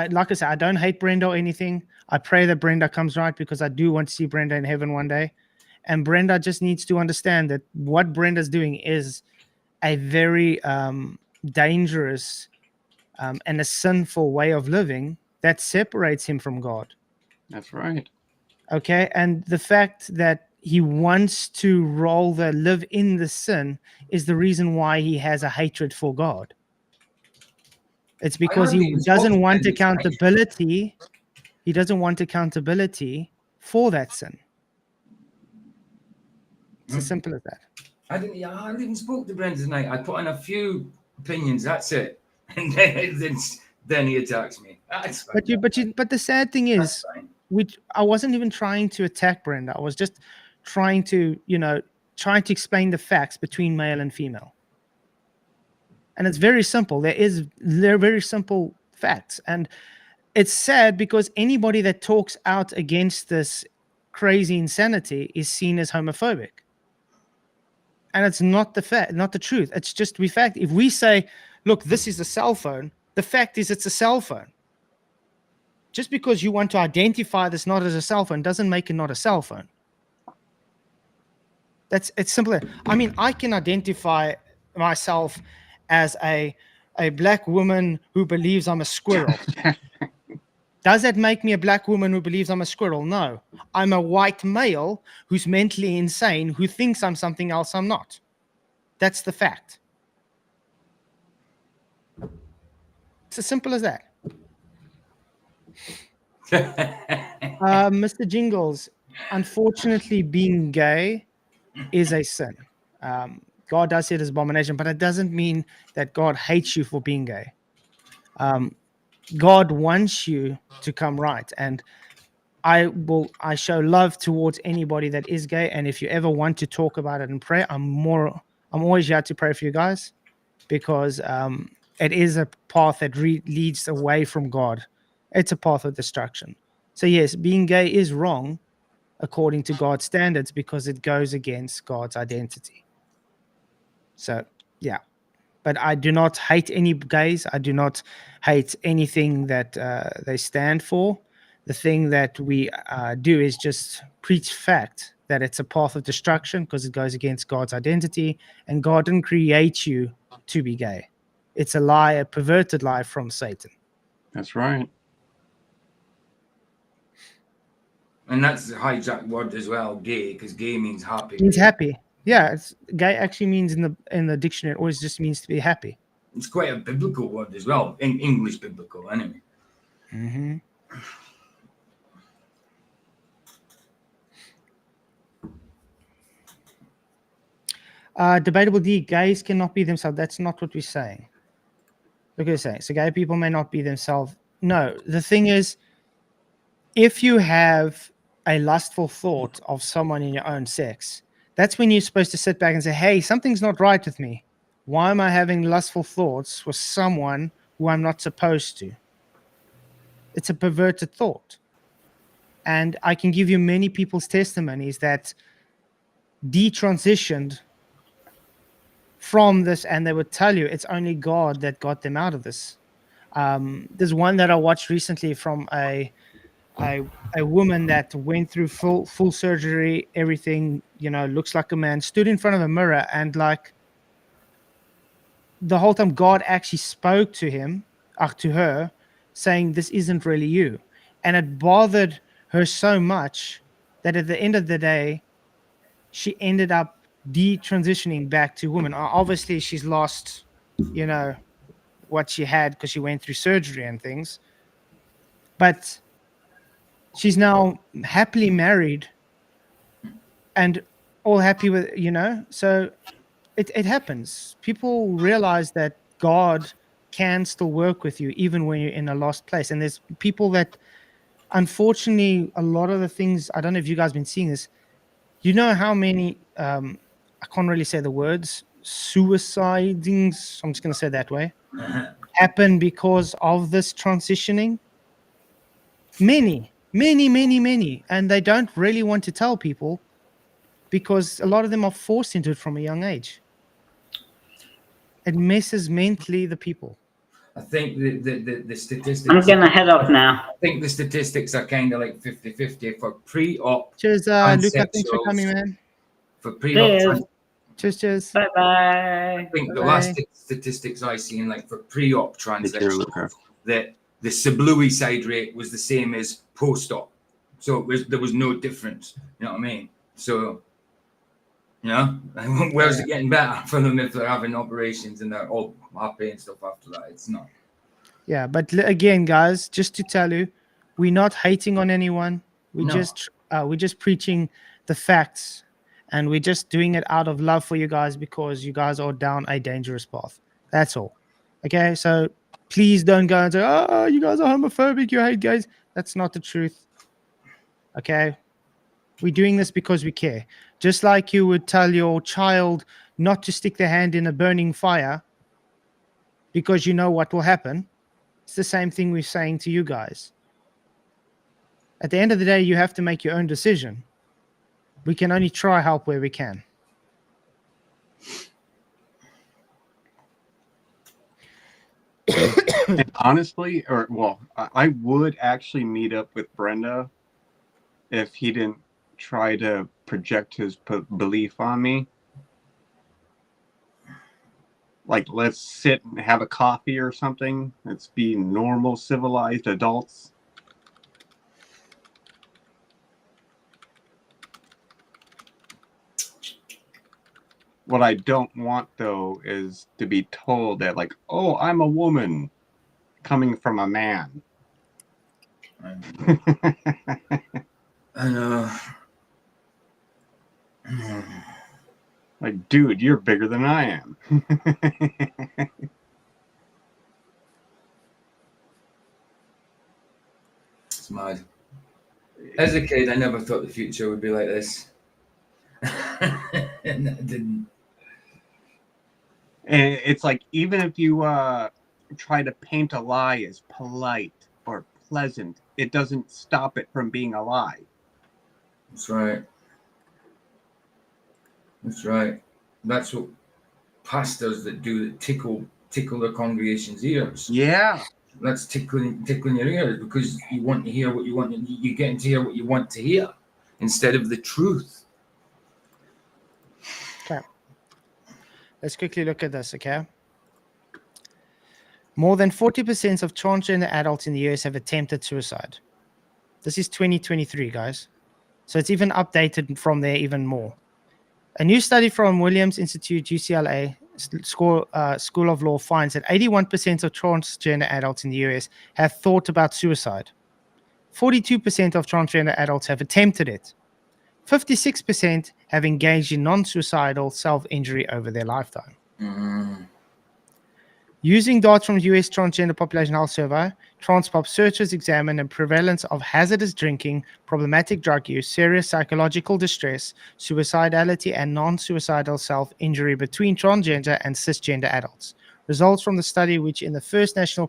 like I said, I don't hate Brenda or anything. I pray that Brenda comes right, because I do want to see Brenda in heaven one day. And Brenda just needs to understand that what Brenda's doing is a very dangerous and a sinful way of living that separates him from God. That's right. Okay, and the fact that he wants to live in the sin is the reason why he has a hatred for God. It's because he doesn't want accountability. He doesn't want accountability for that sin. It's as simple as that. I didn't even spoke to Brenda tonight. I put in a few opinions. That's it. And then he attacks me. That's fine. But the sad thing is, That's fine. I wasn't even trying to attack Brenda. I was just trying to explain the facts between male and female. And it's very simple. They're very simple facts. And it's sad because anybody that talks out against this crazy insanity is seen as homophobic. And it's not the fact, not the truth. It's just the fact. If we say, look, this is a cell phone, the fact is it's a cell phone. Just because you want to identify this not as a cell phone doesn't make it not a cell phone. It's simpler. I mean, I can identify myself as a black woman who believes I'm a squirrel. Does that make me a black woman who believes I'm a squirrel? No. I'm a white male who's mentally insane, who thinks I'm something else I'm not. That's the fact. It's as simple as that. Mr. Jingles, unfortunately, being gay is a sin. God does say it is abomination, but it doesn't mean that God hates you for being gay. God wants you to come right, and I show love towards anybody that is gay. And if you ever want to talk about it and pray, I'm always here to pray for you guys, because it is a path that leads away from God. It's a path of destruction. So yes, being gay is wrong according to God's standards because it goes against God's identity. So yeah, but I do not hate any gays. I do not hate anything that they stand for. The thing that we do is just preach fact that it's a path of destruction because it goes against God's identity, and God didn't create you to be gay. It's a lie, a perverted lie from Satan. That's right. And that's the hijacked word as well, gay, because gay means happy. It means happy. Yeah, it's gay actually means in the dictionary, it always just means to be happy. It's quite a biblical word as well, in English biblical, anyway. Mm-hmm. Debatable D, gays cannot be themselves. That's not what we're saying. Look what we're saying. So gay people may not be themselves. No, the thing is, if you have a lustful thought of someone in your own sex, that's when you're supposed to sit back and say, hey, something's not right with me. Why am I having lustful thoughts for someone who I'm not supposed to? It's a perverted thought. And I can give you many people's testimonies that detransitioned from this, and they would tell you it's only God that got them out of this. There's one that I watched recently from a woman that went through full surgery, everything, looks like a man, stood in front of a mirror, and like the whole time God actually spoke to her, saying, this isn't really you. And it bothered her so much that at the end of the day, she ended up detransitioning back to woman. Obviously, she's lost, what she had because she went through surgery and things. But she's now happily married and all happy with, so it happens. People realize that God can still work with you even when you're in a lost place. And there's people that, unfortunately, a lot of the things, I don't know if you guys have been seeing this, how many, I can't really say the words, suicidings, I'm just going to say it that way, happen because of this transitioning. Many. And they don't really want to tell people because a lot of them are forced into it from a young age. It messes mentally the people. I think the statistics... I'm going to head off now. I think the statistics are kind of like 50-50 for pre-op. Cheers, Luca. Thanks for coming, man. For pre-op... Cheers. Bye-bye. I think the last statistics I seen, like for pre-op transition, that the subleucide rate was the same as post-op. So there was no difference. You know what I mean? So, where's it getting better for them if they're having operations and they're all happy and stuff after that? It's not. Yeah, but again, guys, just to tell you, we're not hating on anyone. We're just preaching the facts, and we're just doing it out of love for you guys because you guys are down a dangerous path. That's all. Okay, so please don't go and say, oh, you guys are homophobic, you hate gays. That's not the truth. Okay? We're doing this because we care. Just like you would tell your child not to stick their hand in a burning fire, because you know what will happen. It's the same thing we're saying to you guys. At the end of the day, you have to make your own decision. We can only try help where we can. And honestly, I would actually meet up with Brenda if he didn't try to project his belief on me. Like, let's sit and have a coffee or something. Let's be normal, civilized adults. What I don't want, though, is to be told that, like, oh, I'm a woman coming from a man. I know. Like, dude, you're bigger than I am. It's mad. As a kid, I never thought the future would be like this. And I didn't. And it's like, even if you try to paint a lie as polite or pleasant, it doesn't stop it from being a lie. That's right. That's right. That's what pastors that do that tickle their congregation's ears. Yeah. That's tickling your ears because you want to hear what you want. You're getting to hear what you want to hear instead of the truth. Okay. Let's quickly look at this, okay? More than 40% of transgender adults in the US have attempted suicide. This is 2023, guys. So it's even updated from there even more. A new study from Williams Institute, UCLA School of Law finds that 81% of transgender adults in the US have thought about suicide. 42% of transgender adults have attempted it. 56% have engaged in non-suicidal self-injury over their lifetime. Mm. Using data from US Transgender Population Health Survey, Transpop searchers examine the prevalence of hazardous drinking, problematic drug use, serious psychological distress, suicidality, and non-suicidal self-injury between transgender and cisgender adults. Results from the study, which in the first national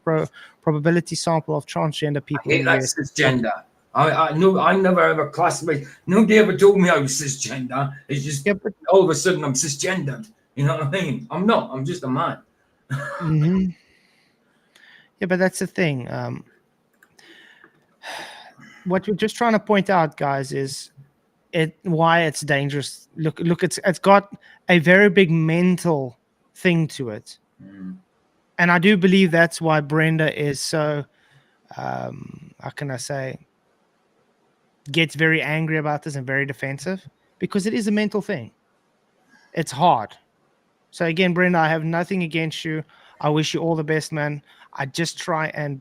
probability sample of transgender people I hate in the that US. cisgender. I know. I never ever classified. Nobody ever told me I was cisgender. It's just all of a sudden I'm cisgendered. You know what I mean? I'm not. I'm just a man. Mm-hmm. Yeah, but that's the thing. What we're just trying to point out, guys, is why it's dangerous. Look, it's got a very big mental thing to it, and I do believe that's why Brenda is so. How can I say? Gets very angry about this and very defensive because it is a mental thing. It's hard. So again, Brenda, I have nothing against you. I wish you all the best, man. I just try and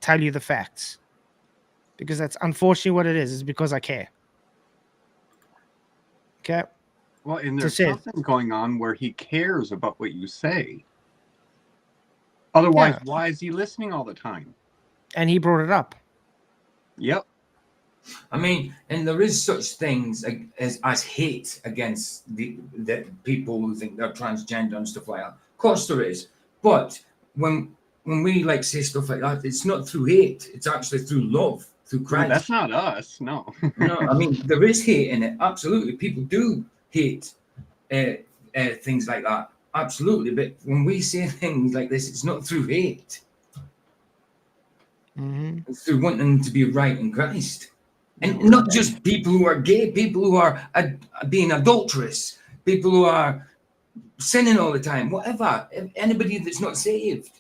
tell you the facts because that's unfortunately what it is. It's because I care. Okay. Well, and there's something going on where he cares about what you say. Otherwise, why is he listening all the time? And he brought it up. Yep. I mean, and there is such things as hate against the people who think they're transgender and stuff like that. Of course there is. But when we like say stuff like that, it's not through hate. It's actually through love, through Christ. No, that's not us. No. No, I mean, there is hate in it. Absolutely. People do hate things like that. Absolutely. But when we say things like this, it's not through hate. Mm-hmm. It's through wanting to be right in Christ. And not just people who are gay, people who are being adulterous, people who are sinning all the time, whatever. Anybody that's not saved.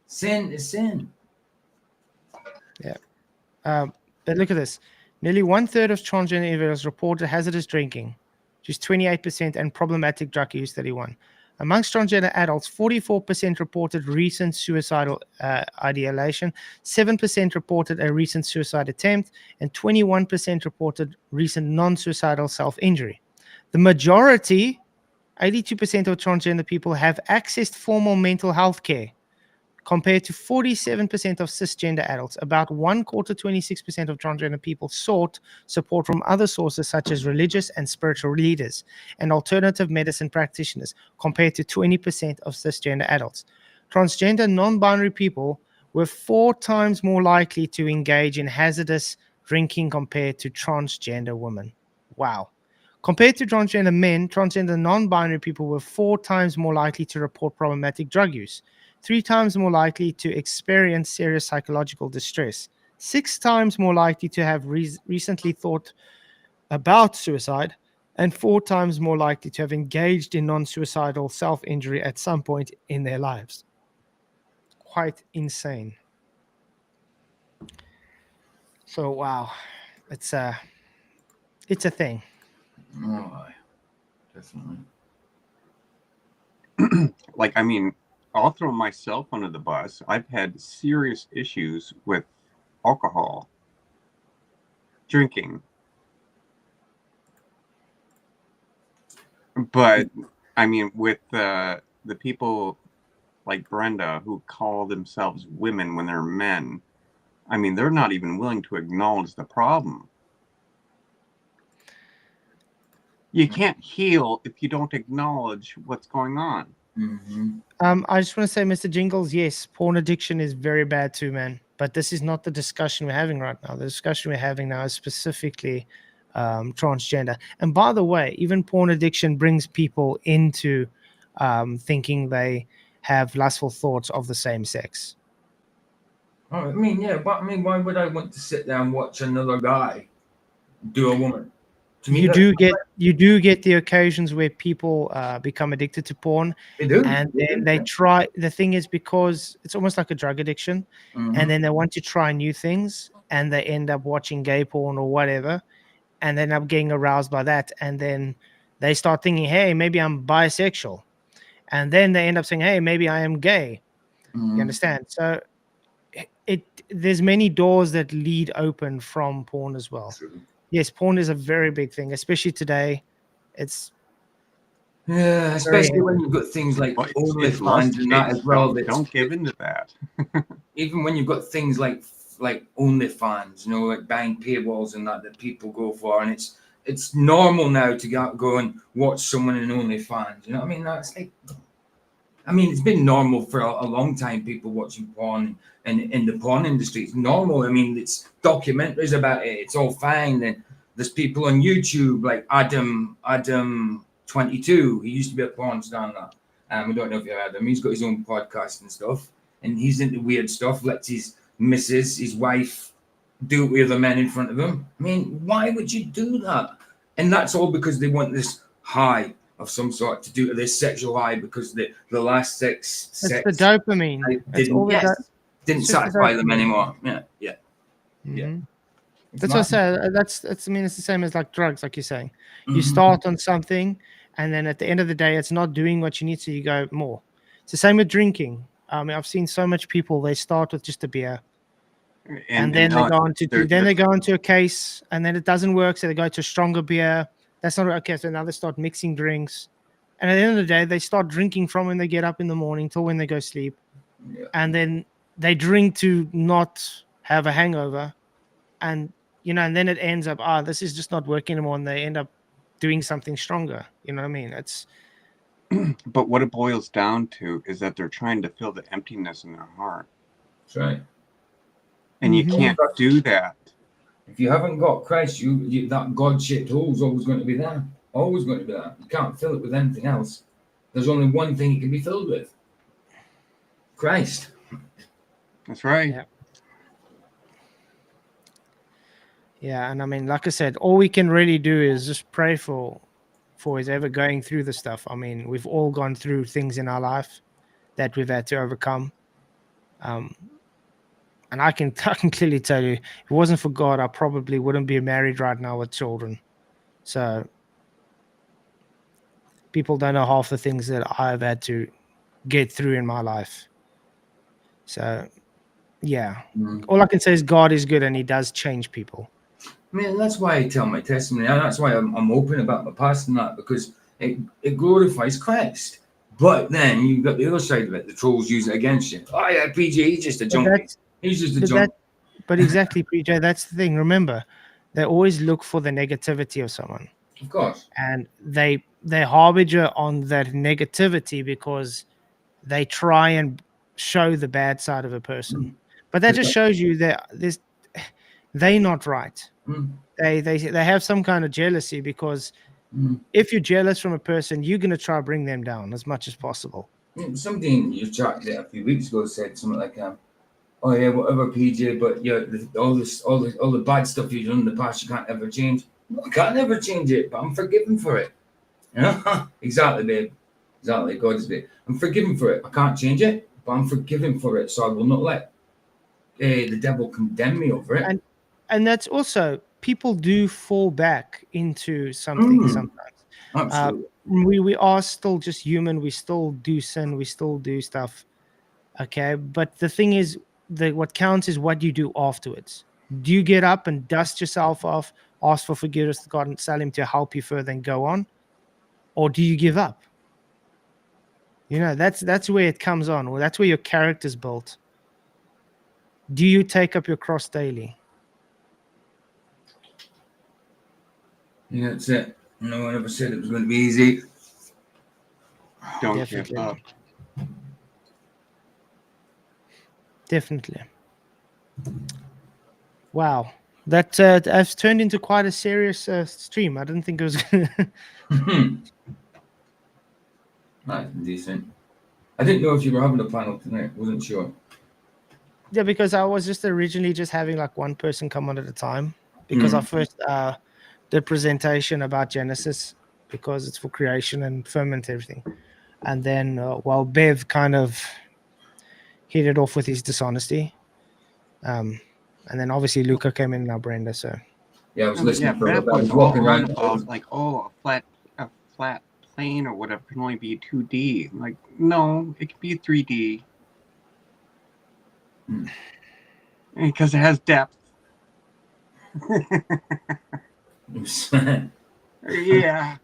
Sin is sin. Yeah. But look at this. Nearly 1/3 of transgender individuals reported hazardous drinking, which is 28%, and problematic drug use, 31%. Amongst transgender adults, 44% reported recent suicidal ideation, 7% reported a recent suicide attempt, and 21% reported recent non-suicidal self-injury. The majority, 82% of transgender people, have accessed formal mental health care, compared to 47% of cisgender adults. About 1/4, 26% of transgender people sought support from other sources such as religious and spiritual leaders and alternative medicine practitioners, compared to 20% of cisgender adults. transgender non-binary people were 4 times more likely to engage in hazardous drinking compared to transgender women. Wow. Compared to transgender men, transgender non-binary people were 4 times more likely to report problematic drug use, 3 times more likely to experience serious psychological distress, 6 times more likely to have recently thought about suicide, and 4 times more likely to have engaged in non-suicidal self-injury at some point in their lives. Quite insane. So wow, it's a thing. Oh, aye. Definitely. Like, I mean, I'll throw myself under the bus. I've had serious issues with alcohol, drinking. But I mean, with the people like Brenda who call themselves women when they're men, I mean, they're not even willing to acknowledge the problem. You can't heal if you don't acknowledge what's going on. Mm-hmm. I just want to say, Mr. Jingles, yes, porn addiction is very bad too, man. But this is not the discussion we're having right now. The discussion we're having now is specifically transgender. And by the way, even porn addiction brings people into thinking they have lustful thoughts of the same sex. Oh, I mean, yeah, but I mean, why would I want to sit there and watch another guy do a woman? To me, You do get the occasions where people become addicted to porn, they do. and then they try. The thing is, because it's almost like a drug addiction, Mhm. and then they want to try new things, and they end up watching gay porn or whatever, and they end up getting aroused by that, and then they start thinking, hey, maybe I'm bisexual, and then they end up saying, hey, maybe I am gay. Mhm. You understand? So there's many doors that lead open from porn as well. True. Yes, porn is a very big thing, especially today. It's Yeah, especially when you've got things like But it's OnlyFans lust and that as based. well. Don't give into that. Even when you've got things like OnlyFans, you know, like behind paywalls and that people go for, and it's normal now to go and watch someone in OnlyFans. You know what I mean? That's like, I mean, it's been normal for a long time. People watching porn and in the porn industry, it's normal. I mean, it's documentaries about it. It's all fine. And there's people on YouTube like Adam 22. He used to be a porn star now. We don't know if you heard him. He's got his own podcast and stuff, and he's into weird stuff. Lets his missus, his wife, do it with other men in front of him. I mean, why would you do that? And that's all because they want this high of some sort to do to this sexual high, because the last sex the dopamine. didn't satisfy them anymore. Yeah. Mhm. It's That's what I not- said. That's I mean, it's the same as like drugs, like you're saying. You Mhm. start on something, and then at the end of the day, it's not doing what you need, so you go more. It's the same with drinking. I mean, I've seen so much people. They start with just a beer, and then they go on to they go into a case, and then it doesn't work, so they go to a stronger beer. That's not okay. So now they start mixing drinks, and at the end of the day, they start drinking from when they get up in the morning till when they go sleep, Yeah. and then they drink to not have a hangover, and and then it ends up, this is just not working anymore, and they end up doing something stronger. You know what I mean? It's But what it boils down to is that they're trying to fill the emptiness in their heart. That's right. And you Mhm. can't do that. If you haven't got Christ, you that God-shaped hole is always going to be there. Always going to be there. You can't fill it with anything else. There's only one thing it can be filled with: Christ. That's right. Yeah. Yeah, and I mean, like I said, all we can really do is just pray for whoever's ever going through the stuff. I mean, we've all gone through things in our life that we've had to overcome. And I can clearly tell you, if it wasn't for God, I probably wouldn't be married right now with children. So people don't know half the things that I've had to get through in my life. So yeah, all I can say is God is good, and He does change people. I mean, that's why I tell my testimony, and that's why I'm open about my past and that, because it glorifies Christ. But then you've got the other side of it. The trolls use it against you. Oh yeah, PJ, he's just a junkie. He's just a junkie. But exactly, PJ, that's the thing. Remember, they always look for the negativity of someone. Of course. And they harbinger on that negativity because they try and show the bad side of a person. But that just shows you that they're not right. They have some kind of jealousy, because if you're jealous from a person, you're going to try to bring them down as much as possible. Somebody in your chat there a few weeks ago said something like, "Oh yeah, whatever, PJ, but yeah, all the bad stuff you've done in the past, you can't ever change." No, I can't ever change it, but I'm forgiven for it. You know? Exactly, babe. Exactly. God is babe. I'm forgiven for it. I can't change it, but I'm forgiven for it. So I will not let the devil condemn me over it. And that's also, people do fall back into something sometimes. Absolutely. We are still just human. We still do sin. We still do stuff. Okay, but the thing is, what counts is what you do afterwards. Do you get up and dust yourself off, ask for forgiveness to God, and tell Him to help you further and go on, or do you give up? That's where it comes on. Well, that's where your character's built. Do you take up your cross daily? Yeah, that's it. No one ever said it was going to be easy. Don't Definitely. give up. Definitely. Wow. That has turned into quite a serious stream. I didn't think it was going to. That's decent. I didn't know if you were having a panel tonight. Wasn't sure. Yeah, because I was just originally just having like one person come on at a time, because I first did presentation about Genesis, because it's for creation and firmament and everything. And then, Bev kind of hit it off with his dishonesty. And then obviously Luca came in, now Brenda. So Yeah, I was listening for Beth I was was walking all on around. about like, a flat plane or whatever can only be 2D. Like, no, it can be 3D because it has depth. Yeah,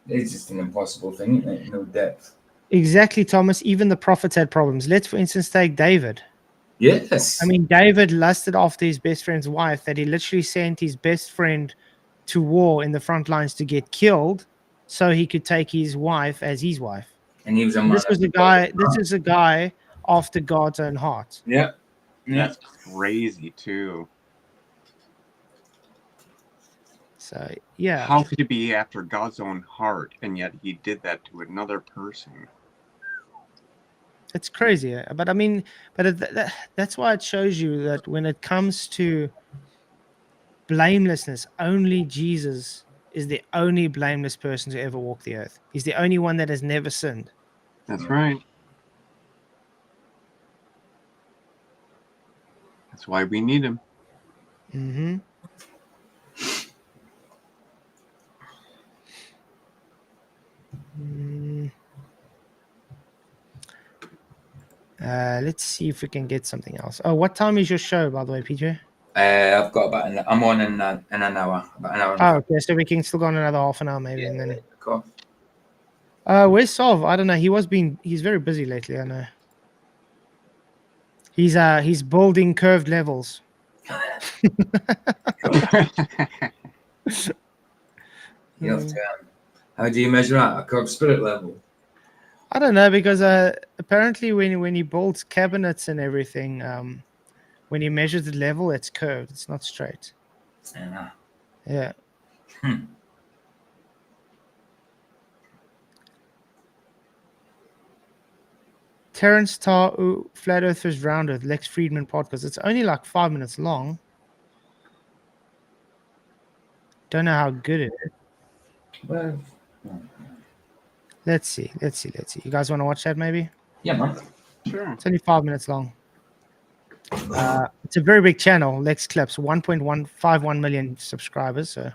It's just an impossible thing, isn't it? No depth. exactly, Thomas. Even the prophets had problems. Let's, for instance, take David. Yes. I mean, David lusted after his best friend's wife, that he literally sent his best friend to war in the front lines to get killed, so he could take his wife as his wife. And he was a man. This was a guy. This is a guy after God's own heart. Yeah. Yeah. that's crazy too. So yeah, How could it be after God's own heart, and yet he did that to another person? it's crazy. But I mean, that's why it shows you that when it comes to blamelessness, only Jesus is the only blameless person to ever walk the earth. He's the only one that has never sinned. That's right. That's why we need him. Mm-hmm. Let's see if we can get something else. Oh, what time is your show, by the way, PJ? I've got I'm on in an hour. About an hour. Oh, okay. So we can still go on another half an hour, maybe, and then. Cool. Where's Sov? I don't know. He's very busy lately. I know. He's building curved levels. You have to, how do you measure that? A curved spirit level? I don't know, because apparently when he builds cabinets and everything, when he measures the level, it's curved. It's not straight. Yeah. Terrence Tarr, Flat Earth vs. Round Earth, Lex Friedman podcast. It's only like 5 minutes long. Don't know how good it is. Well, Let's see. You guys want to watch that maybe? yeah, man. Sure. It's only 5 minutes long. It's a very big channel. Lex Clips, 1.151 million subscribers. So,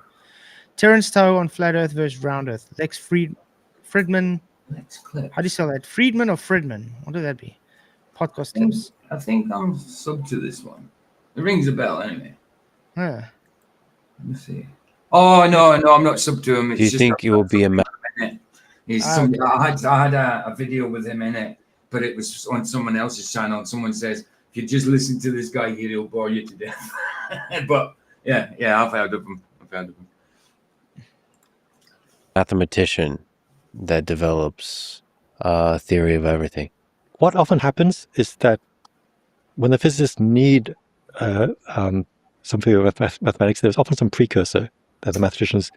Terrence Toe on Flat Earth versus Round Earth. Lex Friedman. Let's clip. How do you spell that? Friedman or Friedman? What would that be? Podcast clips. I think I'm sub to this one. It rings a bell anyway. Yeah. Let me see. Oh no, I'm not sub to him. It's Do you just think you will be a man? I had a video with him in it, but it was on someone else's channel. And someone says, if you just listen to this guy here, he'll bore you to death. But yeah, I've heard of him. Mathematician that develops a theory of everything. what often happens is that when the physicists need some theory of mathematics, there's often some precursor that the mathematicians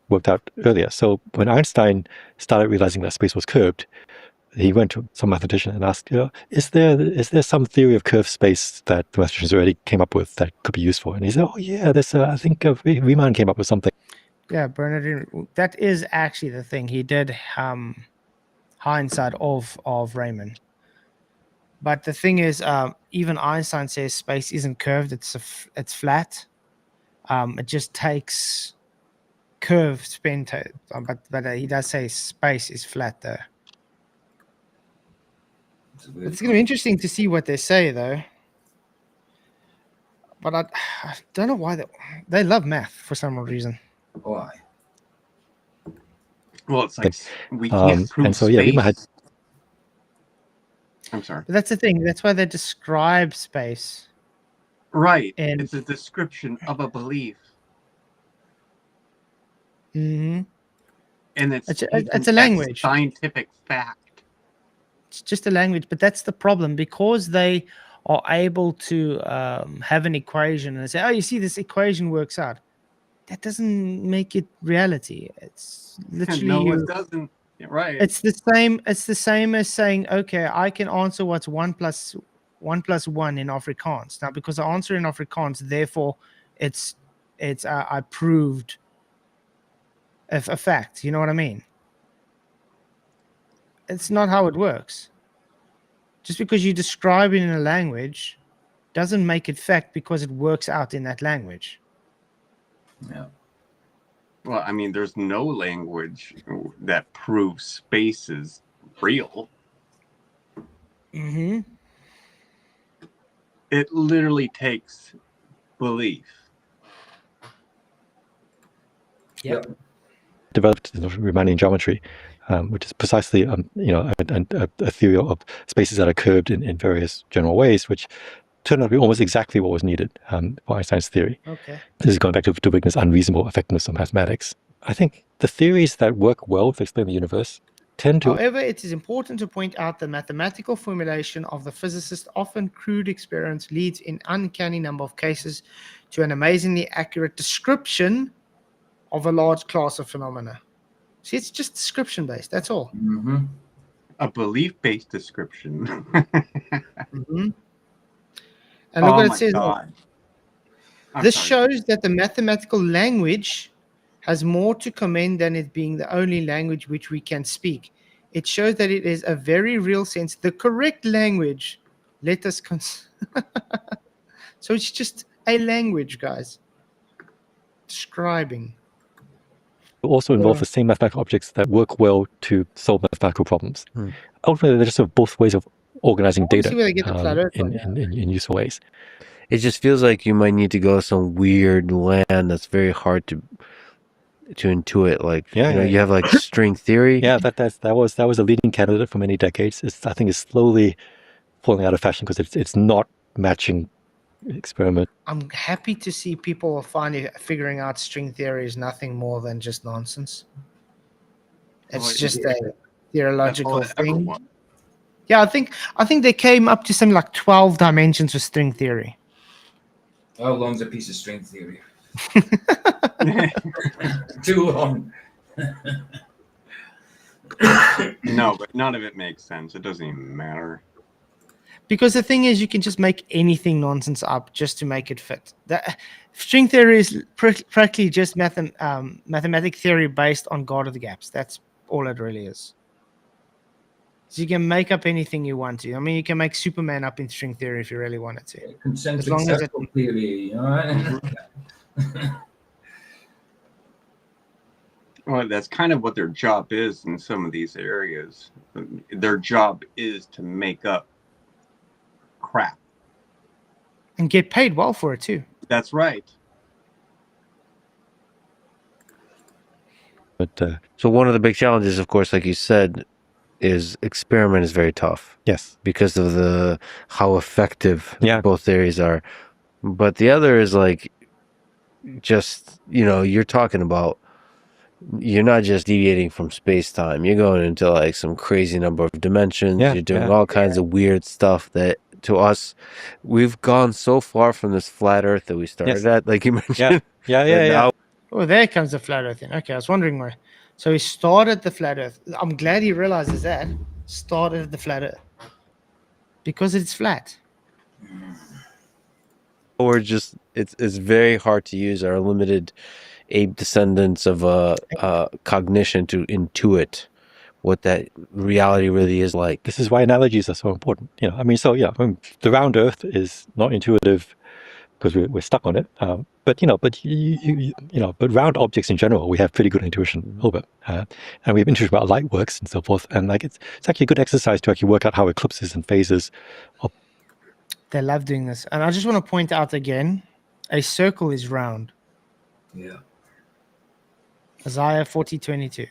worked out earlier. So when Einstein started realizing that space was curved, he went to some mathematician and asked, is there some theory of curved space that the mathematicians already came up with that could be useful? And he said, oh yeah, there's I think Riemann came up with something. Yeah, Bernard, that is actually the thing. He did hindsight of Raymond. But the thing is, even Einstein says space isn't curved; it's flat. It just takes curved spin, but he does say space is flat though. It's going to be interesting to see what they say though. But I don't know why they love math for some reason. Why? Well, it's like we can't prove and so space. Riemann had. I'm sorry. But that's the thing. That's why they describe space. Right. And it's a description of a belief. Mm-hmm. And it's a language. Scientific fact. It's just a language, but that's the problem because they are able to have an equation and say, "Oh, you see, this equation works out." That doesn't make it reality. It's literally No, it doesn't. Right. It's the same. It's the same as saying, "Okay, I can answer what's 1 plus 1 in Afrikaans." Now, because I answer in Afrikaans, therefore, it's I proved a fact. You know what I mean? It's not how it works. Just because you describe it in a language doesn't make it fact because it works out in that language. Yeah. Well, I mean, there's no language that proves space is real. Mm-hmm. It literally takes belief. Yep. Developed Riemannian geometry, which is precisely a theory of spaces that are curved in various general ways, which turned out to be almost exactly what was needed for Einstein's theory. Okay. This is going back to Wigner's unreasonable effectiveness of mathematics. I think the theories that work well to explain the universe tend to. However, it is important to point out that mathematical formulation of the physicist often crude experiments leads in uncanny number of cases to an amazingly accurate description of a large class of phenomena. See, it's just description based. That's all. Mm-hmm. A belief-based description. Mm-hmm. And look what it says. This sorry. shows that the mathematical language has more to commend than it being the only language which we can speak. It shows that it is a very real sense, the correct language. Let us So it's just a language, guys. Describing. Also involve the same mathematical objects that work well to solve mathematical problems. Ultimately, they're just sort of both ways of organizing data See where they get the flat earth from. in useful ways. It just feels like you might need to go some weird land that's very hard to intuit. Like you have like string theory. Yeah, that was a leading candidate for many decades. I think it's slowly falling out of fashion because it's not matching experiment. I'm happy to see people finally figuring out string theory is nothing more than just nonsense. It's just a theological thing. Yeah, I think they came up to something like 12 dimensions with string theory. How long's a piece of string theory? Too long. No, but none of it makes sense. It doesn't even matter. Because the thing is, you can just make anything nonsense up just to make it fit. String theory is practically just mathematic theory based on God of the gaps. That's all it really is. So you can make up anything you want to. I mean, you can make Superman up in string theory if you really wanted to. Concentric circle theory, all right? Well, that's kind of what their job is in some of these areas. Their job is to make up crap. And get paid well for it, too. That's right. But so one of the big challenges, of course, like you said, is experiment is very tough. Yes. Because of how effective both theories are. But the other is like just, you're talking about you're not just deviating from space-time. You're going into like some crazy number of dimensions. Yeah, You're doing yeah. all kinds of weird stuff that to us, we've gone so far from this flat Earth that we started at, like you mentioned. Yeah. Now, Oh, there comes the flat Earth thing. Okay, I was wondering where. So he started the flat Earth. I'm glad he realizes that. Started the flat Earth. Because it's flat. we're just it's very hard to use our limited ape descendants of cognition to intuit what that reality really is like. This is why analogies are so important. I mean, the round Earth is not intuitive because we're stuck on it. But round objects in general, we have pretty good intuition over, and we have intuition about how light works and so forth. And like it's actually a good exercise to actually work out how eclipses and phases. They love doing this. And I just want to point out again, a circle is round. Yeah. Isaiah 40:22.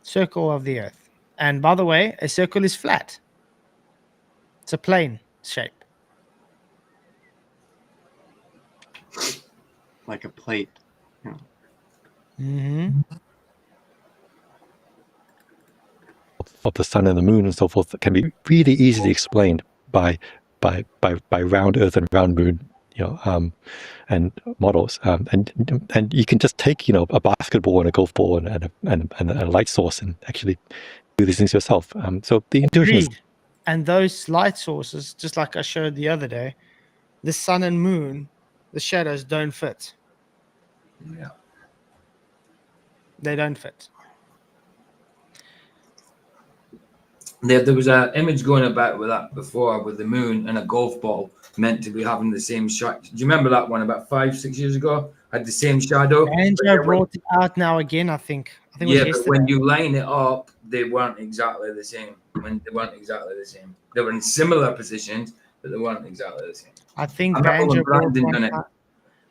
Circle of the earth. And by the way, a circle is flat. It's a plane shape. Like a plate. Mm-hmm. Of the sun and the moon and so forth that can be really easily explained by round Earth and round moon, and models. And you can just take a basketball and a golf ball and a light source and actually do these things yourself. So the intuition is. And those light sources, just like I showed the other day, the sun and moon, the shadows don't fit. Yeah. They don't fit. There was an image going about with that before, with the moon and a golf ball meant to be having the same shot. Do you remember that one about 5-6 years ago? Had the same shadow. Banjo brought it out now again, I think. Yeah, but when you line it up, they weren't exactly the same. They were in similar positions, but they weren't exactly the same. I think Banjo brought one out.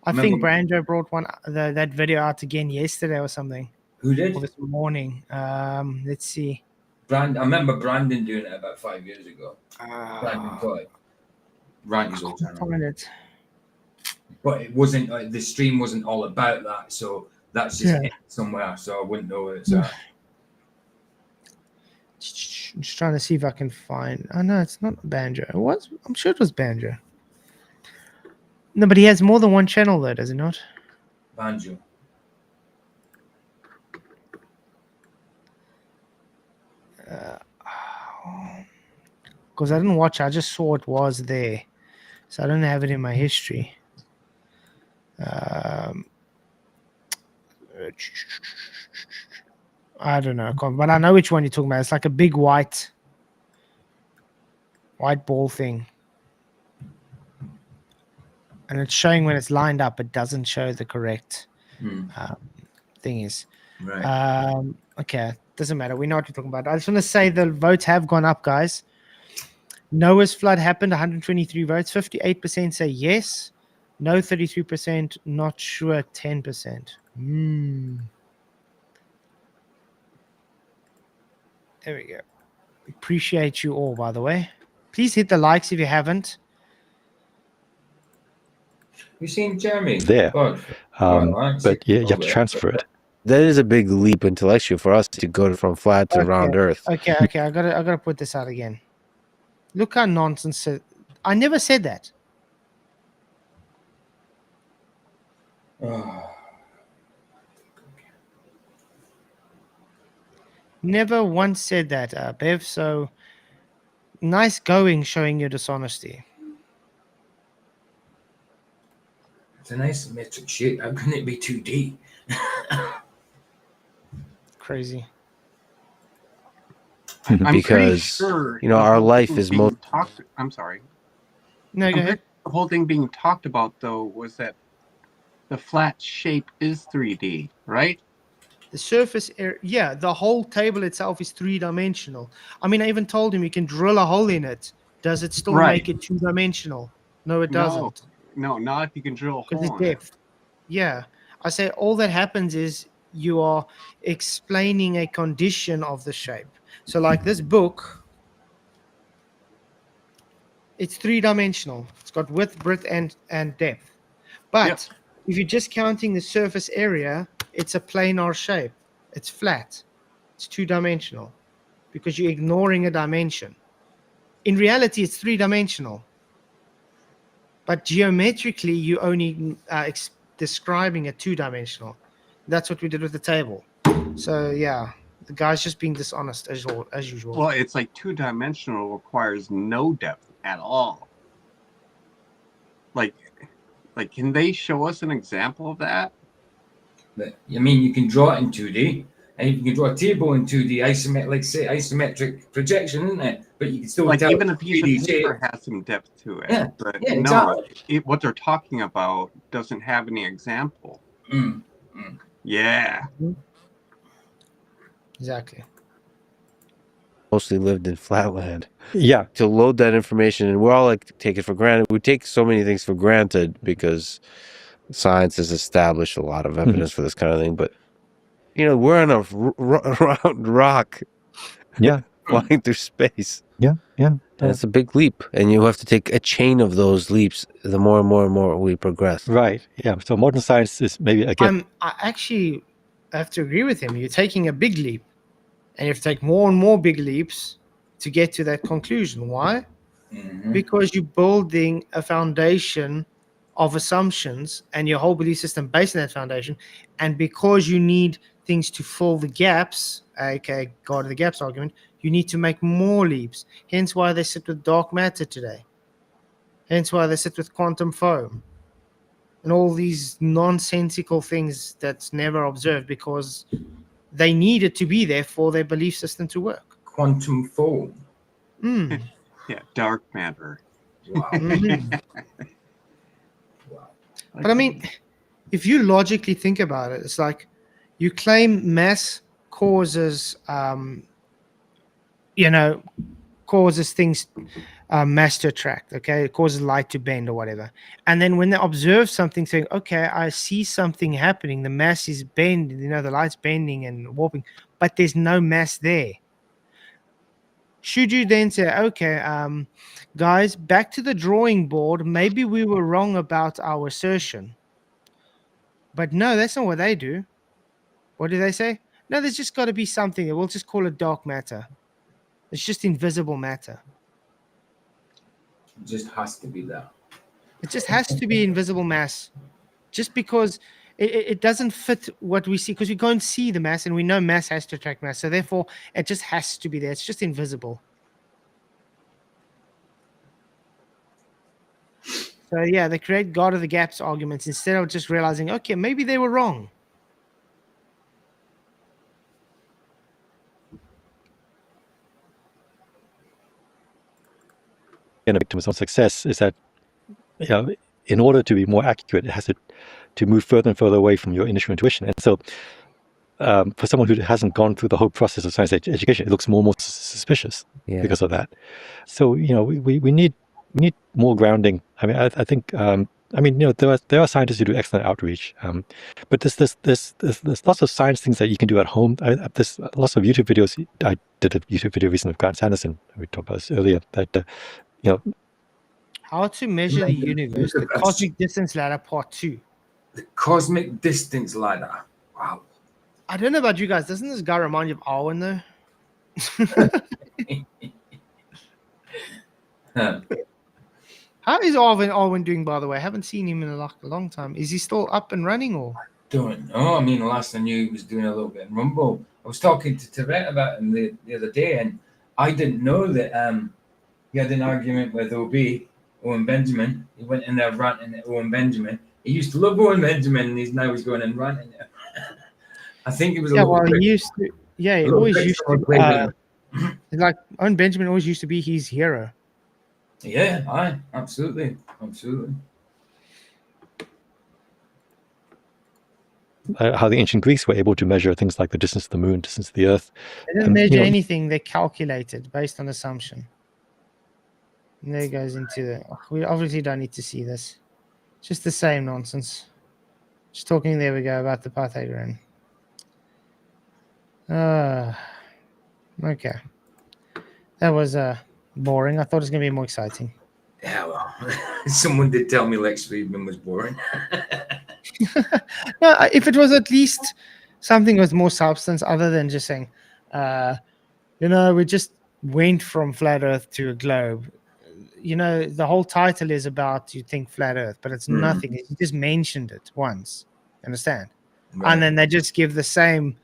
I think Banjo brought that video out again yesterday or something. Who did? Or this morning. Let's see. I remember Brandon doing it about 5 years ago. Brandon Toy. Randy's old channel. Find it. But it wasn't, the stream wasn't all about that, so that's just it somewhere, so I wouldn't know where it's at. I'm just trying to see if I can find. Oh no, it's not Banjo. It was. I'm sure it was Banjo. No, but he has more than one channel though, does he not? Banjo. Because I didn't watch. I just saw it was there, so I don't have it in my history. I don't know, but I know which one you're talking about. It's like a big white ball thing, and it's showing when it's lined up. It doesn't show the correct thing is. Right. Okay, doesn't matter. We know what we're talking about. I just want to say the votes have gone up, guys. Noah's flood happened, 123 votes. 58% say yes. No, 33%. Not sure, 10%. There we go. Appreciate you all, by the way. Please hit the likes if you haven't. You seen Jeremy? There. But you have to transfer it. That is a big leap intellectual for us to go from flat to round Earth. Okay. I gotta put this out again. Look how nonsense. I never said that. Never once said that, Bev. So nice going, showing your dishonesty. It's a nice symmetric shape. How can it be 2D? Crazy. I'm Because sure our life is most. I'm sorry. No, go ahead. The whole thing being talked about though was that the flat shape is 3D, right? The surface area, yeah, the whole table itself is 3-dimensional. I mean, I even told him you can drill a hole in it. Does it still make it 2-dimensional? No, it doesn't. No, not if you can drill a hole. Because the depth. Yeah. I say all that happens is you are explaining a condition of the shape. So like this book, it's 3-dimensional. It's got width, breadth, and depth. But if you're just counting the surface area, it's a planar shape. It's flat. It's two-dimensional because you're ignoring a dimension. In reality, it's three-dimensional. But geometrically, you're only describing a two-dimensional. That's what we did with the table. So, yeah, the guy's just being dishonest as usual. Well, it's like two-dimensional requires no depth at all. Like, can they show us an example of that? But, I mean, you can draw it in 2D, and you can draw a table in 2D, isometric projection, isn't it? But you can still Like tell even a piece of 3D paper shape. has some depth to it. Yeah, But yeah, no, exactly. what they're talking about doesn't have any example. Mm. Yeah. Exactly. Mostly lived in flatland. Yeah. To load that information, and we're all like take it for granted. We take so many things for granted because science has established a lot of evidence for this kind of thing. But we're on a round rock, Yeah. flying through space. Yeah. And it's a big leap, and you have to take a chain of those leaps. The more and more and more we progress. Right. Yeah. So modern science is maybe again. I actually have to agree with him. You're taking a big leap, and you have to take more and more big leaps to get to that conclusion. Why? Mhm. Because you're building a foundation of assumptions and your whole belief system based on that foundation. And because you need things to fill the gaps, aka God of the gaps argument, you need to make more leaps. Hence why they sit with dark matter today. Hence why they sit with quantum foam and all these nonsensical things that's never observed because they need it to be there for their belief system to work. Quantum foam. Mm. Yeah, dark matter. Wow. Mhm. Wow. But I mean, if you logically think about it, it's like you claim mass causes, causes things, mass to attract. Okay, it causes light to bend or whatever. And then when they observe something, saying, "Okay, I see something happening. The mass is bending. The light's bending and warping, but there's no mass there." Should you then say, "Okay, guys, back to the drawing board. Maybe we were wrong about our assertion." But no, that's not what they do. What do they say? No, there's just got to be something. We'll just call it dark matter. It's just invisible matter. It just has to be there. It just has to be invisible mass. Just because it doesn't fit what we see, because we can't see the mass and we know mass has to attract mass. So therefore, it just has to be there. It's just invisible. So yeah, they create God of the gaps arguments instead of just realizing, okay, maybe they were wrong. A victim of success is that in order to be more accurate, it has to move further and further away from your initial intuition. And so for someone who hasn't gone through the whole process of science education, it looks more and more suspicious because of that. So we need more grounding. I mean, I think there are scientists who do excellent outreach, but there's lots of science things that you can do at home. There's lots of YouTube videos. I did a YouTube video recently of Grant Sanderson. We talked about this earlier. That How to measure the universe, the cosmic distance ladder, part 2. The cosmic distance ladder. Wow. I don't know about you guys. Doesn't this guy remind you of Arwen though? How is Arwen doing, by the way? I haven't seen him in a long time. Is he still up and running or? Don't know. I mean, last I knew he was doing a little bit of Rumble. I was talking to Tibet about him the other day, and I didn't know that he had an argument with Owen Benjamin. He went in there ranting at Owen Benjamin. He used to love Owen Benjamin, and now he's going and ranting. I think it was he used to. Yeah, he always used to. Like Owen Benjamin always used to be his hero. Yeah, absolutely. How the ancient Greeks were able to measure things like the distance to the moon, distance to the Earth. They didn't measure anything; they calculated based on assumption. And there it goes into the. We obviously don't need to see this. Just the same nonsense. Just talking. There we go about the Pythagorean. Okay. That was boring. I thought it was going to be more exciting. Yeah, well, someone did tell me Lex Friedman was boring. No, if it was at least something with more substance other than just saying, we just went from flat Earth to a globe. The whole title is about you think flat Earth, but it's nothing. You just mentioned it once. Understand? Right. And then they just give the same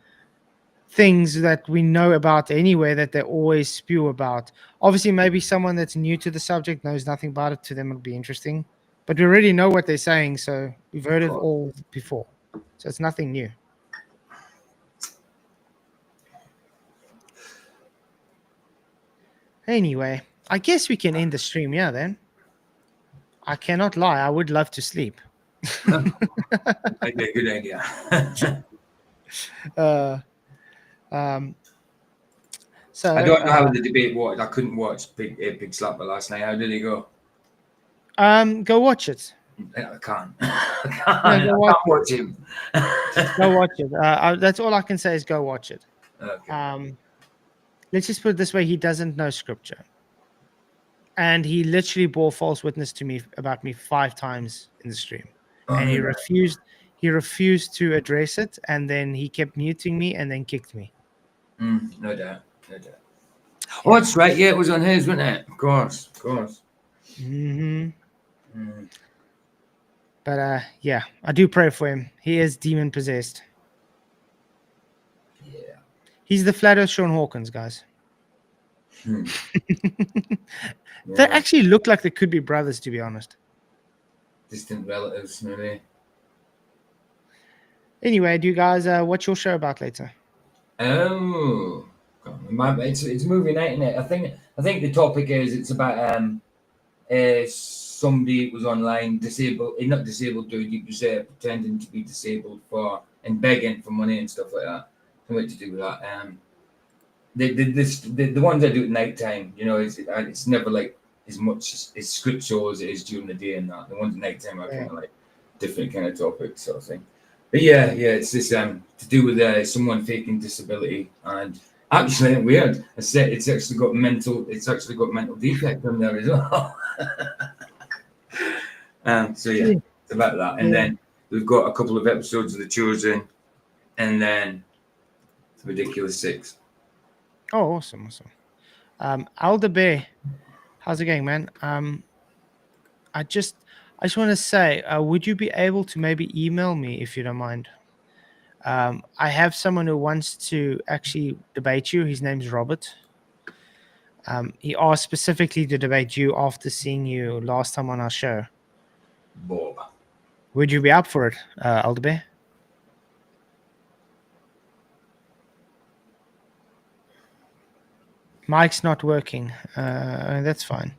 things that we know about anyway that they always spew about. Obviously, maybe someone that's new to the subject knows nothing about it. To them, it'll be interesting. But we already know what they're saying, so we've heard it all before. So it's nothing new. Anyway, I guess we can end the stream here then. I cannot lie. I would love to sleep. Okay, good idea. So I don't know how the debate was. I couldn't watch Big Slapper last night. How did it go? Go watch it. I can't. Go watch watch him. Go watch it. That's all I can say is go watch it. Okay. Let's just put it this way: he doesn't know Scripture, and he literally bore false witness to me about me 5 times in the stream, and he refused. He refused to address it, and then he kept muting me, and then kicked me. No doubt. Oh, that's right. Yeah, it was on his, wasn't it? Of course. Mm-hmm. But yeah, I do pray for him. He is demon possessed. Yeah. He's the flat Earth Sean Hawkins, guys. They actually look like they could be brothers, to be honest. Distant relatives, maybe. Anyway, do you guys what's your show about later? Oh, it's movie night, isn't it? I think the topic is it's about somebody was online disabled, not disabled dude. He was pretending to be disabled and begging for money and stuff like that. Something to do with that. The ones I do at night time, it's never like as much as scriptural as it is during the day and that. The ones at night time are kind of like different kind of topics, sort of thing. But yeah, it's this to do with someone faking disability, and actually weird. I said it's actually got mental defect in there as well. So yeah, it's about that. And then we've got a couple of episodes of The Chosen, and then The Ridiculous 6. Oh, awesome. Alder Bear, how's it going, man? I just want to say, would you be able to maybe email me if you don't mind? I have someone who wants to actually debate you. His name's Robert. He asked specifically to debate you after seeing you last time on our show. Bob. Would you be up for it, Alder Bear? Mike's not working. That's fine.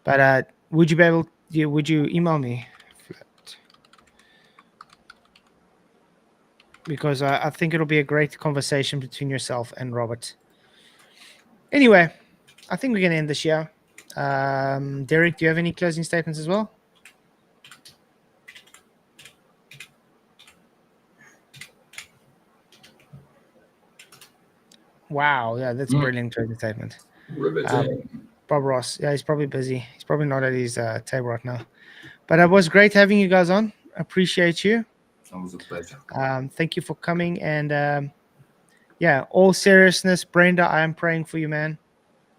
But would you be able? Would you email me? Because I think it'll be a great conversation between yourself and Robert. Anyway, I think we're going to end this year. Derek, do you have any closing statements as well? Wow, yeah, that's a brilliant closing statement. Bob Ross, yeah, he's probably busy. He's probably not at his table right now. But it was great having you guys on. Appreciate you. That was a pleasure. Thank you for coming. And yeah, all seriousness, Brenda, I am praying for you, man.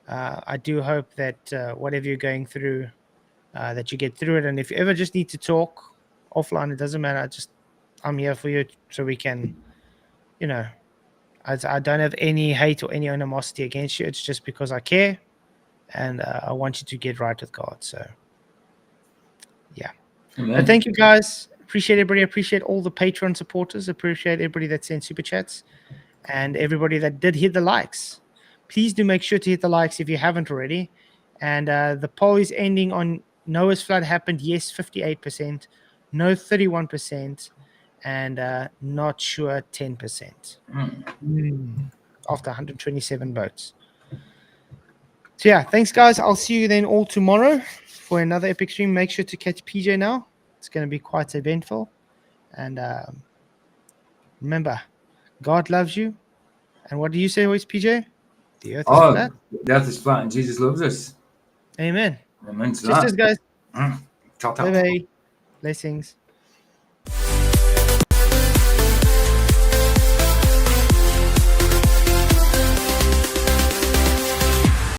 I do hope that whatever you're going through, that you get through it. And if you ever just need to talk offline, it doesn't matter. I'm here for you so we can, I don't have any hate or any animosity against you. It's just because I care and I want you to get right with God. So, yeah. But thank you, guys. Appreciate everybody. Appreciate all the Patreon supporters. Appreciate everybody that sent super chats and everybody that did hit the likes. Please do make sure to hit the likes if you haven't already. And the poll is ending on Noah's flood happened. Yes, 58%. No, 31%. And not sure, 10%. After 127 votes. So yeah, thanks guys. I'll see you then all tomorrow for another epic stream. Make sure to catch PJ now. It's going to be quite eventful. And remember, God loves you. And what do you say always, PJ? The earth is flat. The earth is flat and Jesus loves us. Amen. Amen to Sisters, that. guys. Ta-ta. Bye-bye. Blessings.